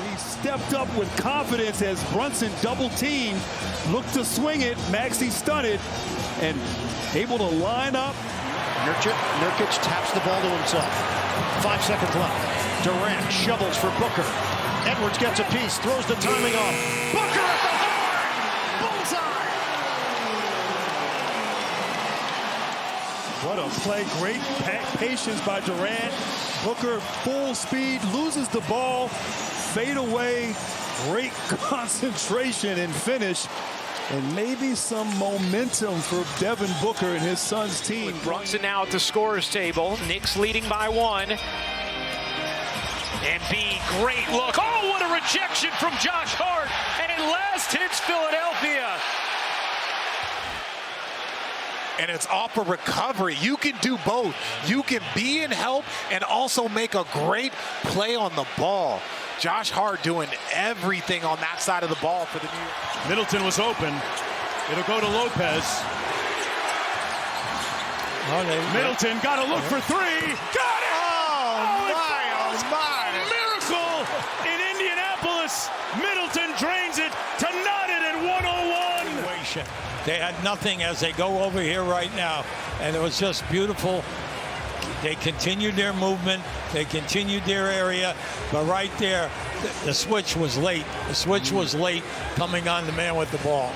Speaker 18: He stepped up with confidence as Brunson double-teamed, looked to swing it, Maxey stunned it, and
Speaker 14: able to line up.
Speaker 24: Nurkic taps the ball to himself. 5 seconds left. Durant shovels for Booker. Edwards gets a piece, throws the timing off. Booker at the horn! Bullseye!
Speaker 18: What a play. Great patience by Durant. Booker, full speed, loses the ball. Fade away. Great concentration and finish. And maybe some momentum for Devin Booker and his son's team.
Speaker 1: Brunson now at the scorer's table. Knicks leading by 1. And B, great look. Oh, what a rejection from Josh Hart. And it last hits Philadelphia.
Speaker 8: And it's off a recovery. You can do both. You can be in help and also make a great play on the ball. Josh Hart doing everything on that side of the ball for the New York.
Speaker 14: Middleton was open. It'll go to Lopez. Middleton got to look for 3. Got it!
Speaker 8: Oh my.
Speaker 14: Miracle in Indianapolis. Middleton drains it to knot it at 101.
Speaker 4: They had nothing as they go over here right now. And it was just beautiful. They continued their movement. They continued their area. But right there, the switch was late. The switch was late coming on the man with the ball.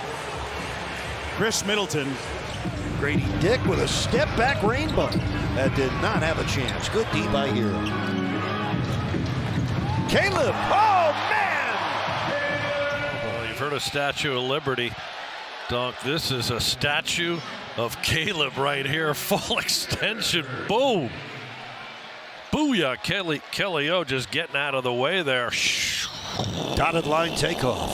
Speaker 14: Chris Middleton.
Speaker 24: Grady Dick with a step-back rainbow. That did not have a chance. Good D by Hero. Caleb. Oh, man!
Speaker 13: Well, you've heard of Statue of Liberty. Dunk, this is a statue of Caleb right here. Full extension. Boom. Booyah. Kelly O just getting out of the way there.
Speaker 24: Dotted line takeoff.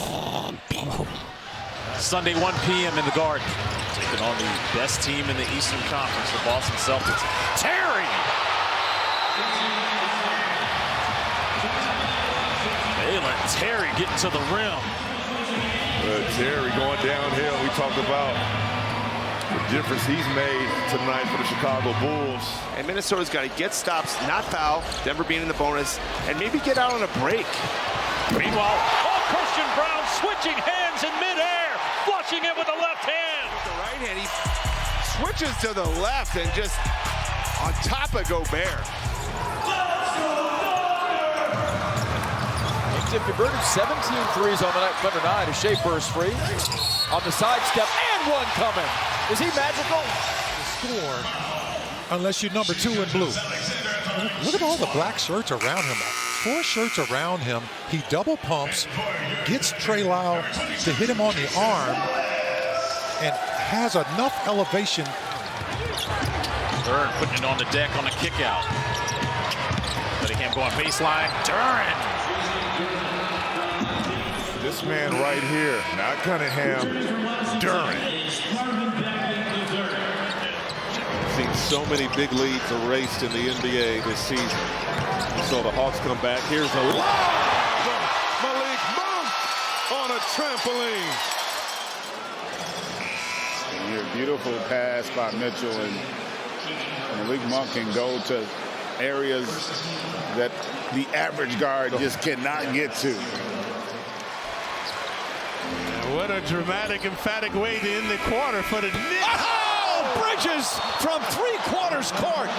Speaker 15: Sunday, 1 p.m. in the Garden. Taking on the best team in the Eastern Conference, the Boston Celtics. Terry! Jalen Terry getting to the rim.
Speaker 23: Terry going downhill. We talked about the difference he's made tonight for the Chicago Bulls.
Speaker 7: And Minnesota's got to get stops, not foul, Denver being in the bonus, and maybe get out on a break.
Speaker 14: Meanwhile, Christian Brown switching hands in midair, flushing it with the left hand.
Speaker 7: With the right hand, he switches to the left and just on top of Gobert.
Speaker 12: If converted 17 threes on the night, Thunder 9 as Shea bursts free. On the sidestep, and one coming. Is he magical?
Speaker 20: Score, unless you're number 2 in blue. Look at all the black shirts around him. 4 shirts around him. He double pumps, gets Trey Lau to hit him on the arm, and has enough elevation.
Speaker 15: Durant putting it on the deck on a kick out. Cunningham going baseline. Durant.
Speaker 23: This man right here, not Cunningham, Durant. Seen so many big leads erased in the NBA this season. You saw the Hawks come back. Here's a lob from Malik Monk on a trampoline.
Speaker 25: Your beautiful pass by Mitchell, and Malik Monk can go to areas that the average guard just cannot get to.
Speaker 2: What a dramatic, emphatic way to end the quarter for the Knicks.
Speaker 24: Oh, Bridges from 3/4 court.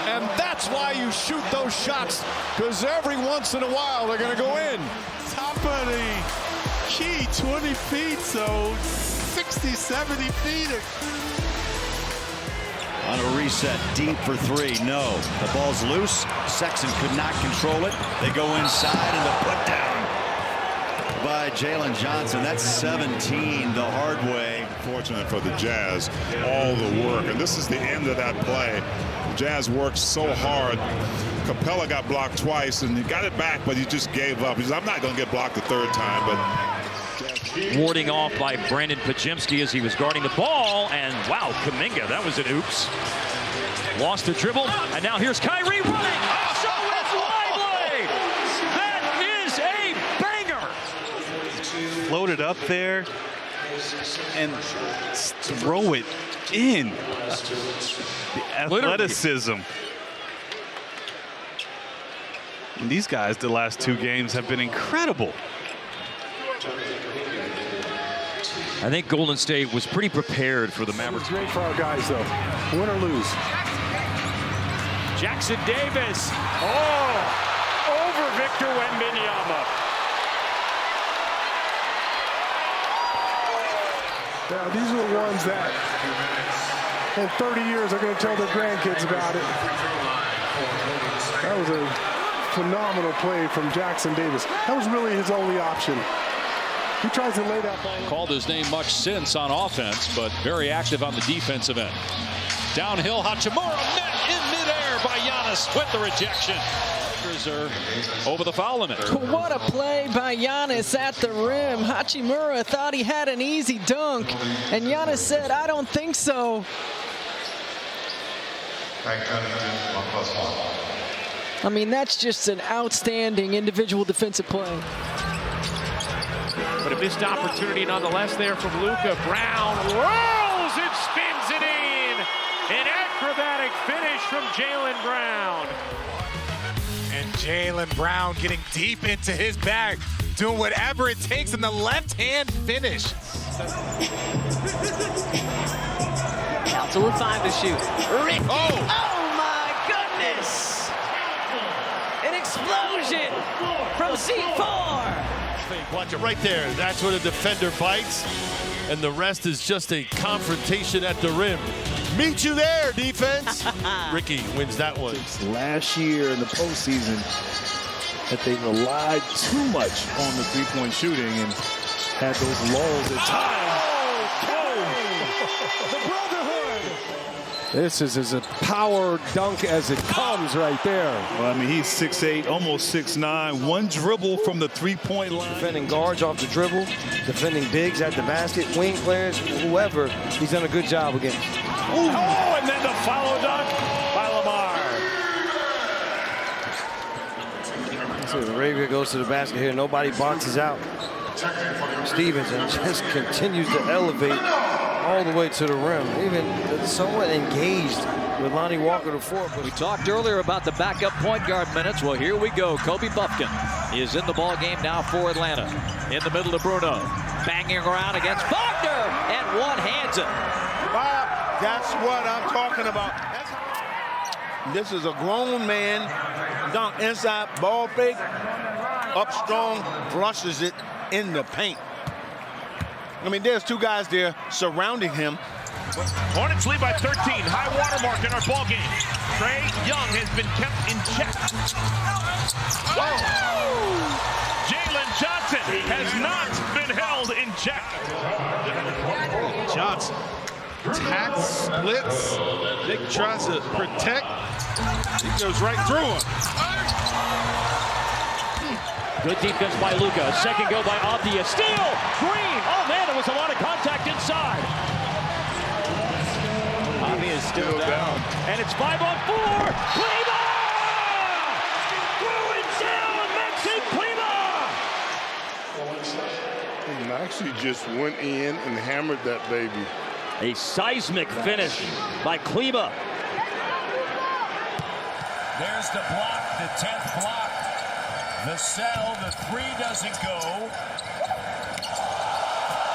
Speaker 24: And that's why you shoot those shots, because every once in a while they're going to go in.
Speaker 2: Top of the key, 20 feet, so 60, 70 feet.
Speaker 26: On a reset, deep for 3, no. The ball's loose. Sexton could not control it. They go inside, and the put down by Jalen Johnson. That's 17 the hard way.
Speaker 28: Fortunate for the Jazz, all the work. And this is the end of that play. The Jazz worked so hard. Capella got blocked twice, and he got it back, but he just gave up. He said, I'm not going to get blocked the 3rd time, but...
Speaker 14: Warding off by Brandon Pajimski as he was guarding the ball. And wow, Kuminga, that was an oops. Lost the dribble, and now here's Kyrie running. So it's Lively. That is a banger.
Speaker 29: Floated up there and throw it in. The athleticism. And these guys, the last 2 games have been incredible.
Speaker 14: I think Golden State was pretty prepared for the Mavericks.
Speaker 3: Great for our guys, though. Win or lose.
Speaker 14: Jackson Davis. Oh, over Victor Wembanyama.
Speaker 3: Yeah, these are the ones that in 30 years are going to tell their grandkids about it. That was a phenomenal play from Jackson Davis. That was really his only option. He tries to lay that ball.
Speaker 1: Called his name much since on offense, but very active on the defensive end. Downhill, Hachimura met in midair by Giannis with the rejection. Over the foul limit.
Speaker 5: What a play by Giannis at the rim. Hachimura thought he had an easy dunk, and Giannis said, I don't think so. I mean, that's just an outstanding individual defensive play.
Speaker 14: But a missed opportunity nonetheless there from Luka. Brown rolls and spins it in. An acrobatic finish from Jaylen Brown.
Speaker 9: And Jaylen Brown getting deep into his bag, doing whatever it takes in the left-hand finish.
Speaker 5: Council with 5 to shoot. Ricky.
Speaker 9: Oh
Speaker 5: My goodness! An explosion from C4.
Speaker 16: Watch it right there. That's where the defender bites, and the rest is just a confrontation at the rim. Meet you there, defense. Ricky wins that one.
Speaker 25: Last year in the postseason, that they relied too much on the three-point shooting and had those lulls at times.
Speaker 3: The brotherhood. This is as a power dunk as it comes right there.
Speaker 25: Well, I mean, he's 6'8", almost 6'9". One dribble from the three-point line.
Speaker 17: Defending guards off the dribble, defending bigs at the basket, wing players, whoever. He's done a good job against.
Speaker 14: Oh, and then the follow dunk by Lamar.
Speaker 17: So Arabia goes to the basket here. Nobody boxes out. Stevenson just continues to elevate all the way to the rim. Even somewhat engaged with Lonnie Walker to 4.
Speaker 12: We talked earlier about the backup point guard minutes. Well, here we go. Kobe Buffkin is in the ball game now for Atlanta. In the middle to Bruno. Banging around against Wagner, and one hands it.
Speaker 19: Bob, that's what I'm talking about. This is a grown man, dunk inside, ball fake, up strong, flushes it in the paint. I mean, there's two guys there surrounding him.
Speaker 14: Hornets lead by 13. High water mark in our ball game. Trae Young has been kept in check. Jalen Johnson has not been held in check.
Speaker 2: Johnson attacks, splits. Nick tries to protect. He goes right through him.
Speaker 14: Good defense by Luka. Second go by Abdi. A steal. Green. Oh, man, there was a lot of contact inside. Abdi is still down. And it's 5-on-4. Klima! Going down. Maxi Klima!
Speaker 23: He actually just went in and hammered that baby.
Speaker 14: A seismic finish by Klima.
Speaker 21: There's the block, the 10th block. The sell, the 3 doesn't go.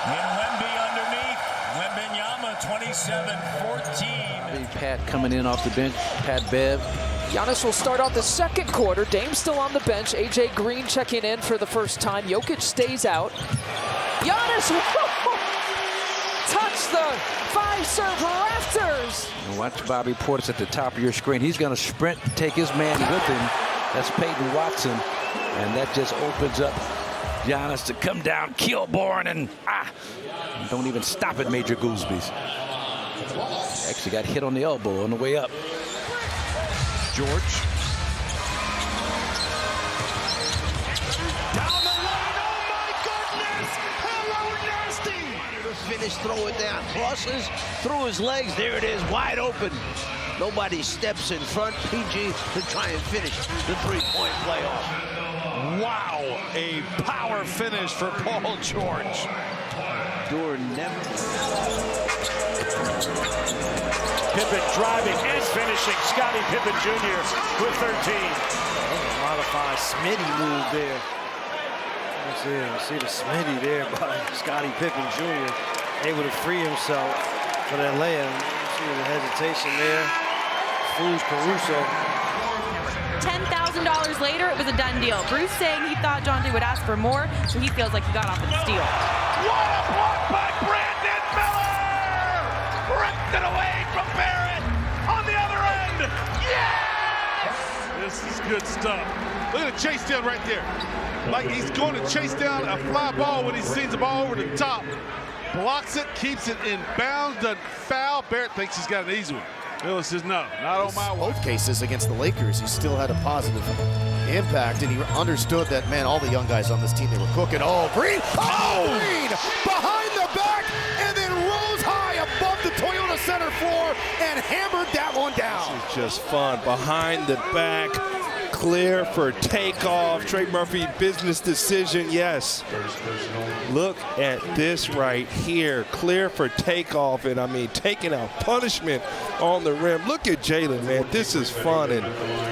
Speaker 21: And Wemby underneath. Wembanyama 27-14.
Speaker 22: Pat coming in off the bench, Pat Bev.
Speaker 5: Giannis will start out the second quarter. Dame still on the bench. AJ Green checking in for the first time. Jokic stays out. Giannis touch the 5-serve rafters.
Speaker 22: And watch Bobby Portis at the top of your screen. He's going to sprint, take his man with him. That's Peyton Watson. And that just opens up Giannis to come down, Kilborn, and don't even stop at Major Goosby's. Actually got hit on the elbow on the way up.
Speaker 14: George.
Speaker 19: Down the line, oh my goodness! Hello, Nasty!
Speaker 24: Finish, throw it down, crosses through his legs. There it is, wide open. Nobody steps in front. PG to try and finish the three-point playoff.
Speaker 16: Wow, a power finish for Paul George.
Speaker 14: Pippen driving and finishing. Scottie Pippen Jr. with 13.
Speaker 17: Modify Smitty move there. See the Smitty there by Scottie Pippen Jr. able to free himself for that layup. See the hesitation there. Fools Caruso.
Speaker 4: $10,000 later, it was a done deal. Bruce saying he thought Jonte would ask for more, so he feels like he got off the steal.
Speaker 21: What a block by Brandon Miller! Ripped it away from Barrett on the other end. Yes!
Speaker 2: This is good stuff. Look at the chase down right there. Like he's going to chase down a fly ball when he sees the ball over the top. Blocks it, keeps it in bounds, doesn't foul. Barrett thinks he's got an easy one. Willis says, no, not on my watch.
Speaker 6: Both cases against the Lakers, he still had a positive impact, and he understood that, man, all the young guys on this team, they were cooking. Oh, Green! Oh, Green! Behind the back, and then rose high above the Toyota Center floor and hammered that one down.
Speaker 16: This is just fun. Behind the back, clear for takeoff. Trey Murphy, business decision, yes. Look at this right here. Clear for takeoff, and I mean, taking out punishment on the rim. Look at Jalen, man. This is fun, and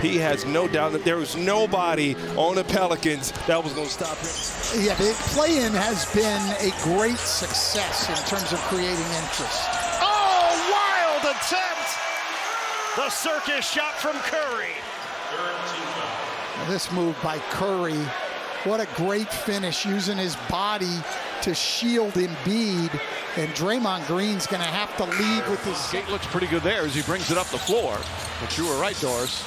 Speaker 16: he has no doubt that there was nobody on the Pelicans that was going to stop him.
Speaker 7: Yeah, the play-in has been a great success in terms of creating interest.
Speaker 21: Oh, wild attempt! The circus shot from Curry.
Speaker 7: Now this move by Curry, what a great finish, using his body to shield Embiid. And Draymond Green's going to have to lead with his...
Speaker 1: Gate looks pretty good there as he brings it up the floor. But you were right, Doris.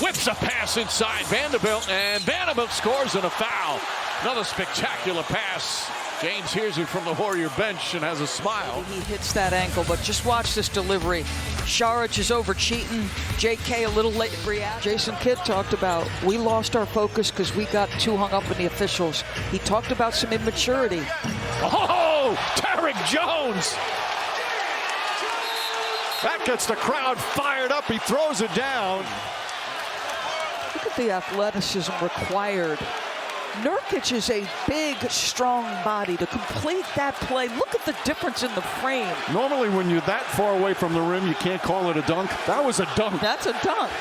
Speaker 1: Whips a pass inside Vanderbilt, and Vanderbilt scores on a foul. Another spectacular pass. James hears it from the Warrior bench and has a smile.
Speaker 5: He hits that ankle, but just watch this delivery. Saric is over cheating. JK a little late react. Jason Kidd talked about, we lost our focus because we got too hung up in the officials. He talked about some immaturity.
Speaker 1: Oh, Derrick Jones. That gets the crowd fired up. He throws it down.
Speaker 5: Look at the athleticism required. Nurkic is a big, strong body to complete that play. Look at the difference in the frame.
Speaker 8: Normally, when you're that far away from the rim, you can't call it a dunk. That was a dunk.
Speaker 5: That's a dunk.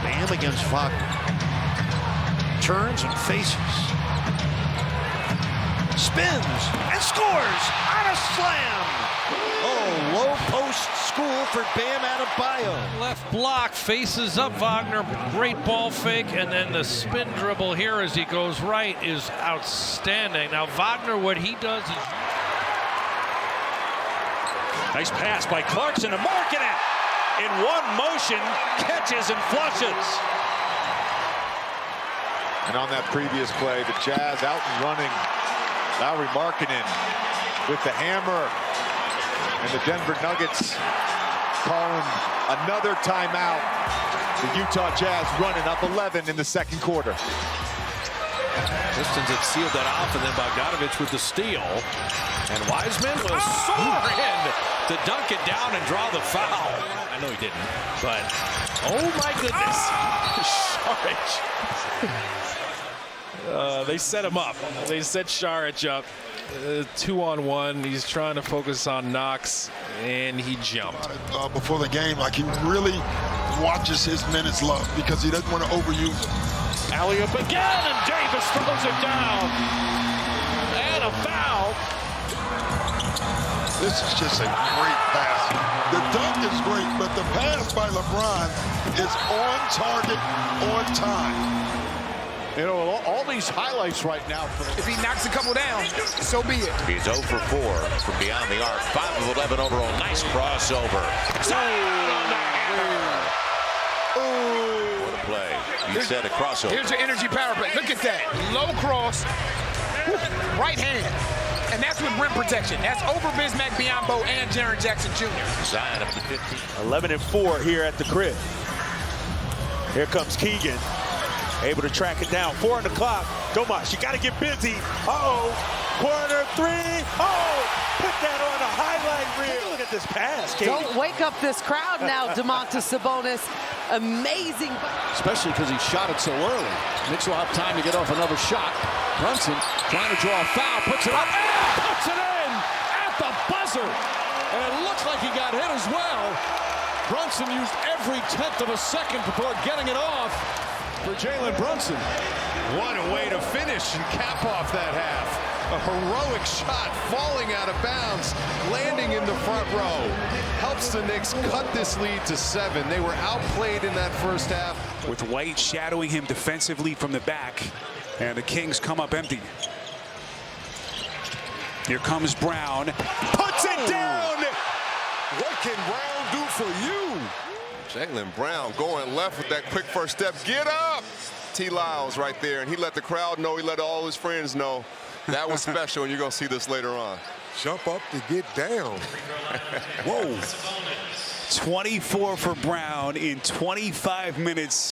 Speaker 24: Bam against Wagner. Turns and faces. Spins and scores on a slam. Oh, low post school for Bam Adebayo.
Speaker 10: Left block, faces up Wagner, great ball fake, and then the spin dribble here as he goes right is outstanding. Now Wagner, what he does is...
Speaker 1: Nice pass by Clarkson to Markkanen. In one motion, catches and flushes.
Speaker 11: And on that previous play, the Jazz out and running. Lauri Markkanen with the hammer. And the Denver Nuggets calling another timeout. The Utah Jazz running up 11 in the second quarter.
Speaker 1: Pistons had sealed that off, and then Bogdanovich with the steal. And Wiseman will soar in to dunk it down and draw the foul. I know he didn't, but oh my goodness.
Speaker 8: They set him up. They set Saric up. 2-on-1. He's trying to focus on Knox, and he jumped.
Speaker 13: Before the game, like he really watches his minutes low because he doesn't want to overuse them.
Speaker 1: Alley-oop again, and Davis throws it down. And a foul.
Speaker 13: This is just a great pass. The dunk is great, but the pass by LeBron is on target, on time.
Speaker 11: You know, all these highlights right now.
Speaker 24: If he knocks a couple down, so be it.
Speaker 18: He's 0 for 4 from beyond the arc. 5 of 11 overall. Nice crossover. What a play. You said a crossover.
Speaker 24: Here's your energy power play. Look at that. Low cross. Right hand. And that's with rim protection. That's over Bismack Biyombo and Jaren Jackson Jr.
Speaker 18: Zion up to 15.
Speaker 16: 11-4 here at the crib. Here comes Keegan. Able to track it down. 4 on the clock. Domas, you got to get busy. Uh-oh. Corner 3. Oh, put that on a highlight reel. Look at this pass, Katie.
Speaker 27: Don't wake up this crowd now, Domantas Sabonis. Amazing.
Speaker 14: Especially because he shot it so early. Knicks will have time to get off another shot. Brunson trying to draw a foul. Puts it up and puts it in at the buzzer. And it looks like he got hit as well. Brunson used every 10th of a second before getting it off. For Jalen Brunson.
Speaker 15: What a way to finish and cap off that half.
Speaker 3: A heroic shot falling out of bounds, landing in the front row. Helps the Knicks cut this lead to 7. They were outplayed in that first half.
Speaker 9: With White shadowing him defensively from the back. And the Kings come up empty. Here comes Brown. Puts it down!
Speaker 13: What can Brown do for you?
Speaker 12: Jaylen Brown going left with that quick first step. Get up! T. Lyles right there, and he let the crowd know, he let all his friends know. That was special, and you're going to see this later on.
Speaker 13: Jump up to get down.
Speaker 9: Whoa. 24 for Brown in 25 minutes.